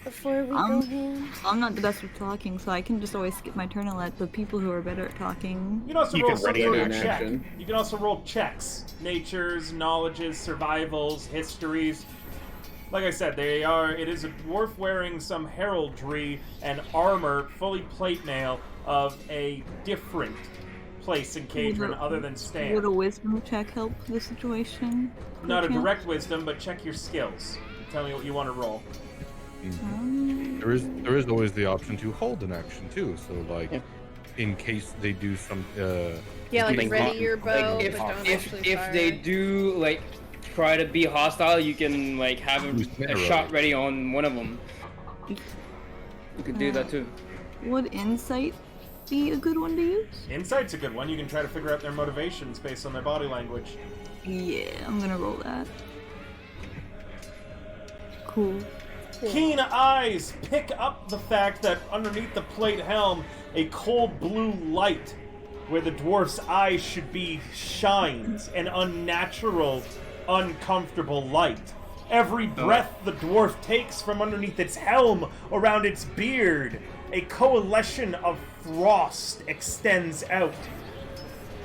before we go ham. I'm not the best with talking, so I can just always skip my turn and let the people who are better at talking. You can also You roll can ready some an sort of check. action. You can also roll checks. Natures, knowledges, survivals, histories. Like I said, it is a dwarf wearing some heraldry and armor, fully plate mail, of a different place in Cadron other than Would Stan. a wisdom check help the situation? Not a Quick direct wisdom, but check your skills. Tell me what you want to roll. There is always the option to hold an action too. So like, Yeah. in case they do some. Yeah, like Like, ready your bow, Like, but don't if actually fire. they do like try to be hostile, you can like have Use a arrow. shot ready on one of them. You could do that too. Would insight be a good one to use? Insight's a good one. You can try to figure out their motivations based on their body language. Yeah, I'm gonna roll that. Cool. Keen eyes pick up the fact that underneath the plate helm, a cold blue light where the dwarf's eyes should be shines, an unnatural, uncomfortable light. Every breath the dwarf takes from underneath its helm, around its beard, a coalition of frost extends out.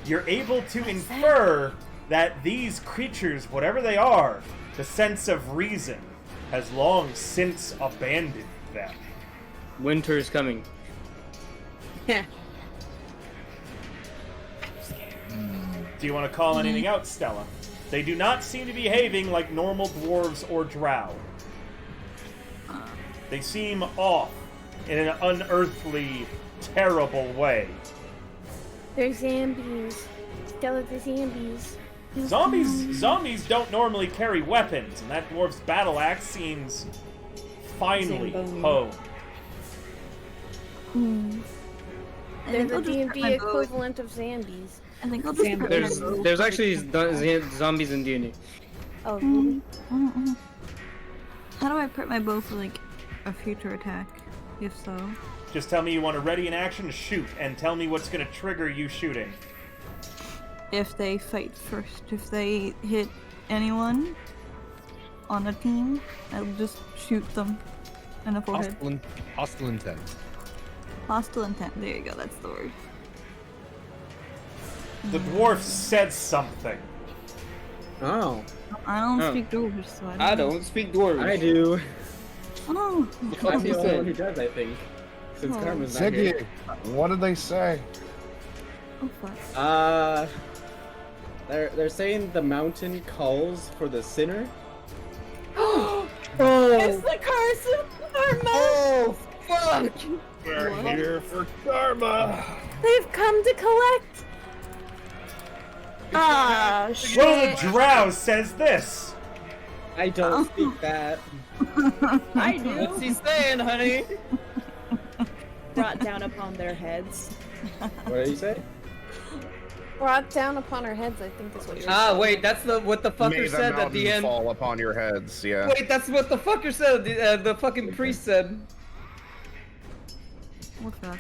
You're able to infer that these creatures, whatever they are, the sense of reason, has long since abandoned them. Winter is coming. Yeah. Do you want to call anything out, Stella? They do not seem to be behaving like normal dwarves or drow. They seem off in an unearthly, terrible way. They're zombies. Stella, the zombies. Zombies don't normally carry weapons, and that dwarf's battle axe seems finely Zamboni. honed. I They're think the I'll just put D&D my bow. equivalent of zombies. I think I'll just put my bow. There's actually zombies in D&D. Oh, really? How do I prep my bow for like a future attack? If so, Just tell me you want to ready in action to shoot, and tell me what's going to trigger you shooting. if they fight first, if they hit anyone on a team, I'll just shoot them in the forehead. Hostile intent. Hostile intent. There you go. That's the word. The dwarf said something. Oh, I don't Oh. speak Dwarvish, so I don't speak Dwarvish. I do. Oh, I'm the you only said? one who does, I think. Since Oh. Karma's not here. Ziggy, what did they say? oh fuck. They're saying the mountain calls for the sinner. It's the curse of Karma! Oh, fuck! We're here for karma. They've come to collect! Ah, One shit. of the drow says this. I don't speak that. I do. What's he saying, honey? Brought down upon their heads. What did you say? Brought down upon our heads, I think is what you're Ah, saying. wait, that's what the May fucker the said at the mountain end. fall upon your heads. Yeah. Wait, that's what the fucker said. The fucking priest said. What's that?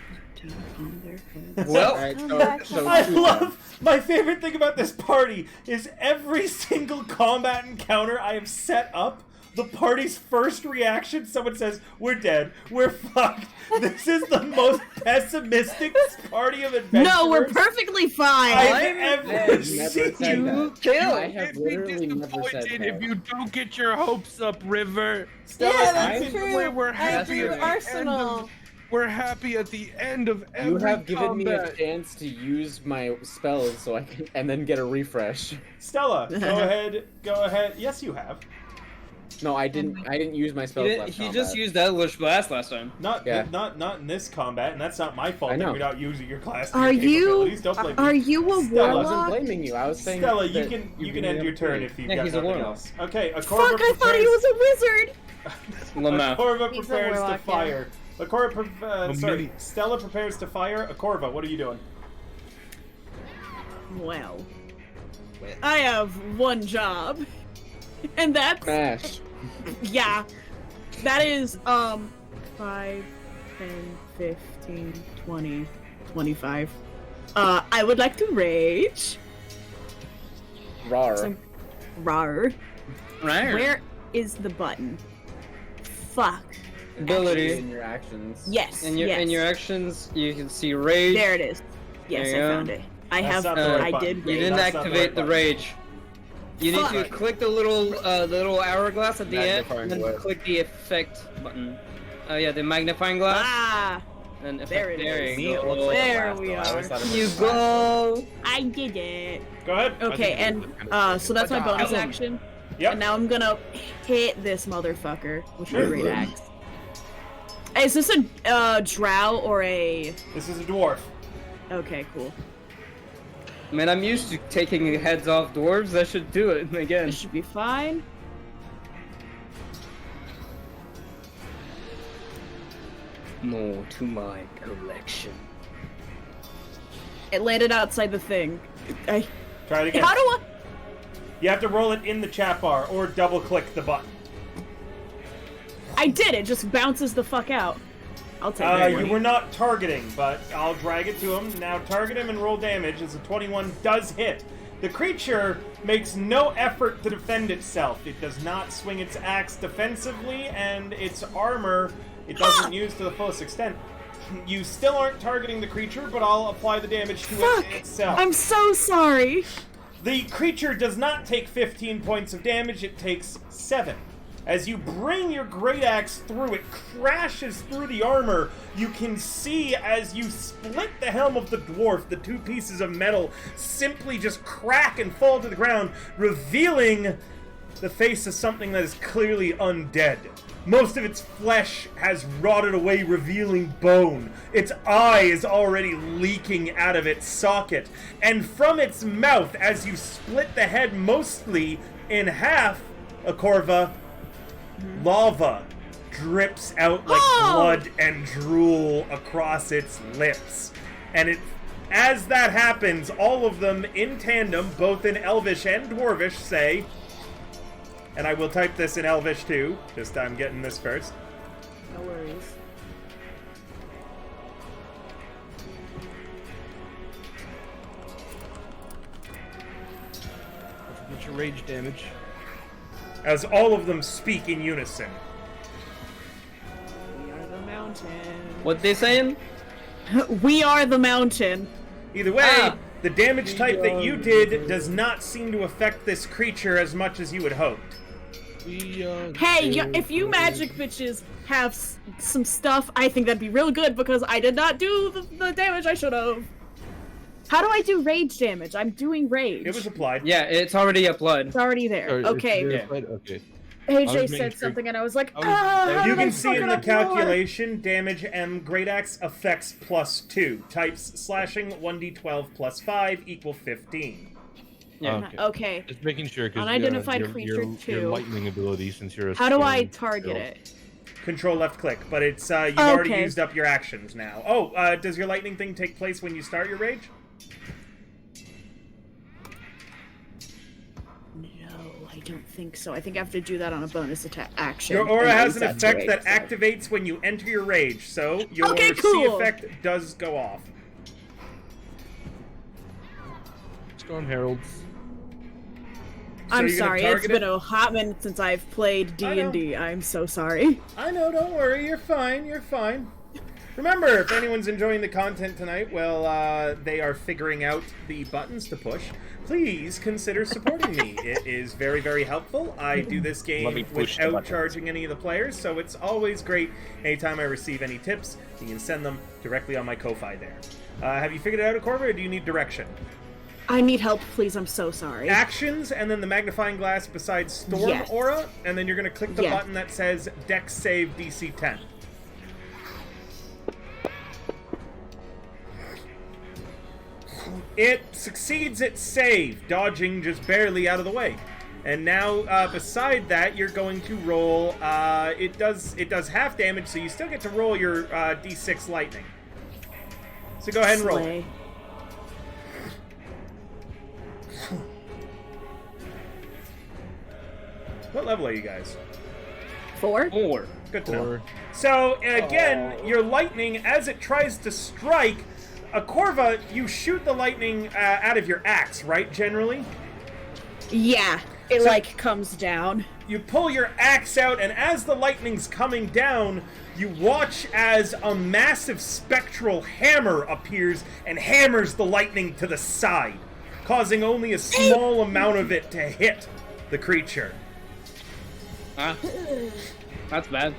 On their head. Well, Alright, I'm so, back. so I shoot them. love my favorite thing about this party is every single combat encounter I have set up. The party's first reaction, someone says, "We're dead. We're fucked." This is the most pessimistic party of adventurers No, we're perfectly fine. I've I've ever never seen. said that. kill. I have literally never said Disappointed that. if you don't get your hopes up, River. Stella, Yeah, that's that's I- true. We're I happy agree at with the end Arsenal. of- We're happy at the end of every You have given me a combat. chance to use my spells so I can, and then get a refresh. Stella, go ahead. Go ahead. Yes, you have. No, I didn't. I didn't use my spells last He combat. just used Eldritch Blast last time. Not Yeah. not in this combat, and that's not my fault I that know. you're not using your class. to Are your you capabilities. Don't blame are me. you a Stella. I wasn't warlock? blaming you. I was saying. Stella, you that can you end your have turn to- if you've Yeah, got he's a nothing warlock. else. Okay, a Fuck, I thought he was a wizard. A Akorva He's a prepares to warlock, yeah. fire. Sorry, mini- Stella prepares to fire. Akorva, what are you doing? Well, I have one job, and that's Smash. yeah, that is 5, 10, 15, 20, 25. I would like to rage. Rar. So- Rar. Right. Where is the button? Fuck. Ability. In your actions. Yes. In your yes. in your actions, you can see rage. There it is. Yes, There I you go. found it. I That's have. not the right I button. did You rage. didn't That's not the activate right the button. rage. You need to Fuck. click the little hourglass at the end, Magnifying and then glass. click the effect button. Oh yeah, the magnifying glass. Ah, And effect. there it There is. you It go. looks like a There blast, we though. I always are. thought it was You a blast. go. I did it. Go ahead. Okay, and so that's my bonus action. Yep. And now I'm gonna hit this motherfucker with the Sure. great axe. Hey, is this a drow or a? This is a dwarf. Okay, cool. Man, I'm used to taking heads off dwarves. That should do it again. This should be fine. More to my collection. It landed outside the thing. Try it again. How do I? You have to roll it in the chat bar or double click the button. I did. It just bounces the fuck out. I'll take that. You were not targeting, but I'll drag it to him. Now target him and roll damage as a 21 does hit. The creature makes no effort to defend itself. It does not swing its axe defensively, and its armor it doesn't use to the fullest extent. You still aren't targeting the creature, but I'll apply the damage to it itself. I'm so sorry. The creature does not take 15 points of damage, it takes 7. As you bring your great axe through, it crashes through the armor. You can see as you split the helm of the dwarf, the two pieces of metal simply just crack and fall to the ground, revealing the face of something that is clearly undead. Most of its flesh has rotted away, revealing bone. Its eye is already leaking out of its socket. And from its mouth, as you split the head mostly in half, Akorva, lava drips out like blood and drool across its lips. And as that happens, all of them in tandem, both in Elvish and Dwarvish, say, and I will type this in Elvish too, just I'm getting this first. No worries. Get your rage damage. As all of them speak in unison. We are the mountain. What they saying? We are the mountain. Either way, the damage type that you did does not seem to affect this creature as much as you had hoped. Hey, if you magic bitches have some stuff, I think that'd be real good because I did not do the damage I should have. How do I do rage damage? I'm doing rage. It was applied. Yeah, it's already applied. It's already there. Okay. Okay. AJ said something and I was like, you can see in the calculation, damage and great axe effects +2. Types slashing 1d12 + 5 equal 15. Yeah. Okay. Just making sure because unidentified creature your 2. lightning ability, since you're a How do I storm target skill. it? Control left click, but it's you've already used up your actions now. Oh, does your lightning thing take place when you start your rage? I don't think so. I think I have to do that on a bonus attack action. Your aura has an effect that activates when you enter your rage, so your C effect does go off. Storm Heralds. I'm sorry, it's been a hot minute since I've played D&D. I'm so sorry. I know, don't worry, you're fine, you're fine. Remember, if anyone's enjoying the content tonight, well, they are figuring out the buttons to push, please consider supporting me. It is very, very helpful. I do this game without charging any of the players, so it's always great anytime I receive any tips. You can send them directly on my Ko-Fi there. Have you figured it out, Akorva, or do you need direction? I need help, please. I'm so sorry. Actions, and then the magnifying glass beside Storm Aura, and then you're going to click the button that says Dex Save DC 10. It succeeds its save, dodging just barely out of the way. And now, beside that, you're going to roll. It does half damage, so you still get to roll your D6 lightning. So go ahead and roll. What level are you guys? 4. Good to know. So, again, your lightning, as it tries to strike, Akorva, you shoot the lightning out of your axe, right, generally? Yeah, it, comes down. You pull your axe out, and as the lightning's coming down, you watch as a massive spectral hammer appears and hammers the lightning to the side, causing only a small amount of it to hit the creature. That's bad.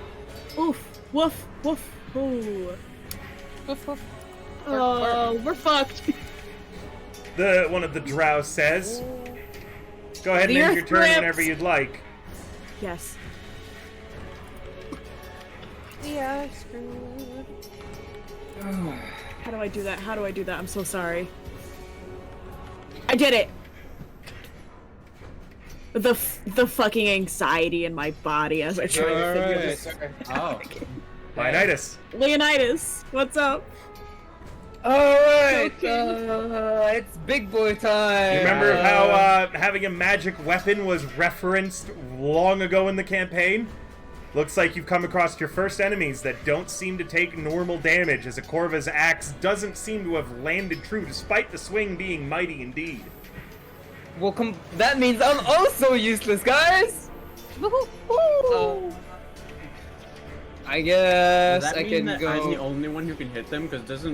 Oof. Woof. Woof. Ooh. Woof, woof. Oh, we're fucked. One of the drow says. Go ahead and end your turn whenever you'd like. Yes. We are screwed. How do I do that? How do I do that? I'm so sorry. I did it! The fucking anxiety in my body as I try to figure this out. Leonidas. Leonidas, what's up? Alright, it's big boy time! You remember how having a magic weapon was referenced long ago in the campaign? Looks like you've come across your first enemies that don't seem to take normal damage, as Akorva's axe doesn't seem to have landed true, despite the swing being mighty indeed. Well, that means I'm also useless, guys! I guess Does that I mean can that go. I'm the only one who can hit them? Because does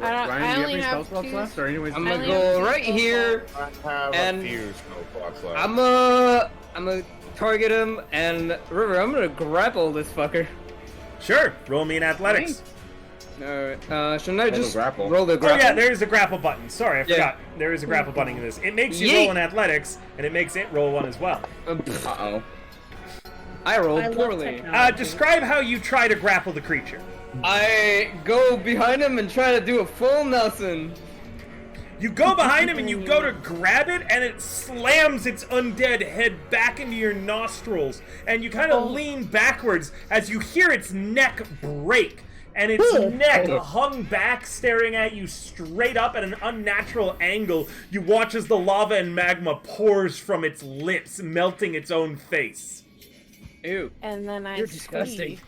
I Ryan, do you have only any spell have slots two. left? Or anyways, I'm I gonna only have go two right spell here. I have And- a few spell slots left. I'm gonna target him, and River, I'm gonna grapple this fucker. Sure, roll me in athletics. Alright, shouldn't I Roll the just grapple. roll the Oh grapple? yeah, there is a grapple button. Sorry, I Yeah. forgot. There is a grapple button in this. It makes you Yeet. roll in athletics, and it makes it roll one as well. Uh-oh. I rolled I love poorly. technology. Describe how you try to grapple the creature. I go behind him and try to do a full Nelson. You go behind him and you go to grab it, and it slams its undead head back into your nostrils, and you kind of lean backwards as you hear its neck break, and its neck hung back, staring at you straight up at an unnatural angle. You watch as the lava and magma pours from its lips, melting its own face. Ew. And then I You're scream. disgusting.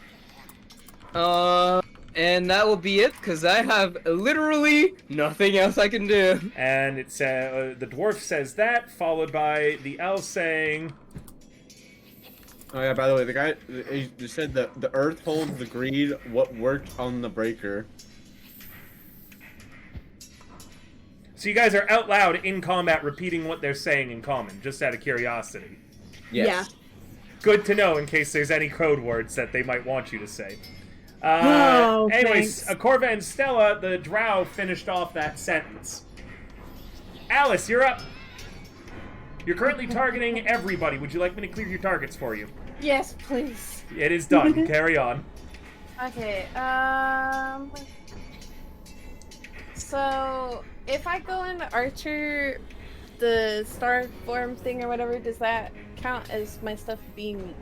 And that will be it, because I have literally nothing else I can do. And it's the dwarf says that, followed by the elf saying, Oh yeah, by the way, the guy he said that the earth holds the greed, what worked on the breaker. so you guys are out loud in combat repeating what they're saying in common, just out of curiosity. Yes. Good to know in case there's any code words that they might want you to say. Anyways, thanks. Corva and Stella, the drow, finished off that sentence. Alice, you're up. You're currently targeting everybody. Would you like me to clear your targets for you? Yes, please. It is done. Carry on. Okay, so if I go into Archer, the star form thing or whatever, does that count as my stuff being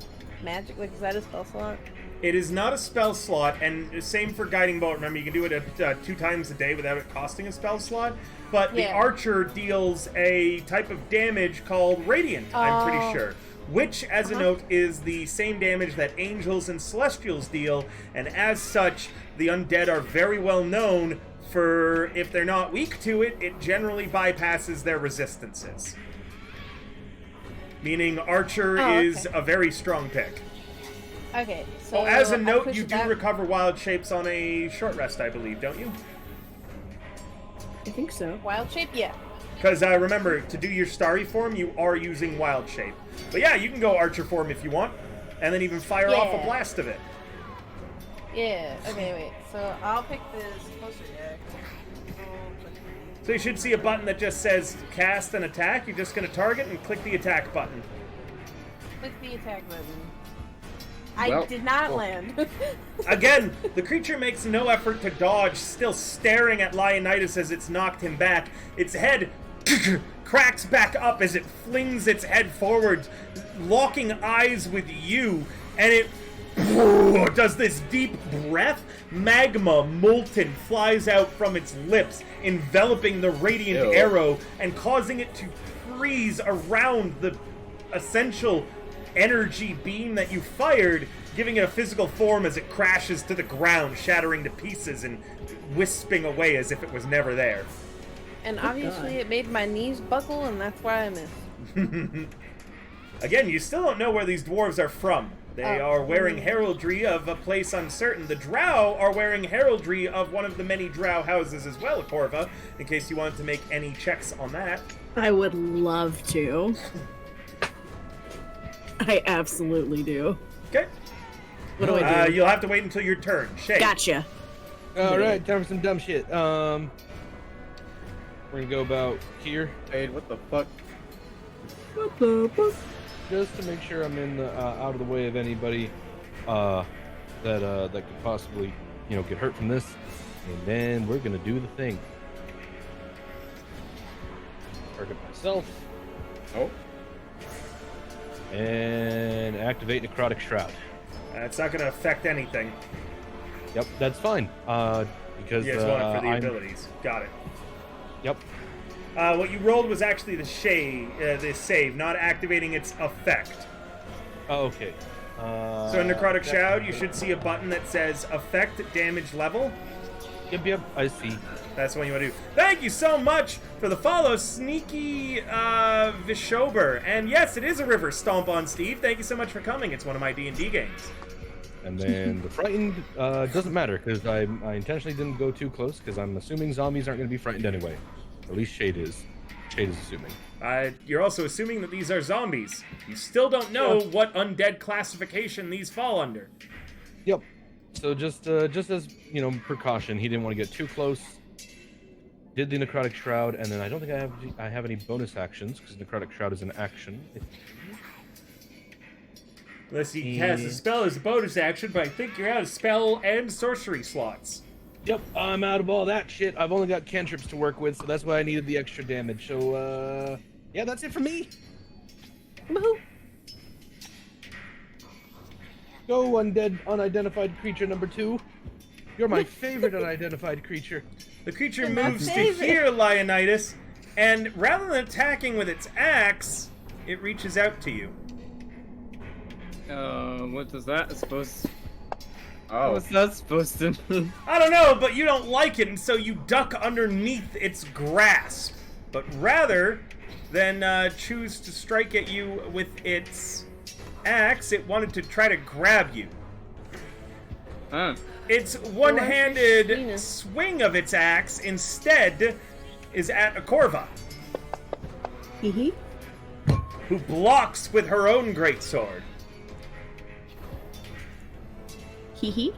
magic? Like, is that a spell slot? It is not a spell slot, and same for Guiding Bolt. Remember, you can do it at 2 times a day without it costing a spell slot. But the Yeah. Archer deals a type of damage called Radiant, I'm pretty sure. Which, as a note, is the same damage that angels and celestials deal, and as such, the undead are very well known for, if they're not weak to it, it generally bypasses their resistances. Meaning Archer is a very strong pick. Okay, so As a I note, push you it do back. recover wild shapes on a short rest, I believe, don't you? I think so. Wild shape, yeah. Because remember, to do your starry form, you are using wild shape. But yeah, you can go archer form if you want, and then even fire off a Yeah. blast of it. Yeah. Okay, wait. So I'll pick this closer deck. So you should see a button that just says cast and attack. You're just going to target and click the attack button. Click the attack button. Well, I did not land. Again, the creature makes no effort to dodge, still staring at Leonidas as it's knocked him back. Its head cracks back up as it flings its head forward, locking eyes with you, and it does this deep breath. Magma, molten, flies out from its lips, enveloping the radiant Ew. arrow and causing it to freeze around the essential energy beam that you fired, giving it a physical form as it crashes to the ground, shattering to pieces and wisping away as if it was never there. And obviously it made my knees buckle, and that's why I missed. Again, you still don't know where these dwarves are from. They are wearing heraldry of a place uncertain. The drow are wearing heraldry of one of the many drow houses as well, Corva, in case you wanted to make any checks on that. I would love to. I absolutely do. Okay. What do I do? You'll have to wait until your turn. Shay. Gotcha. All right, time for some dumb shit. We're gonna go about here, Hey, what the fuck? What the fuck? just to make sure I'm in the out of the way of anybody that could possibly, get hurt from this. And then we're gonna do the thing. Target myself Oh. and activate Necrotic Shroud. It's not going to affect anything. Yep, that's fine. Because You just want it for the I'm- abilities. Got it. Yep. What you rolled was actually the save, not activating its effect. Oh, okay. So in Necrotic Shroud, you should see a button that says Affect Damage Level. Yep, I see. That's what you want to do. Thank you so much for the follow, Sneaky Vishober. And yes, it is a river stomp on Steve. Thank you so much for coming. It's one of my D&D games. And then the frightened doesn't matter because I intentionally didn't go too close because I'm assuming zombies aren't going to be frightened anyway. At least Shade is. Shade is assuming. You're also assuming that these are zombies. You still don't know what undead classification these fall under. Yep. So just as precaution, he didn't want to get too close. Did the necrotic shroud, and then I don't think I have any bonus actions because necrotic shroud is an action. Unless you cast a spell as a bonus action, but I think you're out of spell and sorcery slots. Yep, I'm out of all that shit. I've only got cantrips to work with, so that's why I needed the extra damage. So, yeah, that's it for me. Woohoo! Go, undead, unidentified creature number 2. You're my favorite unidentified creature. The creature moves to here, Leonidas, and rather than attacking with its axe, it reaches out to you. What does that supposed to... Oh. What's that supposed to mean? I don't know, but you don't like it, and so you duck underneath its grasp. But rather than choose to strike at you with its axe, it wanted to try to grab you. Huh. Its one-handed swing of its axe instead is at Akorva, Hee who blocks with her own greatsword. hee.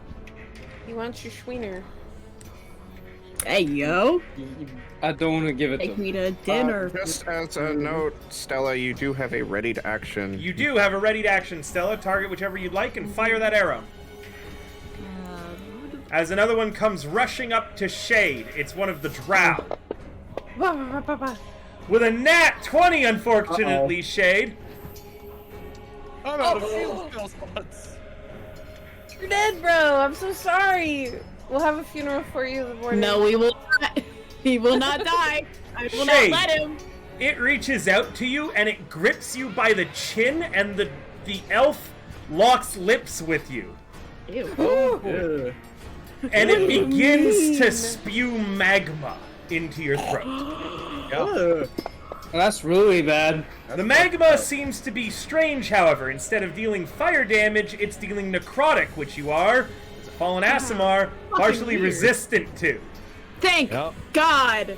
He wants your schweener. Hey, yo. I don't want to give it to Take him. me to dinner. Just as a note, Stella, you do have a ready to action. You do have a ready to action, Stella. Target whichever you'd like and fire that arrow. As another one comes rushing up to Shade, it's one of the drow. With a nat 20, unfortunately, Shade. I'm out of field spell spots. You're dead, bro. I'm so sorry. We'll have a funeral for you in the morning. No, we will not. He will not die. I will Shade. not let him. It reaches out to you and it grips you by the chin, and the elf locks lips with you. Ew. And it begins to spew magma into your throat. That's really bad. The magma seems to be strange, however. Instead of dealing fire damage, it's dealing necrotic, which you are, as a fallen Aasimar, partially weird. resistant to. Thank God.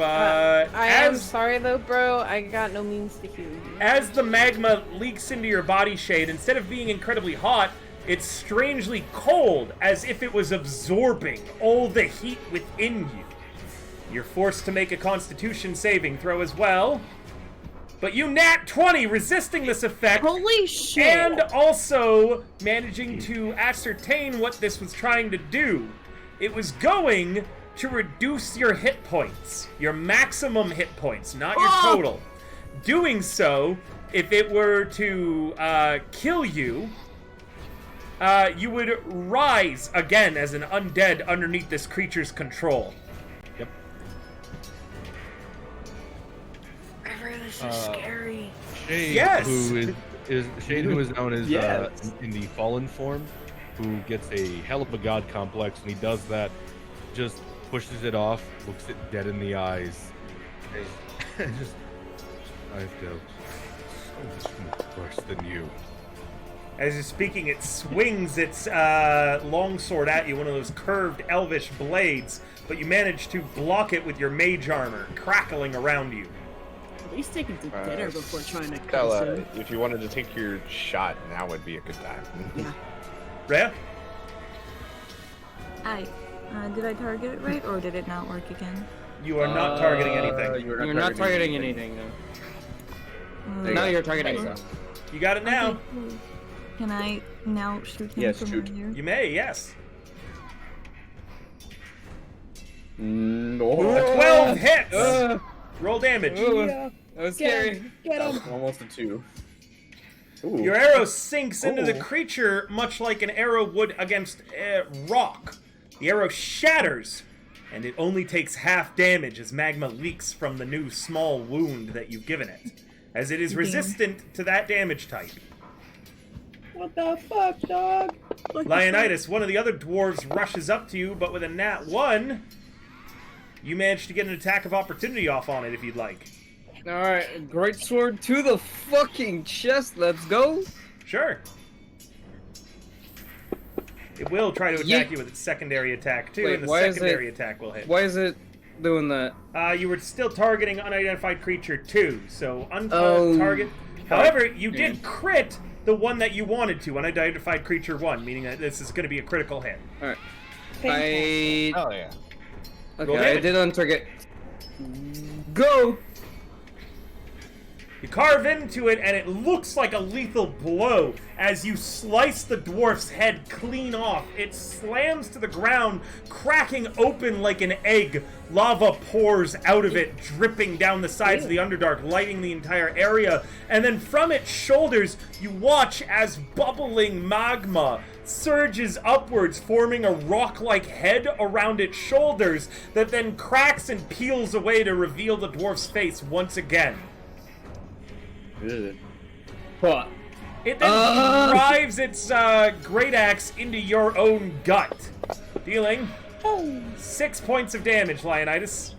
I am sorry though, bro. I got no means to heal you. As the magma leaks into your body, Shade, instead of being incredibly hot, it's strangely cold, as if it was absorbing all the heat within you. You're forced to make a Constitution saving throw as well. But you nat 20, resisting this effect. Holy shit. And also managing to ascertain what this was trying to do. It was going to reduce your hit points. Your maximum hit points, not your total. Doing so, if it were to kill you, you would rise again as an undead underneath this creature's control. Yep. This is scary. Shade, Yes! who is Shade, who is known as Yes. in the fallen form, who gets a hell of a god complex, and he does that, just pushes it off, looks it dead in the eyes, and just I've dealt so much worse than you. As you're speaking, it swings its longsword at you, one of those curved elvish blades, but you manage to block it with your mage armor, crackling around you. At least take him to dinner before trying to cut Stella, him. if you wanted to take your shot, now would be a good time. Yeah. Rhea? Did I target it right, or did it not work again? You are not targeting anything. You're not targeting anything, no. Now you're targeting stuff. You got it now. Okay, cool. Can I now shoot him Yes, from shoot. here? You may, yes. No. A 12 hits! Roll damage. That was scary. Get him. Almost a 2. Ooh. Your arrow sinks into the creature much like an arrow would against rock. The arrow shatters, and it only takes half damage as magma leaks from the new small wound that you've given it, as it is resistant to that damage type. What the fuck, dog? Leonidas, one of the other dwarves, rushes up to you, but with a nat 1, you manage to get an attack of opportunity off on it if you'd like. Alright, great sword to the fucking chest, let's go. Sure. It will try to attack you with its secondary attack too, Wait, and the why is secondary attack will hit. Why is it doing that? You were still targeting unidentified creature 2, so target. Oh. However, you did crit the one that you wanted to, unidentified creature 1, meaning that this is going to be a critical hit. All right. Oh yeah. Okay, I did untarget. Go. You carve into it, and it looks like a lethal blow as you slice the dwarf's head clean off. It slams to the ground, cracking open like an egg. Lava pours out of it, dripping down the sides of the Underdark, lighting the entire area. And then from its shoulders, you watch as bubbling magma surges upwards, forming a rock-like head around its shoulders that then cracks and peels away to reveal the dwarf's face once again. What? It then drives its great axe into your own gut, dealing 6 points of damage, Leonidas.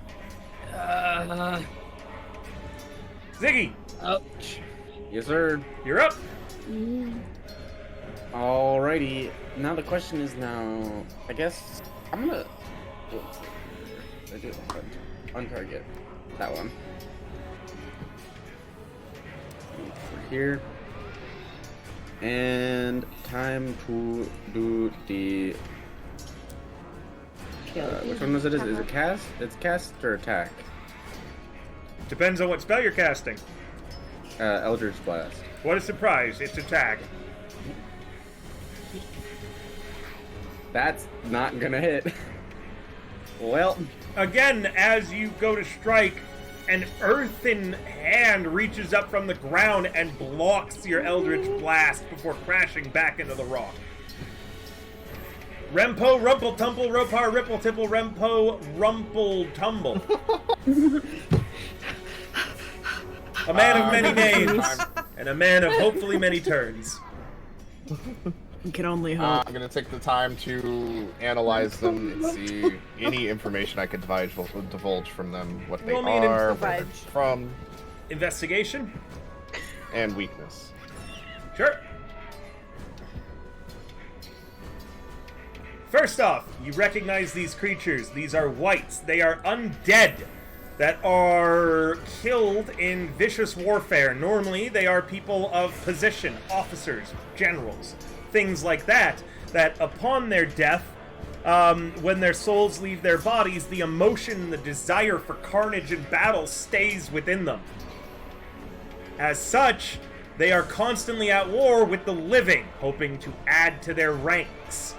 Ziggy. Ouch. Yes, sir. You're up. Alrighty. Now the question is I guess I'm gonna untarget that one. Here. And time to do the which one was it? Is it cast? It's cast or attack? Depends on what spell you're casting. Eldritch Blast. What a surprise, it's attack. That's not gonna hit. Well, again, as you go to strike, an earthen hand reaches up from the ground and blocks your Eldritch Blast before crashing back into the rock. Rempo, Rumple, Tumble, Ropar, Ripple, Tipple, Rempo, Rumple, Tumble. A man of many names, and a man of hopefully many turns. You can only hope. I'm gonna take the time to analyze them and see any information I could divulge from them, what they Roll me an are, where they're from. Investigation? And weakness. Sure. First off, you recognize these creatures. These are wights. They are undead that are killed in vicious warfare. Normally, they are people of position, officers, generals, things like that, that upon their death, when their souls leave their bodies, the emotion, the desire for carnage and battle stays within them. As such, they are constantly at war with the living, hoping to add to their ranks.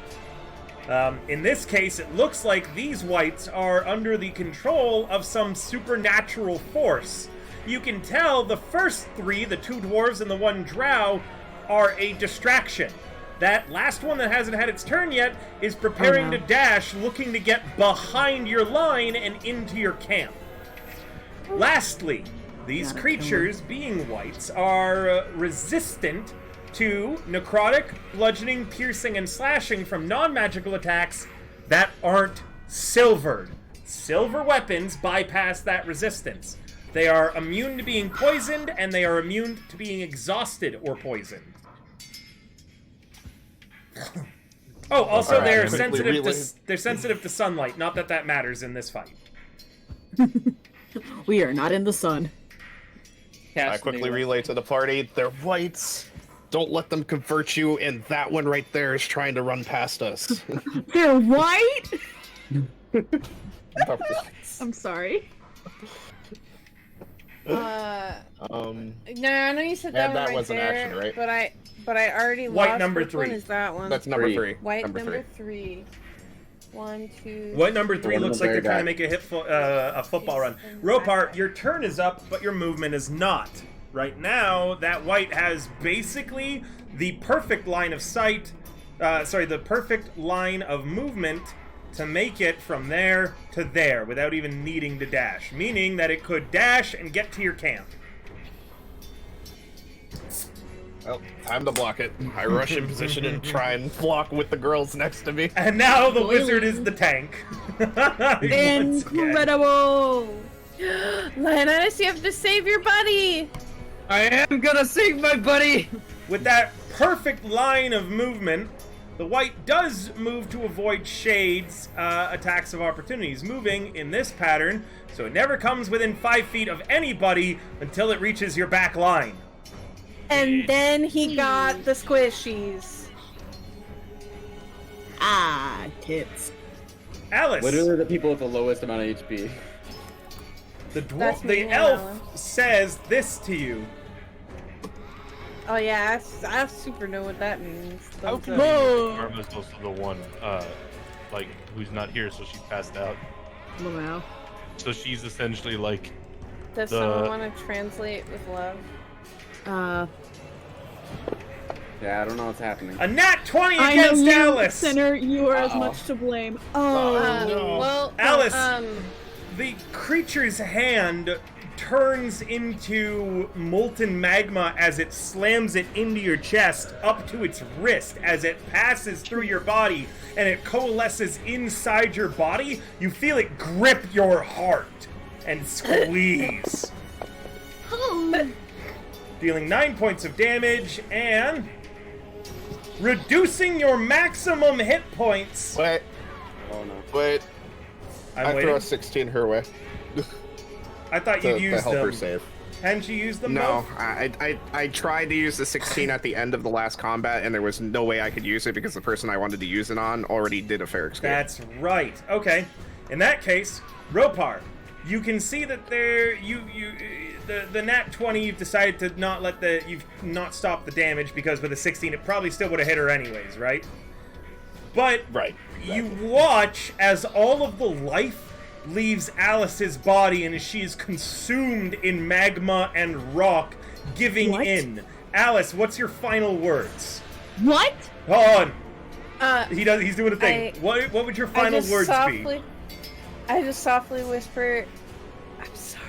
In this case, it looks like these wights are under the control of some supernatural force. You can tell the first three, the two dwarves and the one drow, are a distraction. That last one that hasn't had its turn yet is preparing to dash, looking to get behind your line and into your camp. Lastly, these creatures, being wights, are resistant to necrotic, bludgeoning, piercing, and slashing from non-magical attacks that aren't silvered. Silver weapons bypass that resistance. They are immune to being poisoned, and they are immune to being exhausted or poisoned. Oh, also they're sensitive to sunlight. Not that that matters in this fight. We are not in the sun. I quickly relay to the party, they're wights. Don't let them convert you, and that one right there is trying to run past us. They're white? I'm sorry. No, I know you said that one that right was an there, action, right? but I already White lost. number Which one 3. is that one? That's number 3. White number 3. 1, 2. White number 3 one looks in like the they're trying to very make a football run. Ropar, your turn is up, but your movement is not. Right now, that white has basically the perfect line of sight, the perfect line of movement to make it from there to there without even needing to dash, meaning that it could dash and get to your camp. Well, time to block it. I rush in position and try and block with the girls next to me. And now the wizard is the tank. Incredible! Leonidas, you have to save your buddy! I am gonna save my buddy! With that perfect line of movement, The white does move to avoid Shade's attacks of opportunities, moving in this pattern, so it never comes within 5 feet of anybody until it reaches your back line. And then he got the squishies. Ah, tits. Alice. Literally the people with the lowest amount of HP. The elf says this to you. Oh yeah, I super know what that means. How can Karma's also the one, like, who's not here, so she passed out. Wow. So she's essentially like. Does someone want to translate with love? Yeah, I don't know what's happening. A nat 20 against Alice! Sinner, you are as much to blame. No. Well, Alice, the creature's hand turns into molten magma as it slams it into your chest up to its wrist as it passes through your body and it coalesces inside your body. You feel it grip your heart and squeeze. Dealing 9 points of damage and reducing your maximum hit points. Wait. Oh no. Wait. I throw a 16 her way. I thought you'd use help them. her save. Hadn't you used them? No, both? I tried to use the 16 at the end of the last combat, and there was no way I could use it because the person I wanted to use it on already did a fair escape. That's right. Okay. In that case, Ropar, you can see that the nat 20 you've decided to not you've not stopped the damage because with a 16 it probably still would have hit her anyways, right? But right. You watch as all of the life leaves Alice's body and as she is consumed in magma and rock, giving in. Alice, what's your final words? What? Hold on. He's doing a thing. What would your final words be? I just softly whisper, I'm sorry.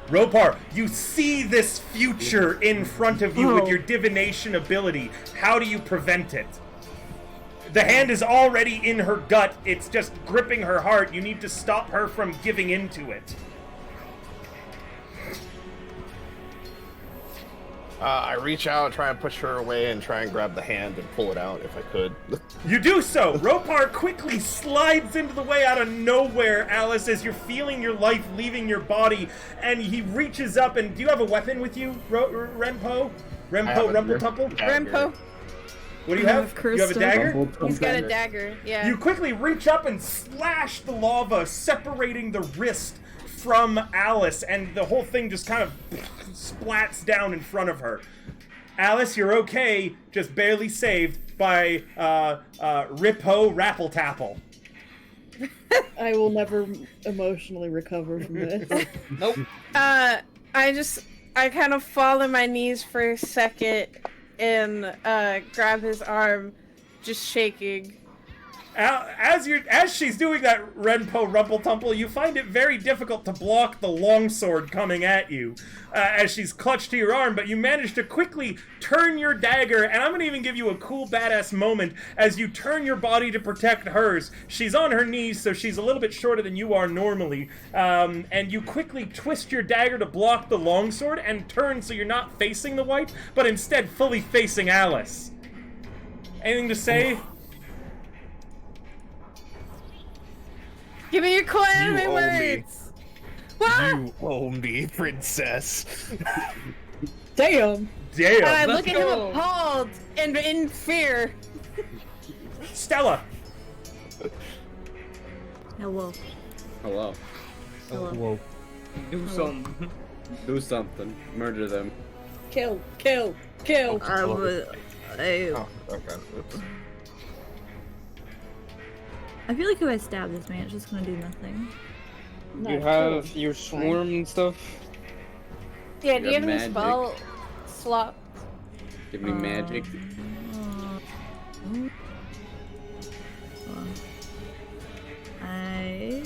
Ropar, you see this future in front of you with your divination ability. How do you prevent it? The hand is already in her gut. It's just gripping her heart. You need to stop her from giving into it. I reach out, try and push her away, and try and grab the hand and pull it out if I could. You do so! Ropar quickly slides into the way out of nowhere, Alice, as you're feeling your life leaving your body, and he reaches up and... Do you have a weapon with you, Renpo? Rumpletumple? Rempo. What do you have? You have a dagger? He's got a dagger, yeah. You quickly reach up and slash the lava, separating the wrist from Alice, and the whole thing just kind of splats down in front of her. Alice, you're okay, just barely saved by Rippo Rappletapple. I will never emotionally recover from this. Nope. I kind of fall on my knees for a second and grab his arm, just shaking. As she's doing that, Renpo Rumpletumple, you find it very difficult to block the longsword coming at you as she's clutched to your arm, but you manage to quickly turn your dagger, and I'm going to even give you a cool badass moment as you turn your body to protect hers. She's on her knees, so she's a little bit shorter than you are normally, and you quickly twist your dagger to block the longsword and turn so you're not facing the white, but instead fully facing Alice. Anything to say? Give me your cool anime words! You owe me, princess. Damn! Damn! And I look at him appalled and in fear. Stella! Hello. Hello. Whoa. Do something. Do something. Murder them. Kill. Oh, okay. Oops. I feel like if I stab this man, it's just gonna do nothing. You have your swarm and stuff? Yeah, do you have any magic. spell slot? Give me magic. I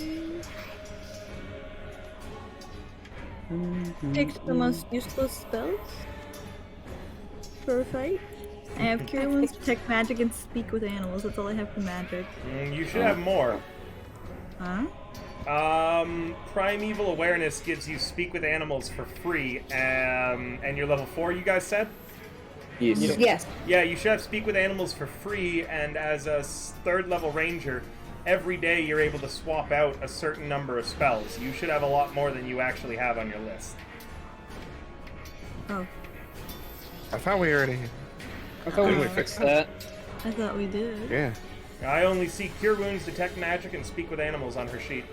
picked the most useless spells for a fight. I have Cure Wounds, Detect Magic, and Speak with Animals. That's all I have for magic. You should have more. Huh? Primeval Awareness gives you Speak with Animals for free, and you're level 4, you guys said? Yes. You know- Yes. Yeah, you should have Speak with Animals for free, and as a third level ranger, every day you're able to swap out a certain number of spells. You should have a lot more than you actually have on your list. Oh, I thought we already. I thought we Didn't we fixed fix that. I thought we did. Yeah. I only see Cure Wounds, Detect Magic, and Speak with Animals on her sheet.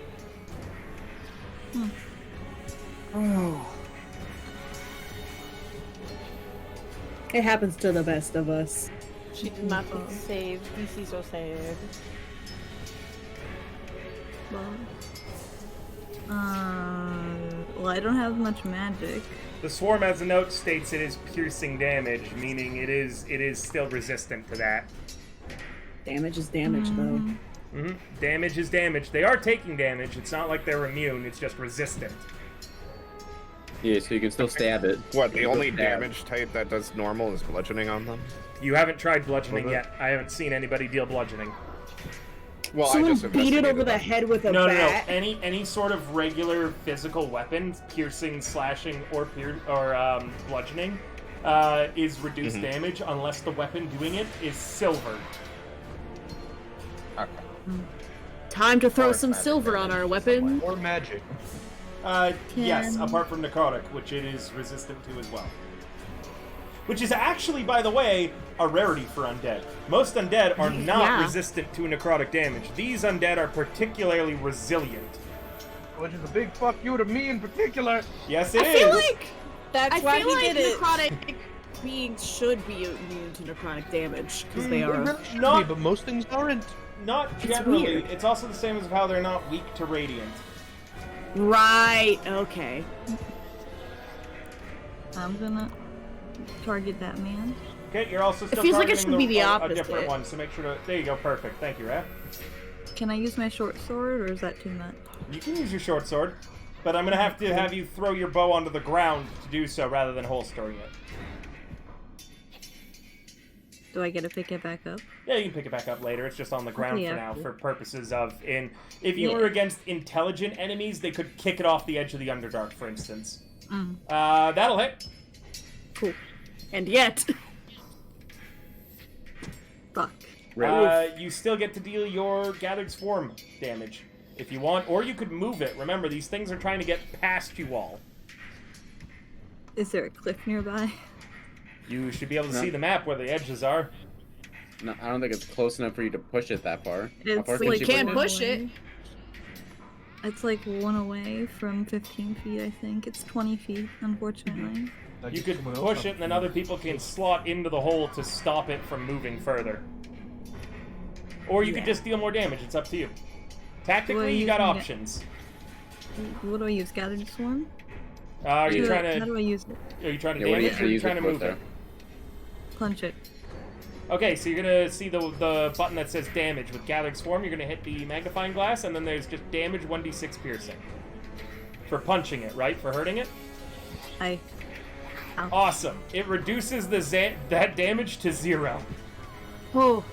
It happens to the best of us. She did not get saved. DC so sad. Well, I don't have much magic. The Swarm, as the note states, it is piercing damage, meaning it is still resistant to that. Damage is damage, though. Mm-hmm. Damage is damage. They are taking damage. It's not like they're immune. It's just resistant. Yeah, so you can still stab it. What, the You can only still stab. damage type that does normal is bludgeoning on them? You haven't tried bludgeoning Okay. yet. I haven't seen anybody deal bludgeoning. Well, I Someone just beat it over investigated the them. head with a No. bat. Any sort of regular physical weapon, piercing, slashing, or bludgeoning, is reduced damage unless the weapon doing it is silvered. Okay. Time to throw Or some magic silver on our weapon. Or magic. Yes, apart from necrotic, which it is resistant to as well. Which is actually, by the way, a rarity for undead. Most undead are not Yeah. resistant to necrotic damage. These undead are particularly resilient. Which is a big fuck you to me in particular. Yes, it I is. feel like That's why he did it. necrotic beings should be immune to necrotic damage because they are. really should Not- be, but most things aren't. Not It's generally. weird. It's also the same as how they're not weak to radiant. Right. Okay. I'm gonna target that man. Okay, you're also still feels like it targeting should be the a different opposite. one, so make sure to... There you go, perfect. Thank you, Raph. Can I use my short sword, or is that too much? You can use your short sword, but I'm going to have you throw your bow onto the ground to do so rather than holstering it. Do I get to pick it back up? Yeah, you can pick it back up later. It's just on the ground Yeah, for now, cool. for purposes of... If you Yeah. were against intelligent enemies, they could kick it off the edge of the Underdark, for instance. Mm. That'll hit. Cool. And yet, Fuck. You still get to deal your Gathered Swarm damage, if you want. Or you could move it. Remember, these things are trying to get past you all. Is there a cliff nearby? You should be able to No. see the map where the edges are. No, I don't think it's close enough for you to push it that far. How It's far like you can push push it? it. It's like one away from 15 feet, I think. It's 20 feet, unfortunately. You could push it, and then other people can slot into the hole to stop it from moving further. Or you could just deal more damage. It's up to you. Tactically, Well, you you got can get- options. What do I use? Gathered Swarm? Are you Yeah. trying How do to? I use it? Are you trying to Yeah, what do you damage, or are you use trying it to for move there? it? Punch it. Okay, so you're gonna see the button that says damage with Gathered Swarm. You're gonna hit the magnifying glass, and then there's just damage 1d6 piercing. For punching it, right? For hurting it. Ow. Awesome. It reduces that damage to 0. oh,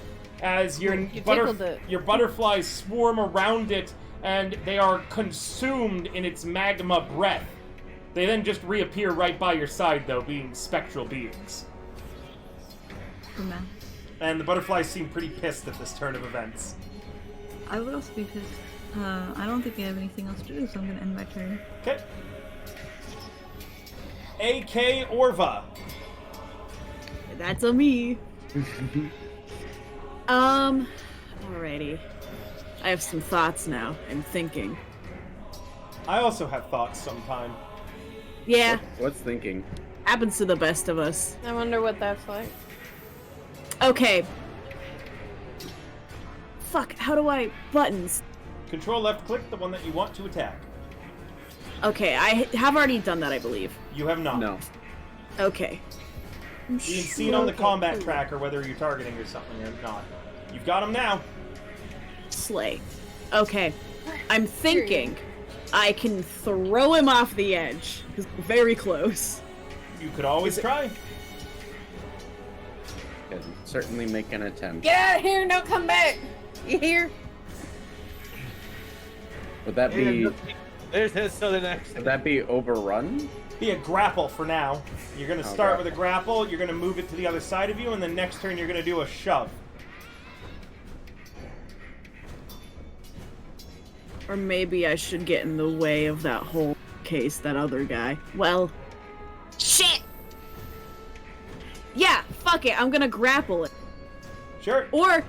As your You tickled it. your butterflies swarm around it, and they are consumed in its magma breath. They then just reappear right by your side, though, being spectral beings. Good man. And the butterflies seem pretty pissed at this turn of events. I would also be pissed. I don't think I have anything else to do, so I'm gonna end my turn. Okay. A.K. Orva. that's a me. Alrighty. I have some thoughts now and thinking. I also have thoughts sometime. Yeah, What's thinking? happens to the best of us. I wonder what that's like. Okay. Fuck, how do I... Buttons. Control left click the one that you want to attack. Okay, I have already done that, I believe. You have not. No. Okay. You can see it on the combat tracker whether you're targeting or something or not. You've got them now. Slay. Okay. I'm thinking I can throw him off the edge. He's very close. You could always try. Can certainly make an attempt. Get out of here and don't come back! You hear? Would that be There's his southern accent. Would that be overrun? Be a grapple for now. You're going to start with a grapple, you're going to move it to the other side of you, and then next turn you're going to do a shove. Or maybe I should get in the way of that whole case, that other guy. Well, shit! Yeah, fuck it, I'm gonna grapple it. Sure. Or,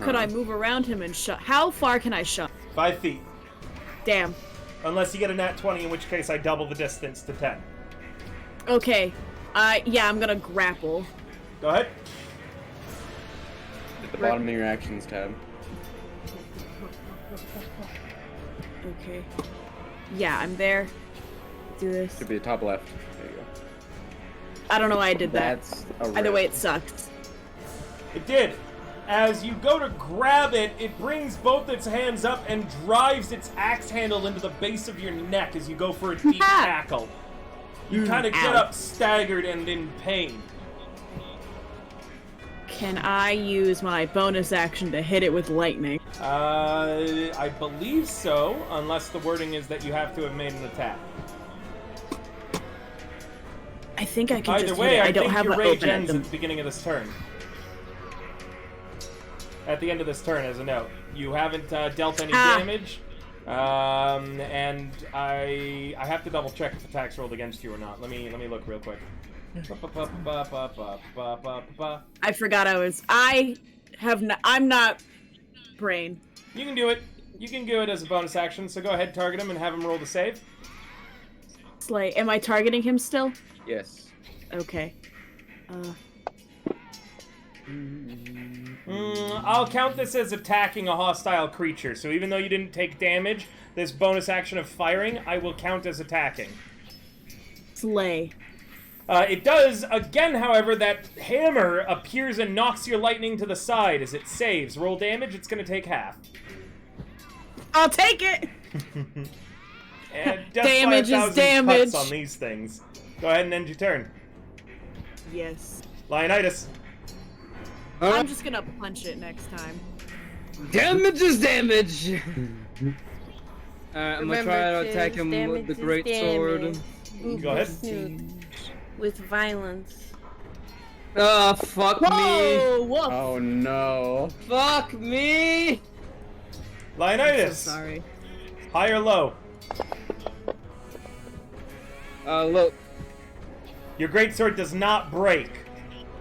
could I move around him and shove? How far can I shove? 5 feet. Damn. Unless you get a nat 20, in which case I double the distance to 10. Okay. Yeah, I'm gonna grapple. Go ahead. At the bottom of your actions tab. Okay. Yeah, I'm there. Do this. Should be the top left. There you go. I don't know why I did that. That's a Either way, it sucked. It did. As you go to grab it, it brings both its hands up and drives its axe handle into the base of your neck as you go for a deep tackle. You kind of get up staggered and in pain. Can I use my bonus action to hit it with lightning? I believe so, unless the wording is that you have to have made an attack. I think I can Either just way, hit it. I I don't think have your it rage open ends at at the beginning of this turn. At the end of this turn, as a note. You haven't dealt any damage, and I have to double check if attacks rolled against you or not. Let me look real quick. I forgot I'm not brain. You can do it. You can do it as a bonus action, so go ahead, target him, and have him roll the save. Slay. Am I targeting him still? Yes. Okay. I'll count this as attacking a hostile creature, so even though you didn't take damage, this bonus action of firing, I will count as attacking. Slay. It does, again, however, that hammer appears and knocks your lightning to the side as it saves. Roll damage, it's going to take half. I'll take it! And Damage is damage. on these things. Go ahead and end your turn. Yes. Leonidas. I'm just gonna punch it next time. Damage is damage! I'm gonna try to attack him with the great sword. Go ahead. With violence. Oh, fuck me! Whoa! Oh no. Fuck me! Leonidas. So sorry. High or low? Look. Your greatsword does not break.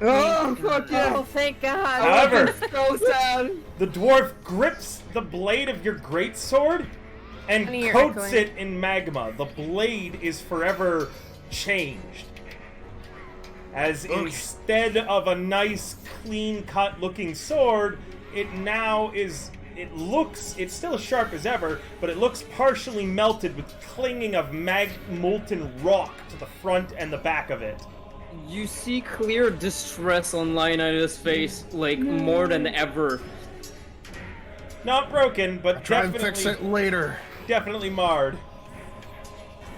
Oh, fuck yeah! Oh, thank God. However, So sad! the dwarf grips the blade of your greatsword and Honey, you're coats echoing. it in magma. The blade is forever changed. As instead of a nice, clean-cut looking sword, it now is... it's still as sharp as ever, but it looks partially melted with clinging of molten rock to the front and the back of it. You see clear distress on Leonidas' face, like, more than ever. Not broken, but Try and definitely... fix it later. Definitely marred.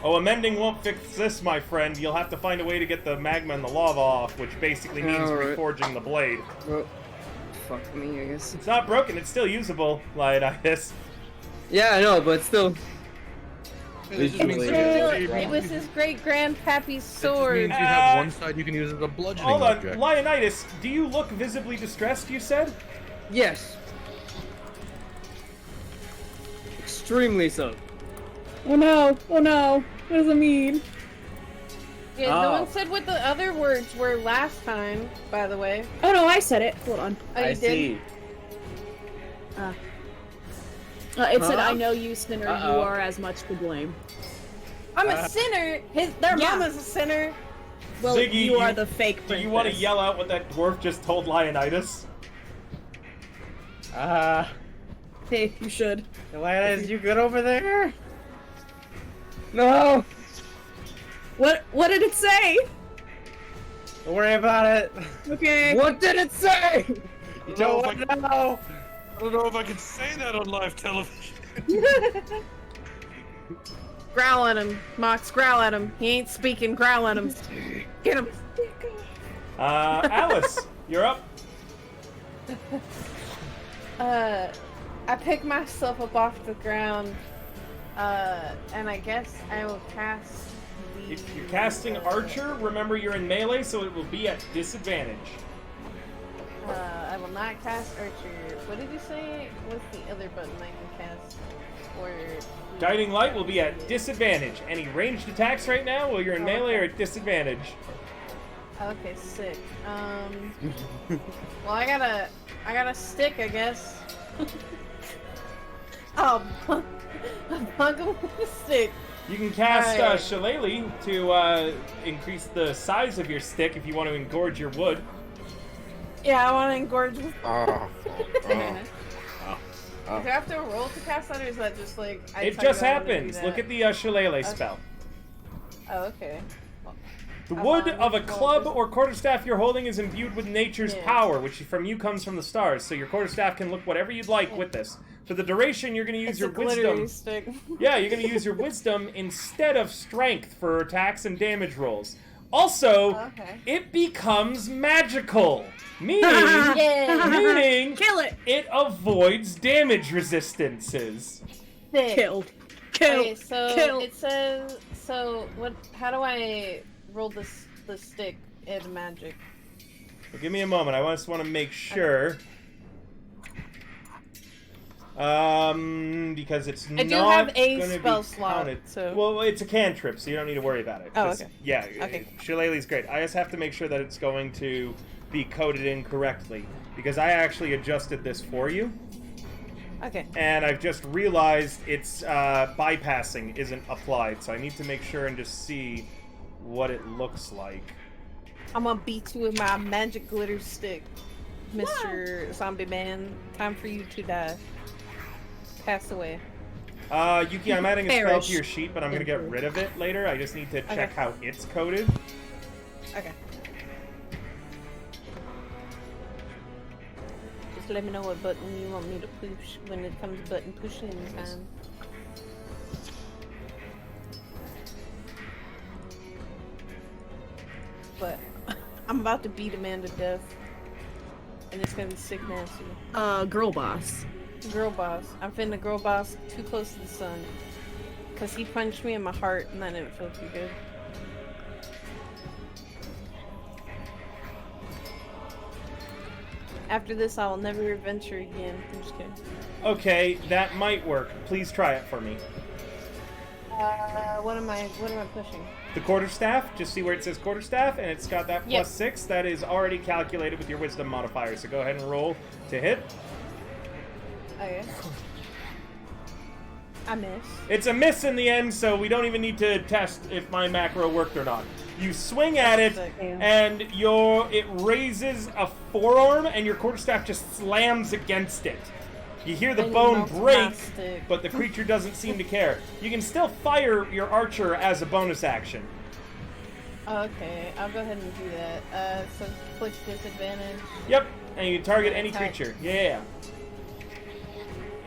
Oh, amending won't fix this, my friend. You'll have to find a way to get the magma and the lava off, which basically means Alright. reforging the blade. Well, fuck me, I guess. It's not broken, it's still usable, Leonidas. Yeah, I know, but still. It just means It was his great grandpappy's It sword. means you have one side you can use as a bludgeoning Hold on, object. Leonidas, do you look visibly distressed, you said? Yes. Extremely so. Oh no! Oh no! What does it mean? Yeah, no Oh. one said what the other words were last time, by the way. Oh no, I said it. Hold on. Oh, you I did? see. It said, "I know you, sinner. You Uh-oh. are as much to blame." I'm a sinner. Their Yeah. mama's a sinner. Well, Ziggy, you are the fake Do princess. you want to yell out what that dwarf just told Leonidas? Hey, you should. Leonidas, you good over there? No! What did it say? Don't worry about it. Okay. What did it say? You don't want to know. I don't know if I can say that on live television. Growl at him. Mox, growl at him. He ain't speaking. Growl at him. Get him. Alice, you're up. I pick myself up off the ground And I guess I will cast the... If you're casting Archer, remember you're in melee, so it will be at disadvantage. I will not cast Archer. What did you say? What's the other button I can cast? Or... Guiding Light will be at disadvantage. Any ranged attacks right now while you're in melee are at disadvantage. Okay, sick. Well, I got a stick, I guess. Oh, I'm bugging with the stick. You can cast Alright. Shillelagh to increase the size of your stick if you want to engorge your wood. Yeah, I want to engorge with... Oh. Do I have to roll to cast that, or is that just like... It just happens. Look at the Shillelagh spell. Oh, okay. The wood of a club or quarterstaff you're holding is imbued with nature's power, which from you comes from the stars, so your quarterstaff can look whatever you'd like with this. For the duration, you're going to use your wisdom. Stick. Yeah, you're going to use your wisdom instead of strength for attacks and damage rolls. Also, it becomes magical, meaning Kill it. It avoids damage resistances. Sick. Kill. Okay, so Kill. it says... So, what? How do I roll the stick in magic? Well, give me a moment. I just want to make sure. Because it's I do not have a gonna spell be slot, counted. so... Well, it's a cantrip, so you don't need to worry about it. Oh, Just- okay. Yeah, Okay. Shillelagh's great. I just have to make sure that it's going to be coded in correctly, because I actually adjusted this for you. Okay. And I've just realized it's bypassing isn't applied, so I need to make sure and just see what it looks like. I'm gonna beat you with my magic glitter stick, Mr. Zombie Man. Time for you to die. Pass away. Yuki, I'm adding a spell Perish. to your sheet, but I'm going to get rid of it later. I just need to check how it's coded. Okay. Just let me know what button you want me to push when it comes to button pushing time. But I'm about to beat a man to death. And it's gonna be sick nasty. Girl boss. Girl boss. I'm finna girl boss too close to the sun. Cause he punched me in my heart and that didn't feel too good. After this, I will never adventure again. I'm just kidding. Okay, that might work. Please try it for me. What am I pushing? The quarterstaff, just see where it says quarterstaff, and it's got that Yep. +6. That is already calculated with your wisdom modifier, so go ahead and roll to hit. Okay. I miss. It's a miss in the end, so we don't even need to test if my macro worked or not. You swing at it, and it raises a forearm, and your quarterstaff just slams against it. You hear the And bone melts my break, stick. but the creature doesn't seem to care. You can still fire your archer as a bonus action. Okay, I'll go ahead and do that. So click disadvantage. Yep, and you can target any Attack. creature. Yeah.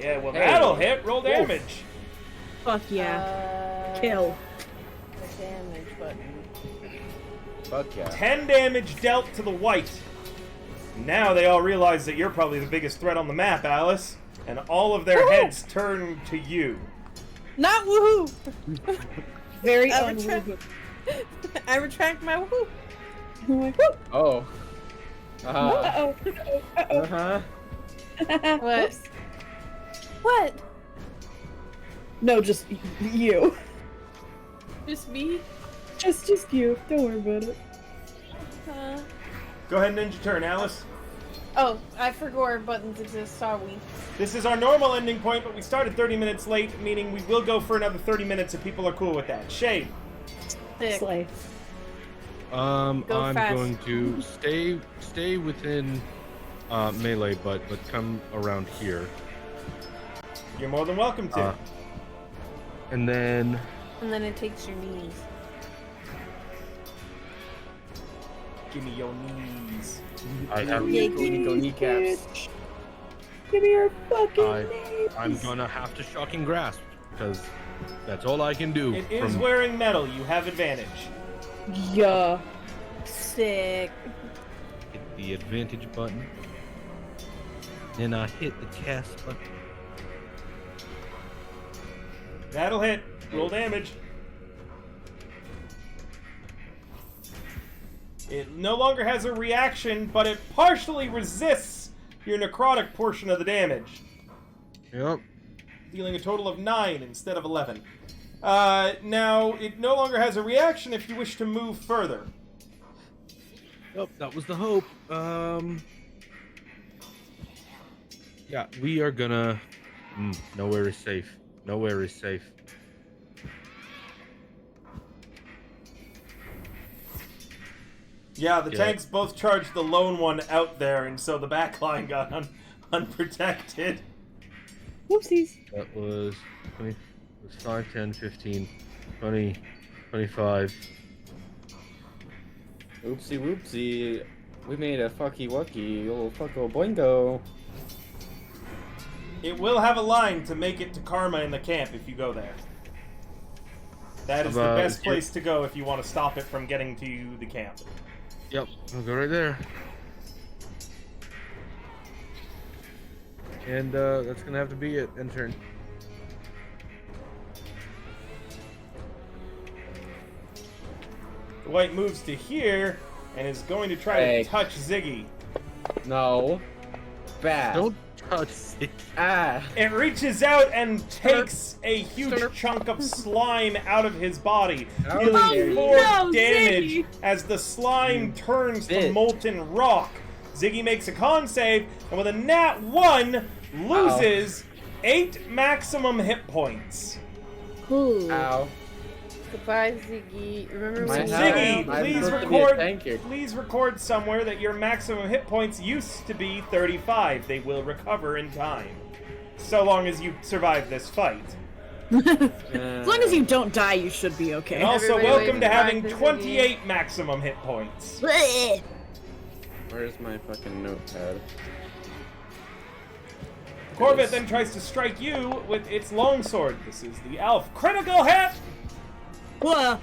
Yeah, well, Hey. that'll hit. Roll damage. Fuck yeah. Uh, Kill. The damage button. Fuck yeah. 10 damage dealt to the white. Now they all realize that you're probably the biggest threat on the map, Alice. And all of their heads turn to you. Not woohoo! Very I unwoohoo. I retract my woohoo. I'm like, whoop. Oh. Uh-oh. Uh-huh. What? What? No, just you. Just me? Just you. Don't worry about it. Go ahead and end your turn, Alice. Oh, I forgot buttons exist, sorry. This is our normal ending point, but we started 30 minutes late, meaning we will go for another 30 minutes if people are cool with that. Shade. Sick. Slay. I'm fast. going to stay within melee, but come around here, You're more than welcome to. and then And then it takes your knees. Give me your knees. I have. kneecaps. Give me your fucking names. I'm gonna have to shocking grasp because that's all I can do. It is wearing metal. You have advantage. Yeah. Sick. Hit the advantage button. Then I hit the cast button. That'll hit. Roll damage. It no longer has a reaction, but it partially resists your necrotic portion of the damage. Yep. Dealing a total of 9 instead of 11. Now, it no longer has a reaction if you wish to move further. Yep, that was the hope. Yeah, we are gonna... nowhere is safe. Nowhere is safe. Yeah, the tanks both charged the lone one out there, and so the back line got unprotected. Whoopsies. That was 20, it was 5, 10, 15, 20, 25. Oopsie whoopsie. We made a fucky wucky, little fucko boingo. It will have a line to make it to Karma in the camp if you go there. That is the best place to go if you want to stop it from getting to the camp. Yep, I'll go right there. And that's gonna have to be it. End turn. The white moves to here and is going to try to touch Ziggy. No. Bad. Don't touch it. Ah. It reaches out and takes a huge chunk of slime out of his body, dealing 4 damage Ziggy. as the slime turns to molten rock. Ziggy makes a con save, and with a nat 1, loses 8 maximum hit points. Ooh. Ow. Goodbye, Ziggy. Remember My when Ziggy, please record somewhere that your maximum hit points used to be 35. They will recover in time. So long as you survive this fight. As long as you don't die, you should be okay. And also, Everybody welcome to wave having back to 28 maximum hit points. Where's my fucking notepad? Corvette then tries to strike you with its longsword. This is the elf. Critical hit! Whoa.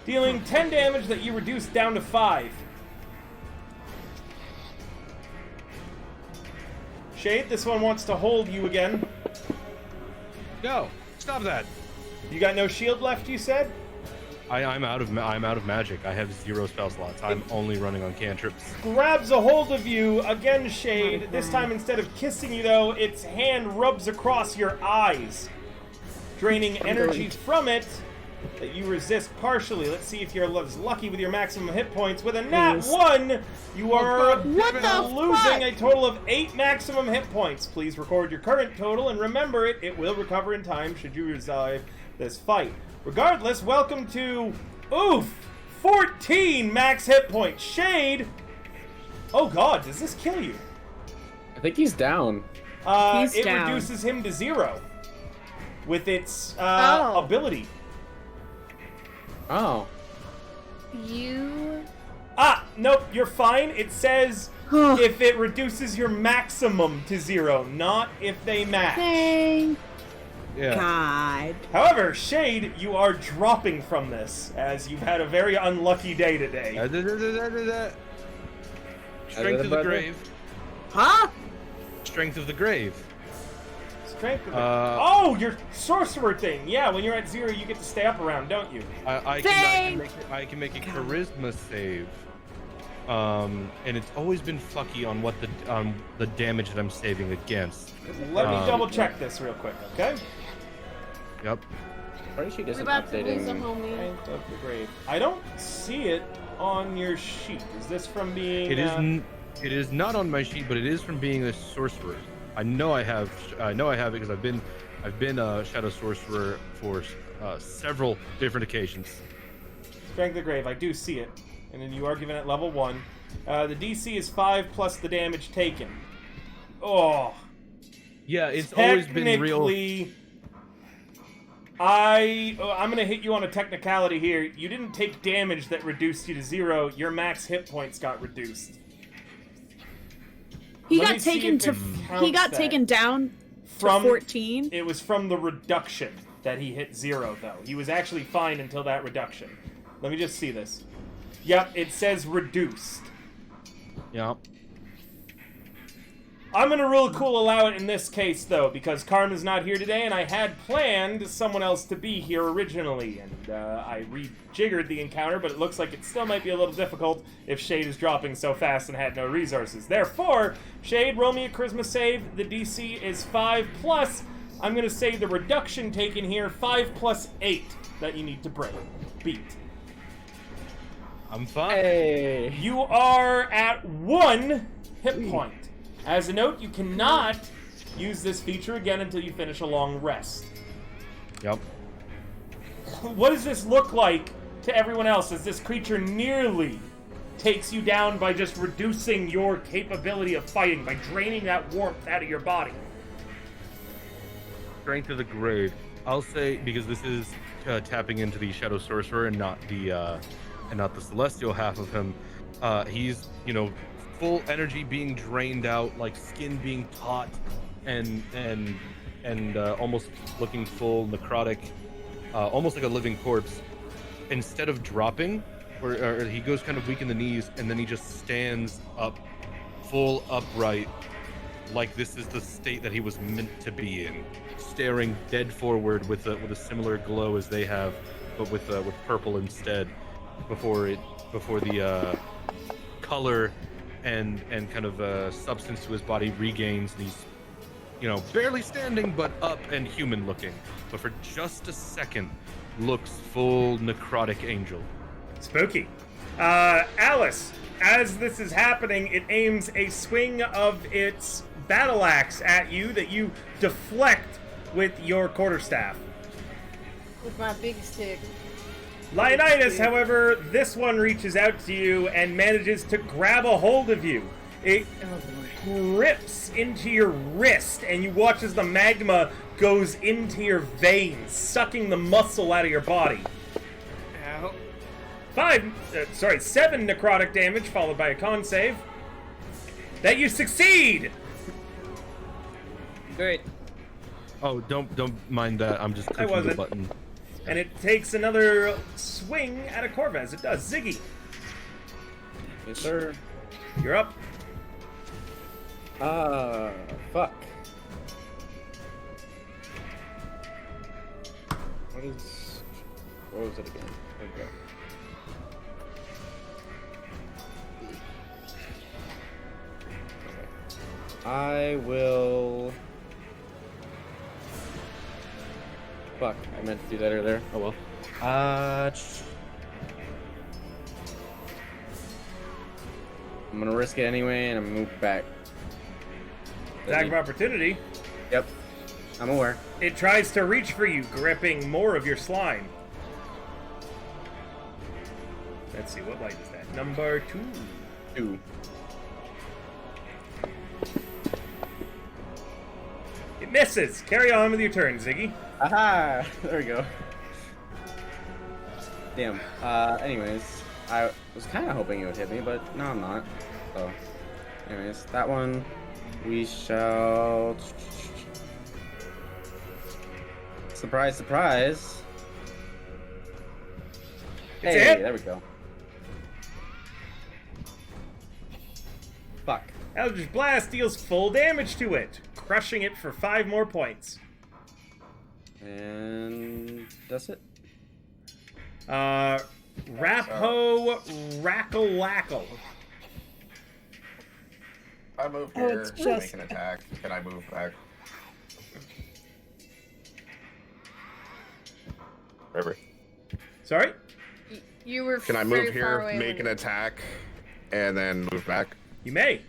Dealing 10 damage that you reduce down to 5. Shade, this one wants to hold you again. No, stop that. You got no shield left, you said? I'm out of magic. I have 0 spell slots. I'm only running on cantrips. Grabs a hold of you again, Shade. This time, instead of kissing you, though, its hand rubs across your eyes, draining energy from it that you resist partially. Let's see if you're as lucky with your maximum hit points. With a nat 1, you are losing a total of 8 maximum hit points. Please record your current total, and remember it will recover in time should you resolve this fight. Regardless, welcome to 14 max hit points. Shade! Oh god, does this kill you? I think he's down. It reduces him to 0 with its ability. Oh. You... Nope, you're fine. It says if it reduces your maximum to 0, not if they match. Thank Yeah. God. However, Shade, you are dropping from this, as you've had a very unlucky day today. Strength of the grave. Huh? Strength of the grave. Strength of the... oh, your sorcerer thing. Yeah, when you're at 0, you get to stay up around, don't you? I can make a charisma save. And it's always been fucky on what the damage that I'm saving against. Let me double check this real quick, okay? Yep. Why she We're about to lose a homie. Strength of the grave. I don't see it on your sheet. Is this from being... It is not on my sheet, but it is from being a sorcerer. I know I have it because I've been a shadow sorcerer for several different occasions. Strength of the grave, I do see it. And then you are given at level 1. The DC is 5 plus the damage taken. Oh. Yeah, it's always been real. I'm gonna hit you on a technicality here. You didn't take damage that reduced you to 0. Your max hit points got reduced. He got taken down from to 14. It was from the reduction that he hit 0, though. He was actually fine until that reduction. Let me just see this. Yep, it says reduced. Yep. I'm gonna real cool allow it in this case, though, because Karma's not here today, and I had planned someone else to be here originally, and I rejiggered the encounter, but it looks like it still might be a little difficult if Shade is dropping so fast and had no resources. Therefore, Shade, roll me a charisma save. The DC is 5+. I'm gonna say the reduction taken here, 5 + 8, that you need to beat. I'm fine. Hey. You are at 1 hit point. As a note, you cannot use this feature again until you finish a long rest. Yep. What does this look like to everyone else as this creature nearly takes you down by just reducing your capability of fighting, by draining that warmth out of your body? Strength of the grade. I'll say, because this is tapping into the Shadow Sorcerer and not the Celestial half of him, he's, full energy being drained out, like skin being taut and almost looking full necrotic, almost like a living corpse. Instead of dropping, or he goes kind of weak in the knees, and then he just stands up, full upright, like this is the state that he was meant to be in, staring dead forward with a similar glow as they have, but with purple instead, before the color and kind of substance to his body regains, and he's barely standing but up and human looking, but for just a second looks full necrotic angel. Spooky. Alice, as this is happening, it aims a swing of its battle axe at you that you deflect with your quarterstaff. With my big stick. Leonidas, however, this one reaches out to you and manages to grab a hold of you. It grips into your wrist, and you watch as the magma goes into your veins, sucking the muscle out of your body. Ow. 7 necrotic damage, followed by a con save. That you succeed! Great. Oh, don't mind that. I'm just clicking the button. And it takes another swing at a Corvez. It does. Ziggy, Yes, sir. you're up. Fuck. What was it again? There we go. Okay. I will... Fuck, I meant to do that earlier. Oh well. I'm gonna risk it anyway, and I'm gonna move back. Attack of opportunity. Yep. I'm aware. It tries to reach for you, gripping more of your slime. Let's see, what light is that? Number 2. 2. It misses. Carry on with your turn, Ziggy. Aha! There we go. Damn. Anyways, I was kind of hoping it would hit me, but no, I'm not. So, anyways, that one we shall. Surprise, surprise. It's Hey, it. there we go. Fuck. Eldritch Blast deals full damage to it, crushing it for 5 more points. And that's it. Rapho Rackle-Lackle. I move Oh, here it's to just- make an attack. Can I move back? River. Sorry? You were Can I very move far here, away make when an attack, and then move back? You may.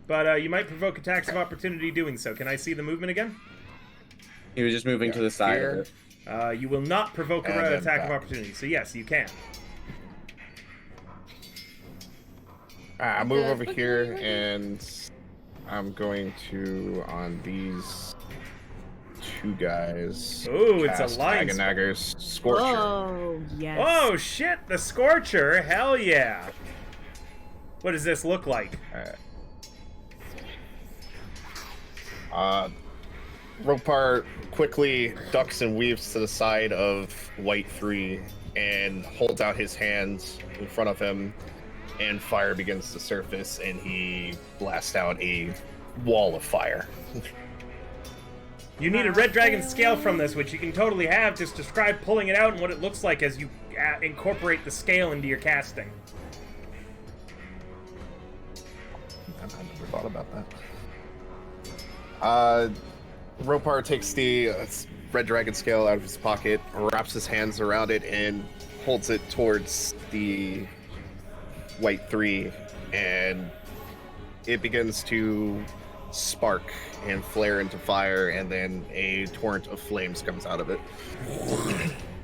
But you might provoke attacks of opportunity doing so. Can I see the movement again? He was just moving to the side here. of it. You will not provoke And an then attack of back. opportunity. So yes, you can. I move Good. over here, and I'm going to, on these 2 guys, Ooh, it's a cast line Naganagger's Scorcher. Oh, yes. Oh shit, the Scorcher! Hell yeah! What does this look like? Ropar quickly ducks and weaves to the side of White 3 and holds out his hands in front of him, and fire begins to surface, and he blasts out a wall of fire. You need a red dragon scale from this, which you can totally have. Just describe pulling it out and what it looks like as you incorporate the scale into your casting. I never thought about that. Ropar takes the red dragon scale out of his pocket, wraps his hands around it, and holds it towards the white 3, and it begins to spark and flare into fire, and then a torrent of flames comes out of it.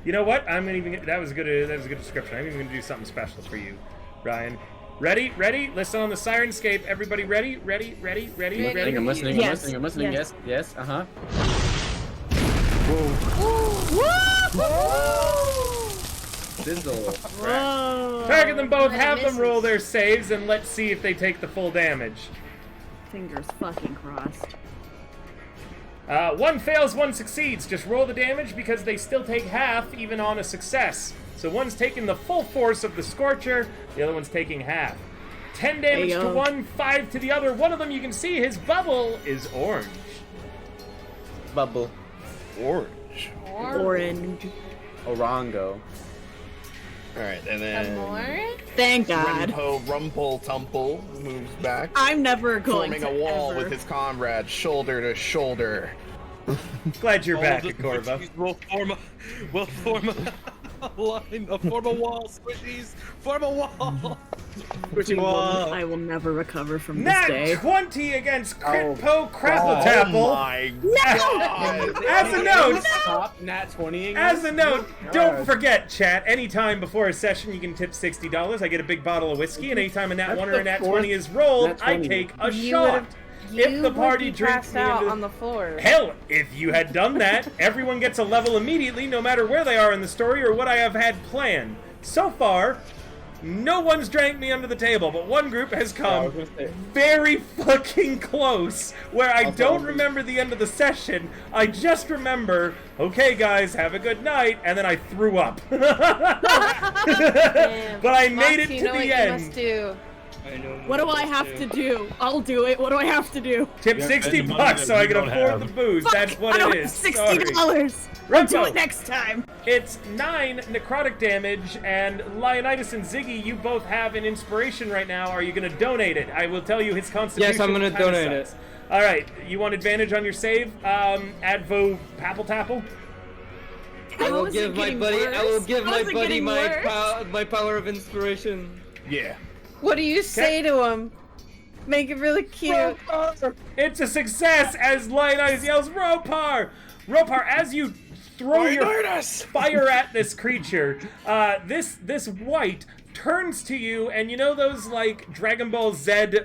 You know what? That was a good description. I'm even gonna do something special for you, Ryan. Ready? Listen on the Sirenscape. Everybody ready? Ready? I'm listening. Yes. I'm listening. Yes. Yes. Uh-huh. Sizzle. Whoa. Target them both. And it Have them misses. roll their saves, and let's see if they take the full damage. Fingers fucking crossed. One fails, one succeeds. Just roll the damage because they still take half even on a success. So one's taking the full force of the Scorcher, the other one's taking half. 10 damage to one, 5 to the other. One of them, you can see his bubble is orange. Bubble. Orange. Orange. Orango. Alright, and then Thank God. Rumple Tumple moves back, I'm never going forming to a wall ever. with his comrade, shoulder to shoulder. Glad you're back, the Corva. squishies will form a line, form a wall, squishies, form a wall. Squishy wall. I will never recover from this Nat day. 20 against Crit Oh, Po Crackle Oh Tapple. my god! As a note, Stop Nat 20. As a note, don't forget, chat, anytime before a session you can tip $60. I get a big bottle of whiskey, and anytime a Nat That's 1 or the a Nat fourth 20 is rolled, Nat I 20. take a You shot. would've- If the party would be drinks passed me out into... on the floor. Hell, if you had done that, everyone gets a level immediately, no matter where they are in the story or what I have had planned. So far, no one's drank me under the table, but one group has come very fucking close, where I don't remember the end of the session. I just remember, okay guys, have a good night, and then I threw up. But I made it Moxie, you to know what the you end. must do. What do I have to do? I'll do it. What do I have to do? Tip Yeah, $60 spend the money bucks that so I you can don't afford have. the booze. Fuck, That's what I don't it have is. $60. I'll do Remco. it next time. It's 9 necrotic damage, and Leonidas and Ziggy, you both have an inspiration right now. Are you going to donate it? I will tell you his constitution. Yes, I'm gonna kinda donate sucks. All right, you want advantage on your save? Advo Papple Tapple? I will How is it give my getting buddy. I will worse? give How my is it buddy getting my worse? my power of inspiration. Yeah. What do you say to him? Make it really cute. It's a success as Leonidas yells, Ropar! Ropar, as you throw your fire at this creature, this white turns to you, and you know those like Dragon Ball Z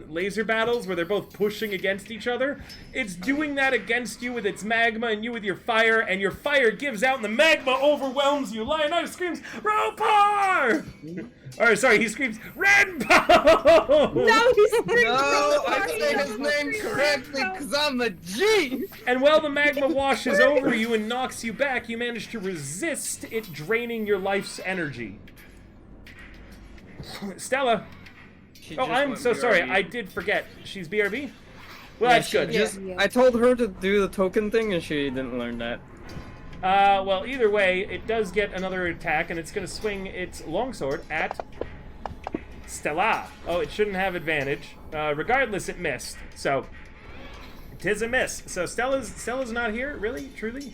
laser battles where they're both pushing against each other? It's doing that against you with its magma and you with your fire, and your fire gives out and the magma overwhelms you. Leonidas screams, Ropar! Or sorry, he screams, Renpo! No, he's No, I say his name correctly because I'm a G. And while the magma washes over you and knocks you back, you manage to resist it draining your life's energy. Stella. Oh, I'm so sorry. I did forget. She's BRB? Well, that's good. I told her to do the token thing and she didn't learn that. Well, either way, it does get another attack, and it's going to swing its longsword at Stella. Oh, it shouldn't have advantage. Regardless, it missed. So, 'tis a miss. So Stella's not here, really, truly.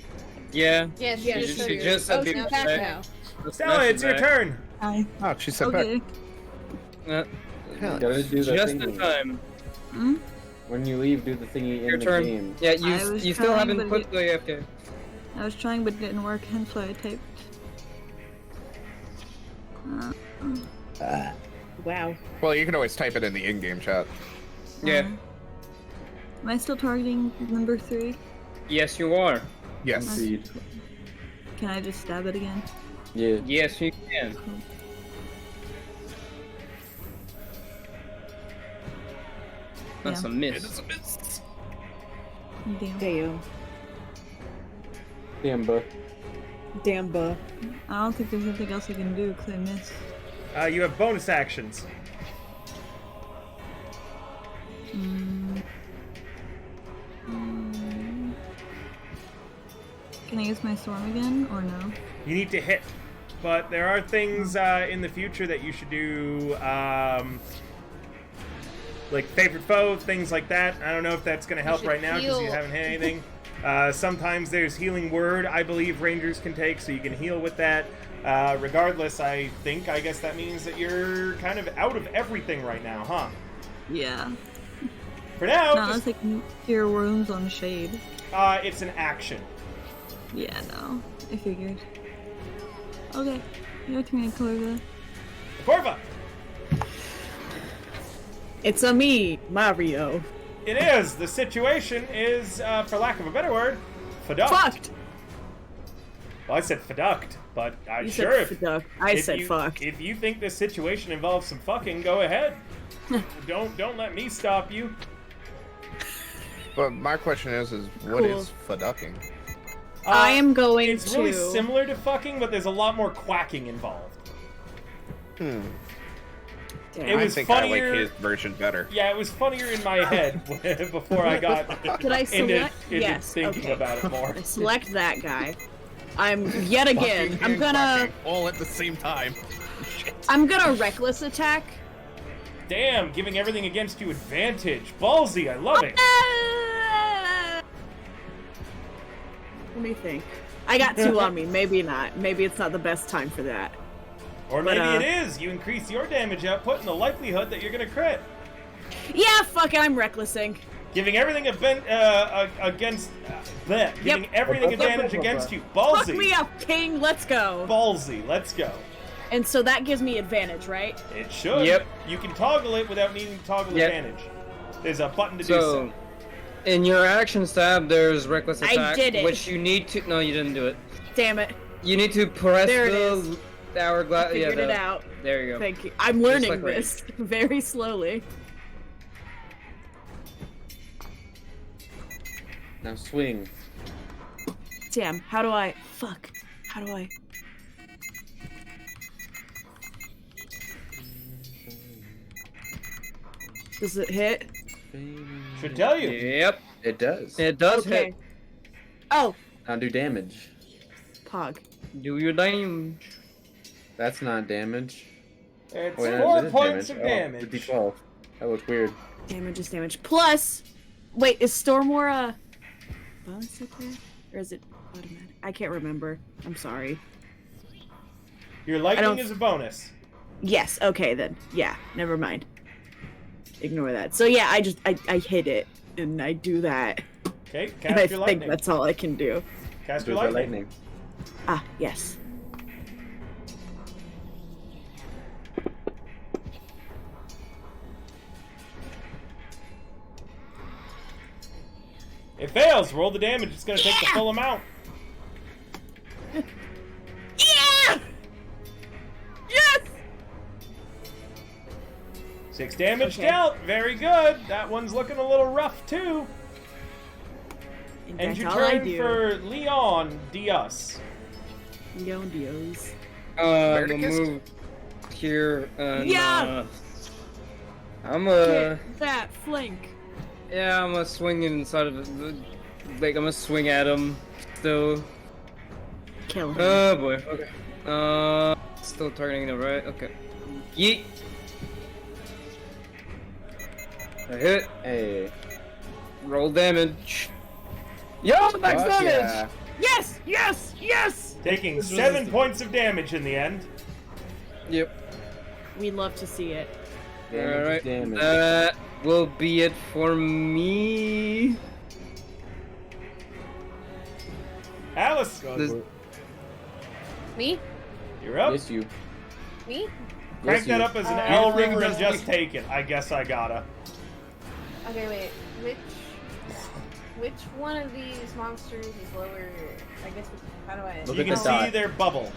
Yeah. Yeah, She just said oh, be she's back back. now. Stella, it's your turn. Hi. Oh, she said Okay. Uh, Gotta do the just thingy. in time. Hmm? When you leave, do the thingy in Your the turn. game. Yeah, I you was you still trying, haven't but put it- the AFK. I was trying, but it didn't work, hence why I typed. Wow. Well, you can always type it in the in-game chat. Yeah. Am I still targeting number 3? Yes, you are. Yes. Indeed. Can I just stab it again? Yeah. Yes, you can. That's Yeah. a miss. Damn. Damn. Damn, bro. Damn, buh. I don't think there's anything else I can do because I missed. You have bonus actions. Can I use my storm again, or no? You need to hit, but there are things in the future that you should do, like favorite foe, things like that. I don't know if that's going to help right now because you haven't hit anything. Sometimes there's healing word, I believe Rangers can take, so you can heal with that. Regardless, I guess that means that you're kind of out of everything right now, huh? Yeah. For now, no, it's like cure wounds on shade. It's an action. Yeah, no. I figured. Okay. Your turn, Corva. Corva! It's a me, Mario. It is. The situation is, for lack of a better word, faducked. Fucked. Well, I said faducked, but I'm You sure said faducked. I said you, fucked. If you think this situation involves some fucking, go ahead. Don't let me stop you. But my question is what is faducking? I am going it's to... really similar to fucking, but there's a lot more quacking involved. Damn. It was I think funnier. I like his version better. Yeah, it was funnier in my head before I got Did I into select? Yes. thinking Okay. about it more. Select that guy. I'm yet again. Fucking I'm and gonna. quacking all at the same time. I'm gonna reckless attack. Damn, giving everything against you advantage. Ballsy, I love it. Let me think. I got 2 on me. Maybe not. Maybe it's not the best time for that. Or maybe it is. You increase your damage output and the likelihood that you're gonna crit. Yeah, fuck it. I'm recklessing. Giving everything against... Giving everything advantage against you. Ballsy. Fuck me up, King. Let's go. Ballsy, let's go. And so that gives me advantage, right? It should. Yep. You can toggle it without needing to toggle advantage. There's a button to do so. In your action tab, there's reckless I attack, did it. which you need to. No, you didn't do it. Damn it. You need to press There it the is. hourglass. Figured it out. There you go. Thank you. I'm learning like this very slowly. Now swing. Damn. How do I? Fuck. How do I? Does it hit? Should tell you. Yep. It does. It does Okay. hit. Oh, Now do damage. Pog. Do your damage. That's not damage. It's Wait, 4 that is points of Oh, damage. the D12. That looks weird. Damage is damage. Plus, wait, is Stormwar a bonus attack? Or is it automatic? I can't remember. I'm sorry. Your lightning is a bonus. Yes, okay then. Yeah, never mind. Ignore that. So yeah, I hit it, and I do that. Okay, And I cast your think lightning. that's all I can do. Cast Do your the lightning. Ah, yes. It fails. Roll the damage. It's going to take the full amount. Yeah! Yes! 6 damage Okay. dealt. Very good. That one's looking a little rough, too. And And that's your all I turn do. for Leon Diaz. Leon Dios. I'm gonna move here and Yeah! I'm Get that flank. yeah, I'm gonna swing inside of the like I'm gonna swing at him still. Kill him. Oh boy. Okay. Still targeting him, right? Okay. Yeet. I hit. Hey. Roll damage. Yo, max Fuck damage. yeah. Yes! Yes! Yes! Taking 7 points of damage in the end. Yep. We love to see it. Damage is Alright. damage. That will be it for me. Alice, This- Me? you're up. Yes, you. Me? Crank Yes, that you. up as an Uh, L Everything river and just- just take it. I guess I gotta. Okay, wait. Which one of these monsters is lower? I guess. How do I? Look You at can the see dot. their bubble.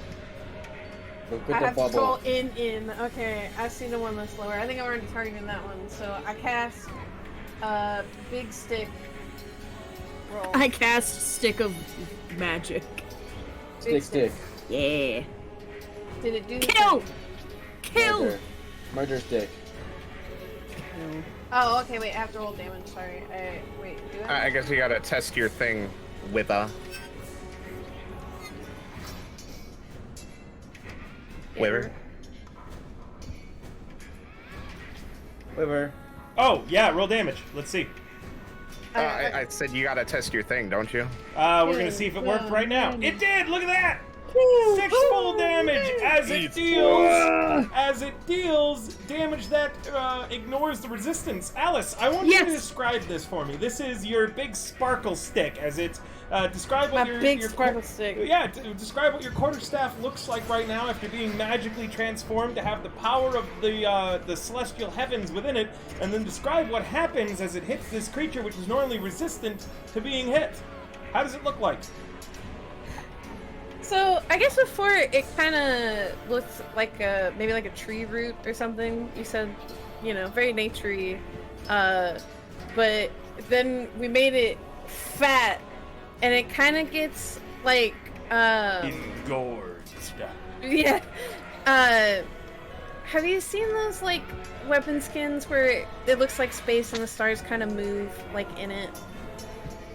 Look I at the have to bubble. scroll in. Okay, I see the one that's lower. I think I'm already targeting that one. So I cast big stick. Roll. I cast Stick of Magic. Big Stick. Yeah. Did it do the Kill! thing? Kill! Murder. Murder stick. Oh, okay. Wait, I have to roll damage. Sorry. Wait. Do I? I guess you gotta test your thing with a. Quiver. Quiver. Oh, yeah, roll damage. Let's see. I said you gotta test your thing, don't you? We're gonna see if it worked right now. It did! Look at that! 6 full damage as it deals damage that ignores the resistance. Alice, I want you to describe this for me. This is your big sparkle stick as it describe what your sparkle stick. Yeah, describe what your quarterstaff looks like right now after being magically transformed to have the power of the celestial heavens within it, and then describe what happens as it hits this creature which is normally resistant to being hit. How does it look like? So I guess before it kind of looked like maybe like a tree root or something. You said, very naturey. But then we made it fat, and it kind of gets like engorged. Yeah. Have you seen those like weapon skins where it looks like space and the stars kind of move like in it?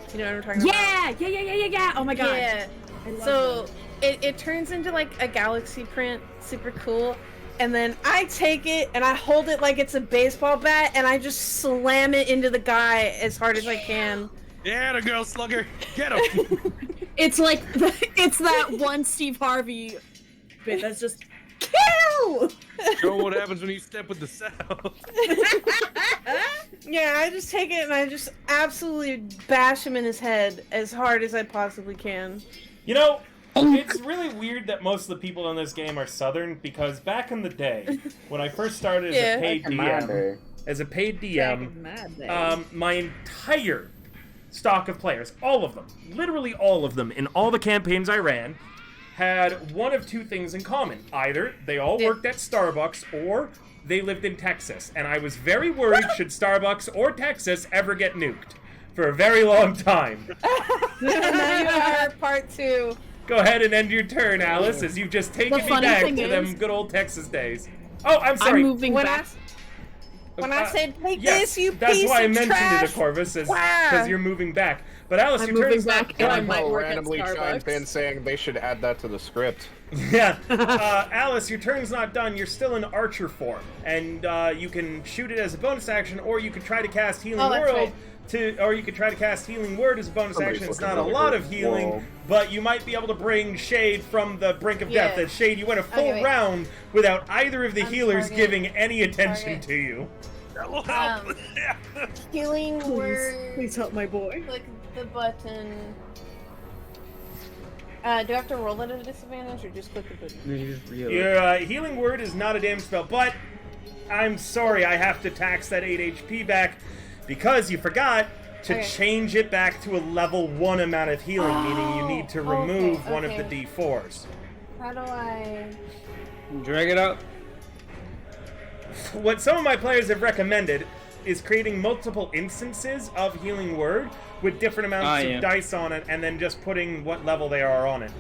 Do you know what I'm talking about? Yeah. Oh my god. Yeah. So it turns into like a galaxy print, super cool. And then I take it and I hold it like it's a baseball bat and I just slam it into the guy as hard as I can. Yeah, the girl slugger. Get him. It's like it's that one Steve Harvey bit that's just kill. Show what happens when you step with the sound. Yeah, I just take it and I just absolutely bash him in his head as hard as I possibly can. It's really weird that most of the people in this game are Southern, because back in the day, when I first started as a paid DM, my entire stock of players, all of them, literally all of them, in all the campaigns I ran, had one of two things in common. Either they all worked at Starbucks, or they lived in Texas. And I was very worried should Starbucks or Texas ever get nuked for a very long time. Now you are part 2. Go ahead and end your turn, Alice, as you've just taken me back to them good old Texas days. Oh, I'm sorry. I'm moving back. When I said, take yes, this, you that's piece why I of mentioned trash. it to Corvus, because you're moving back. But Alice, your turn's not done. Randomly chimed in saying they should add that to the script. Yeah. Alice, your turn's not done. You're still in Archer form. And you can shoot it as a bonus action, or you could try to cast Healing World. Or you could try to cast Healing Word as a bonus action. It's not a lot of healing, but you might be able to bring Shade from the brink of death. That Shade, you went a full round without either of the healers giving any attention to you. Healing Word. Please help my boy. Click the button. Do I have to roll it at a disadvantage, or just click the button? Your Healing Word is not a damage spell, but I'm sorry, I have to tax that 8 HP back. Because you forgot to change it back to a level 1 amount of healing, meaning you need to remove one of the D4s. How do I... Drag it out. What some of my players have recommended is creating multiple instances of Healing Word with different amounts of dice on it, and then just putting what level they are on it.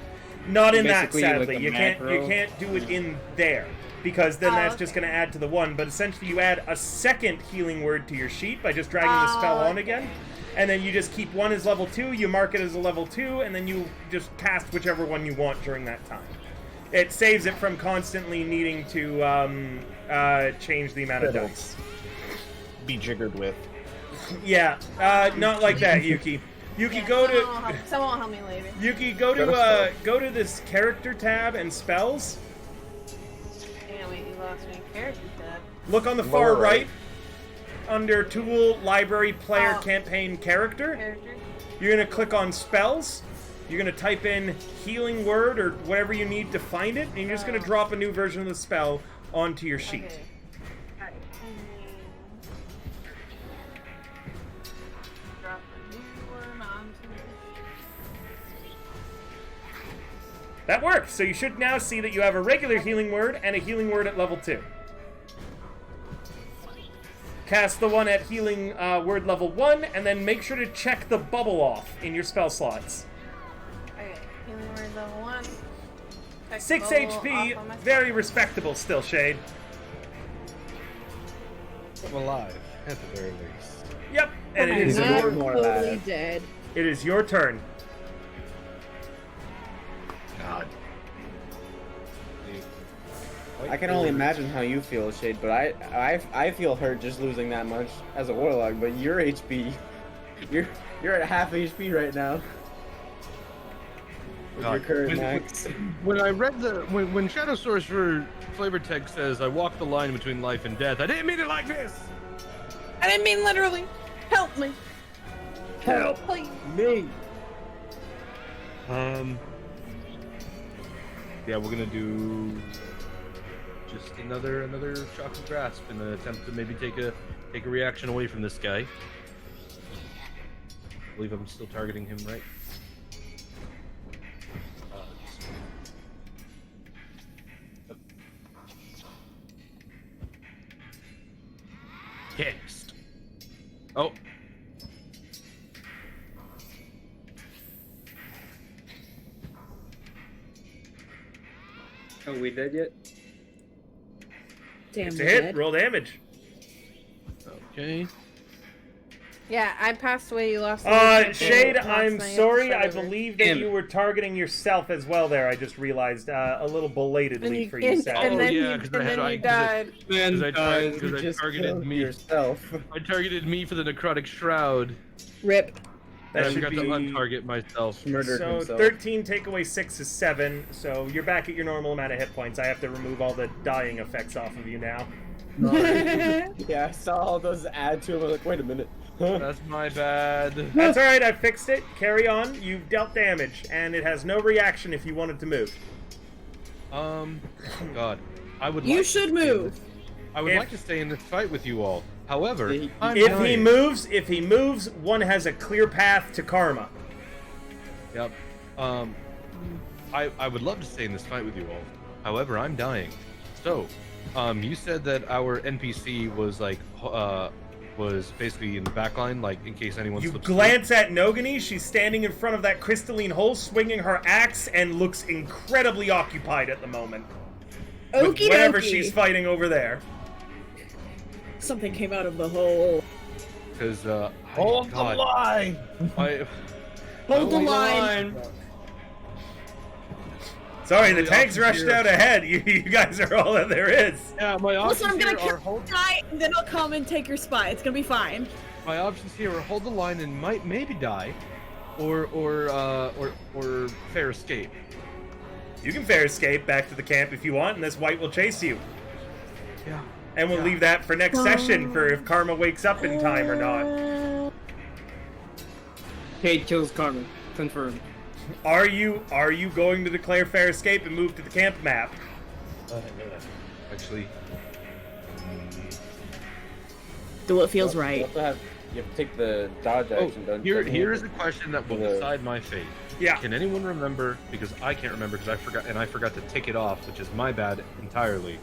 Not in that, sadly. Like you can't do it in there, because then that's just going to add to the 1. But essentially, you add a second Healing Word to your sheet by just dragging the spell on again, and then you just keep one as level 2. You mark it as a level 2, and then you just cast whichever one you want during that time. It saves it from constantly needing to change the amount of dice. Be jiggered with. Yeah, not like that, Yuki. Yuki, go to. Someone will help me later. Yuki, go to this character tab and spells. Yeah, wait, you lost me. Character tab. Look on the far right, under Tool, Library, Player, Campaign, Character. You're gonna click on spells. You're gonna type in Healing Word or whatever you need to find it, and you're just gonna drop a new version of the spell onto your sheet. Okay. Drop a new one onto the sheet. That works. So you should now see that you have a regular Healing Word and a Healing Word at level 2. Cast the one at Healing Word level 1, and then make sure to check the bubble off in your spell slots. Okay, Healing Word level 1. 6 HP, very respectable still, Shade. I'm alive, at the very least. Yep, and it is I'm totally dead. It is your turn. God. I can only imagine how you feel, Shade, but I feel hurt just losing that much as a warlock. But your HP, you're at half HP right now. With your current max. When I read when Shadow Sorcerer flavor text says I walk the line between life and death, I didn't mean it like this. I didn't mean literally. Help me. Help Please. me. Yeah, we're gonna do just another shock and grasp in an attempt to maybe take a reaction away from this guy. I believe I'm still targeting him, right? Text. Oh. Are we dead yet? Damn. It's a hit. Roll damage. Okay. Yeah, I passed away. You lost. Shade, I'm sorry. I believe that you were targeting yourself as well there. I just realized a little belatedly for you, Seth. And then you died. Because I targeted me. Yourself. I targeted me for the necrotic shroud. Rip. That I should forgot be to untarget myself. Murdered so himself. 13 take away 6 is 7. So you're back at your normal amount of hit points. I have to remove all the dying effects off of you now. Yeah, I saw all those add to him. I was like, wait a minute. That's my bad. That's all right. I fixed it. Carry on. You've dealt damage, and it has no reaction if you wanted to move. Oh God, I would. You should move. I would like to stay in this fight with you all. However, if he moves, one has a clear path to karma. Yep. I would love to stay in this fight with you all. However, I'm dying. So, you said that our NPC was like, was basically in the back line, like in case anyone. You slips glance at Nogini. She's standing in front of that crystalline hole, swinging her axe, and looks incredibly occupied at the moment. With whatever she's fighting over there. Something came out of the hole. Because Hold the line. Hold the line. Sorry, the tanks rushed out ahead. You guys are all that there is. Yeah, my Listen, I'm options gonna here are kill the guy, and then I'll come and take your spot. It's gonna be fine. my options here are hold the line and maybe die, or fair escape. You can fair escape back to the camp if you want, and this white will chase you. Yeah. And we'll leave that for next session for if Karma wakes up in time or not. Cade kills Carmen. Confirmed. Are you going to declare fair escape and move to the camp map? Actually, Do what feels right. You have to take the dodge action, don't you? here is a question that will decide my fate. Yeah. Can anyone remember? Because I can't remember because I forgot to tick it off, which is my bad entirely.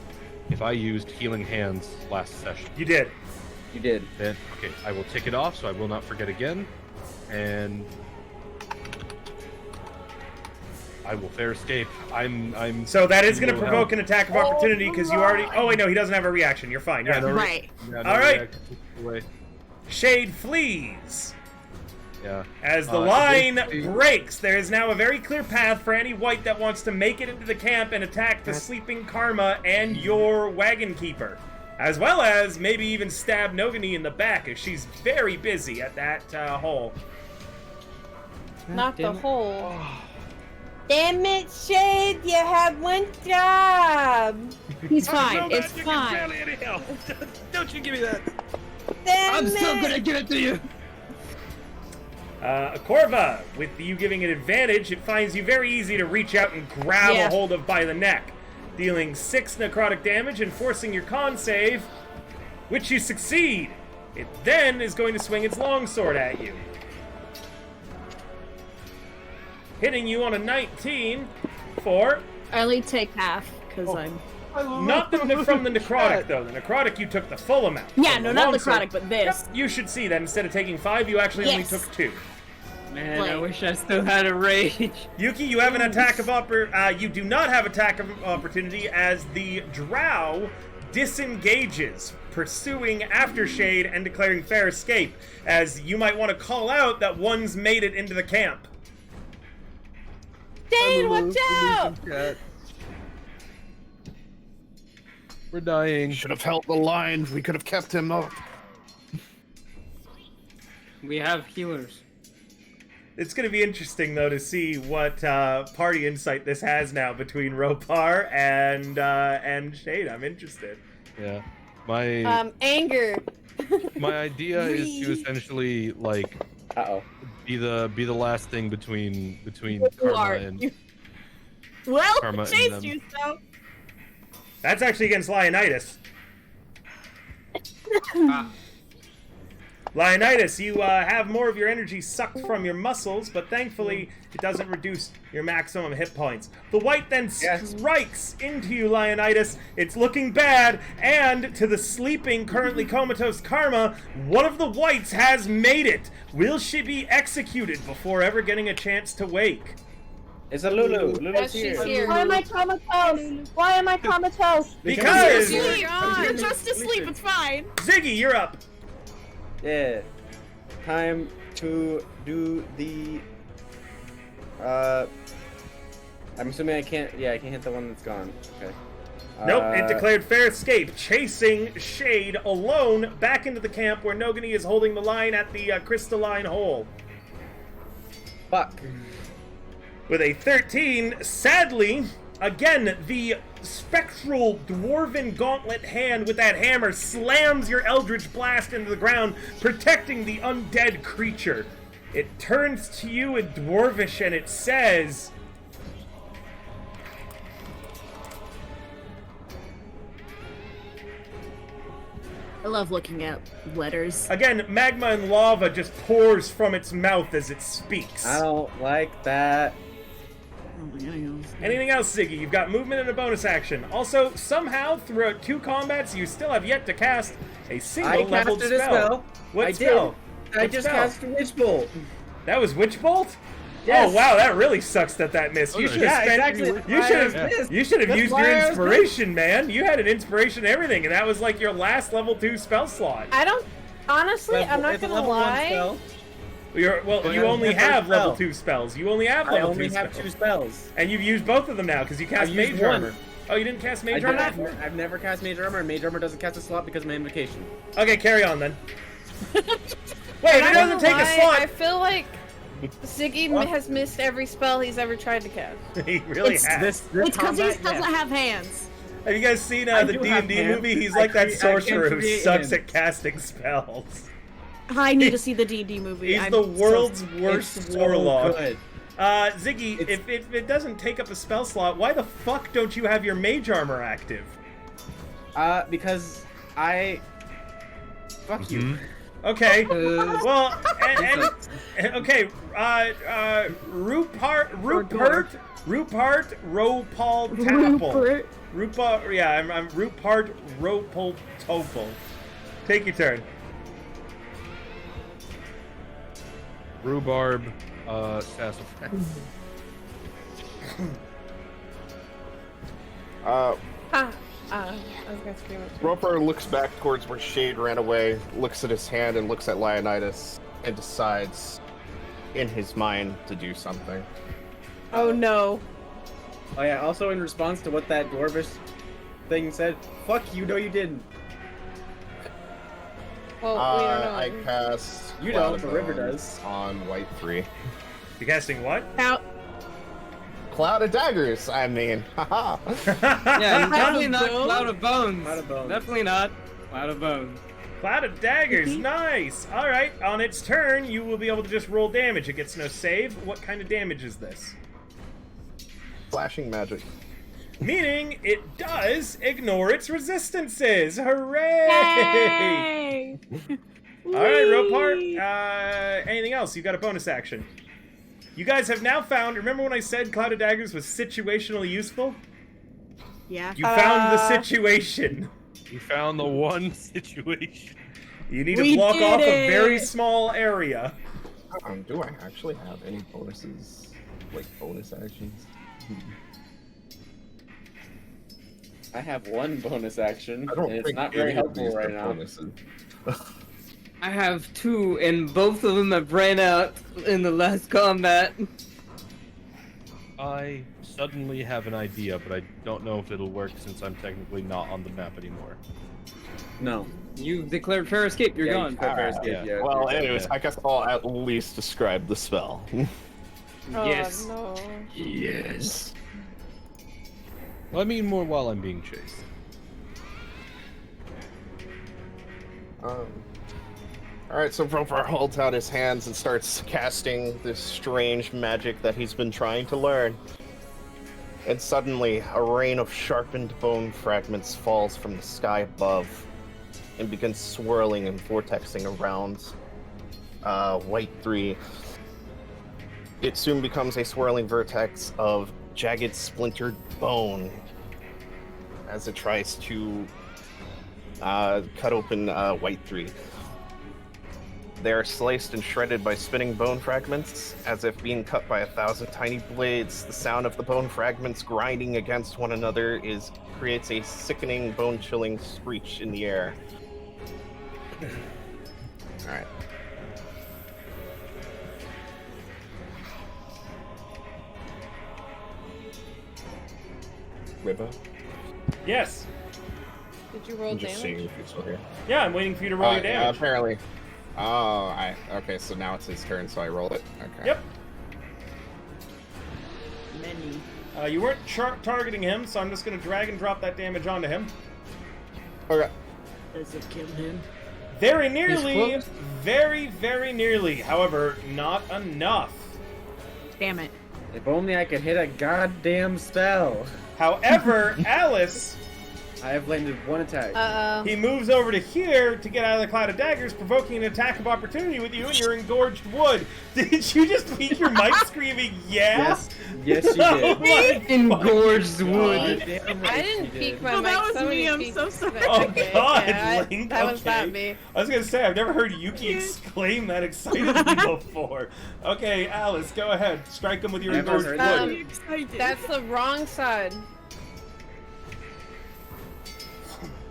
If I used healing hands last session. You did. You did. Then okay, I will tick it off so I will not forget again, and I will fair escape. I'm. So that is going to provoke an attack of opportunity because you already. Oh wait, no, he doesn't have a reaction. You're fine. Yeah. Right. Yeah, All right. Away. Shade flees. Yeah. As the line breaks, there is now a very clear path for any white that wants to make it into the camp and attack the sleeping Karma and your wagon keeper. As well as maybe even stab Nogini in the back, as she's very busy at that hole. Not the hole. Damn it, Shade! You had one job. He's fine. It's fine. Don't you give me that. Damn I'm it. still gonna give it to you. Corva, with you giving it advantage, it finds you very easy to reach out and grab a hold of by the neck, dealing 6 necrotic damage and forcing your con save, which you succeed. It then is going to swing its longsword at you, hitting you on a 19 for... I only take half, because I'm... Not from the necrotic, though. The necrotic, you took the full amount. Yeah, From no, the not longsword, necrotic, but this. Yep, you should see that instead of taking 5, you actually only took 2. Man, I wish I still had a rage. Yuki, you have an attack of you do not have attack of opportunity as the drow disengages, pursuing Aftershade and declaring fair escape, as you might want to call out that one's made it into the camp. Dane, watch out! We're dying. Should have held the line. We could have kept him up. We have healers. It's going to be interesting, though, to see what party insight this has now between Ropar and Shade. I'm interested. Yeah. My anger. my idea is to essentially like be the last thing between Karma and Well, Karma and chased them. you, so. That's actually against Leonidas. Leonidas, you have more of your energy sucked from your muscles, but thankfully it doesn't reduce your maximum hit points. The white then strikes into you, Leonidas. It's looking bad, and to the sleeping, currently comatose Karma, one of the whites has made it. Will she be executed before ever getting a chance to wake? It's a Lulu. Lulu's Yes, she's here. Why am I comatose? Why am I comatose? Because You're just asleep, it's fine. Ziggy, you're up. Yeah. Time to do the I'm assuming I can't hit the one that's gone. Okay. Nope, it declared fair escape, chasing Shade alone back into the camp where Nogani is holding the line at the crystalline hole. Fuck. With a 13, sadly, again, the spectral dwarven gauntlet hand with that hammer slams your eldritch blast into the ground, protecting the undead creature. It turns to you in dwarvish and it says, I love looking at letters. again, magma and lava just pours from its mouth as it speaks. I don't like that. Anything else, Ziggy? You've got movement and a bonus action. Also, somehow, throughout 2 combats, you still have yet to cast a single leveled casted a spell. What I spell? did. I What just spell? cast Witch Bolt. That was Witch Bolt? Yes. Oh wow, that really sucks that missed. You should have spent. You should have used your inspiration, man. You had an inspiration and everything, and that was like your last level 2 spell slot. I don't. Honestly, I'm not It's a gonna level 1 lie. spell. Well, you only have level 2 spells. You only have I level only 2 have spells. 2 spells. And you've used both of them now because you cast I've used Mage one. Armor. Oh, you didn't cast Mage Armor before? I've never cast Mage Armor, and Mage Armor doesn't cast a slot because of my invocation. Okay, carry on then. Wait, I'm it not doesn't gonna take lie, a slot. I feel like Ziggy has missed every spell he's ever tried to cast. He really It's- has. This It's because he combat, doesn't have hands. Have you guys seen I the do have D&D hands. movie? He's I like that can sorcerer who create sucks hands. at casting spells. I need to see the D&D movie. He's I'm the so- world's worst It's so warlock. good. Ziggy, if it doesn't take up a spell slot, why the fuck don't you have your Mage Armor active? Because I. Fuck you. Okay. Well, okay. Rupert Ropal Tapple. Rupert, yeah, I'm Rupert Ropal Topal. Take your turn. Rhubarb, sassafras. I was gonna scream it. Roper looks back towards where Shade ran away, looks at his hand and looks at Leonidas, and decides in his mind to do something. Oh no. Oh yeah. Also, in response to what that dwarvish thing said, "Fuck you." No, you didn't. Well, we don't know. I cast. You Cloud don't, of but River Bones does. on White 3. You're casting what? Now, Cloud of Daggers, I mean. Haha. Yeah, definitely not Bones? Cloud of Bones. Cloud of Bones. Definitely not Cloud of Bones. Cloud of Daggers, nice! Alright, on its turn, you will be able to just roll damage. It gets no save. What kind of damage is this? Flashing magic. Meaning, it does ignore its resistances! Hooray! yay! Alright, Ropart, anything else? You've got a bonus action. You guys have now found, remember when I said Cloud of Daggers was situationally useful? Yeah. You found the situation. We found the one situation. You need to We block did off a very it! small area. Do I actually have any bonuses? Like bonus actions? I have one bonus action, I don't and it's think not very any of helpful these right are now. bonuses. I have 2, and both of them have ran out in the last combat. I suddenly have an idea, but I don't know if it'll work since I'm technically not on the map anymore. No. You've declared fair escape. You're gone. Yeah. Well, anyways, I guess I'll at least describe the spell. Yes. No. Yes. Well, I mean more while I'm being chased. Alright, so Roper holds out his hands and starts casting this strange magic that he's been trying to learn. And suddenly, a rain of sharpened bone fragments falls from the sky above and begins swirling and vortexing around White 3. It soon becomes a swirling vortex of jagged, splintered bone as it tries to cut open White 3. They are sliced and shredded by spinning bone fragments, as if being cut by 1,000 tiny blades. The sound of the bone fragments grinding against one another creates a sickening, bone-chilling screech in the air. Alright. Riba? Did Yes. you roll I'm just damage? seeing if you're still here. Yeah, I'm waiting for you to roll your Yeah, damage. apparently. Oh, okay, so now it's his turn, so I rolled it. Okay. Yep. Many. You weren't targeting him, so I'm just going to drag and drop that damage onto him. Okay. Does it kill him? Very nearly. close. Very, very nearly. However, not enough. Damn it. If only I could hit a goddamn spell. However, Alice, I have landed one attack. he moves over to here to get out of the cloud of daggers, provoking an attack of opportunity with you in your engorged wood. Did you just peek your mic screaming, yeah? Yes, you Oh did. my Engorged wood. Goddamn I right didn't you peek did. my Oh, mic. that was Somebody me, I'm peeked so sorry. it. Oh, Okay, God, yeah, Link, that was not okay. me. I was gonna say, I've never heard Yuki exclaim that excitedly before. Okay, Alice, go ahead. Strike him with your Never engorged heard wood. that. Excited. That's the wrong side.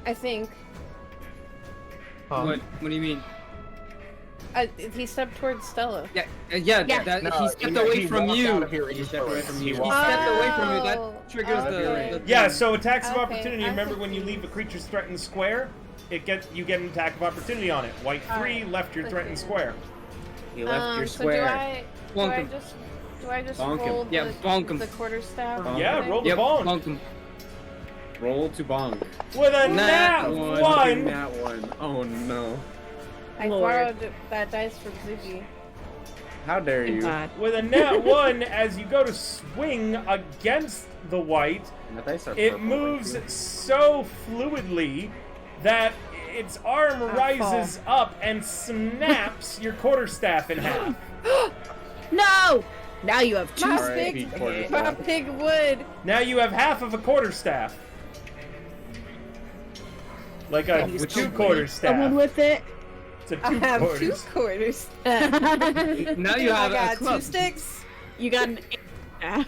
I think. What do you mean? He stepped towards Stella. Yeah, Yeah. That, No, he stepped away from walked you. out of here He stepped away from you. He stepped away from you. Oh. That triggers the Yeah, so attacks of Okay, opportunity. I Remember see. when you leave a creature's threatened square, you get an attack of opportunity on it. White 3 left your threatened square. He left your So square. do Bonk I him. just Bonk him. roll Yeah, the, bonk him. the quarterstaff? Bonk Yeah, thing? roll the Yep, bone. bonk him. Roll to bonk. With a Nat nat one. one. That one. Oh no. I Lord. borrowed that dice from Ziggy. How dare you? God. With a nat 1, as you go to swing against the white, The dice are it purple, moves thank you. so fluidly that its arm rises up and snaps your quarterstaff in half. No! Now you have two. My R.I.P. big, quarterstaff. my big wood. Now you have half of a quarterstaff. Like a Which two Someone quarterstaff. with it. It's a I two have two quarters. quarters. Now you have I got a club. 2 sticks. You got an.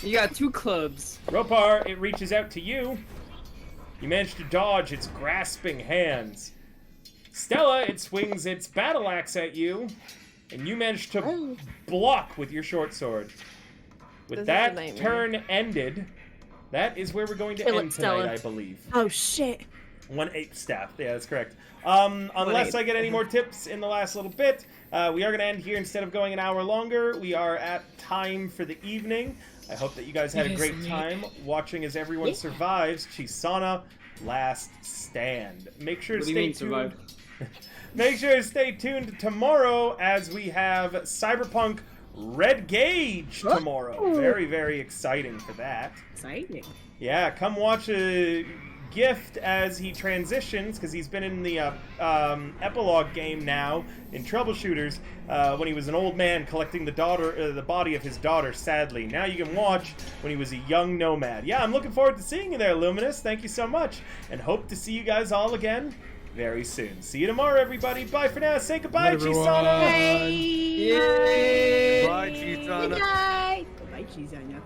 You got 2 clubs. Ropar, it reaches out to you. You manage to dodge its grasping hands. Stella, it swings its battle axe at you, and you manage to block with your short sword. With This is a that nightmare. turn ended, that is where we're going to Kill it, end tonight, Stella. I believe. Oh shit. 1/8 staff. Yeah, that's correct. Unless 1/8. I get any more tips in the last little bit, we are going to end here instead of going an hour longer. We are at time for the evening. I hope that you guys had a great time watching as everyone survives Chiisana Last Stand. Make sure to What do you stay mean, tuned. survive? Make sure to stay tuned tomorrow as we have Cyberpunk Red Gauge tomorrow. Very, very exciting for that. Exciting. Yeah, come watch a Gift as he transitions, because he's been in the epilogue game now in Troubleshooters when he was an old man collecting the body of his daughter, sadly. Now you can watch when he was a young nomad. Yeah, I'm looking forward to seeing you there, Luminous. Thank you so much, and hope to see you guys all again very soon. See you tomorrow, everybody. Bye for now. Say goodbye, Chiisana. Bye, Chiisana. Good night. Goodbye, Chiisana.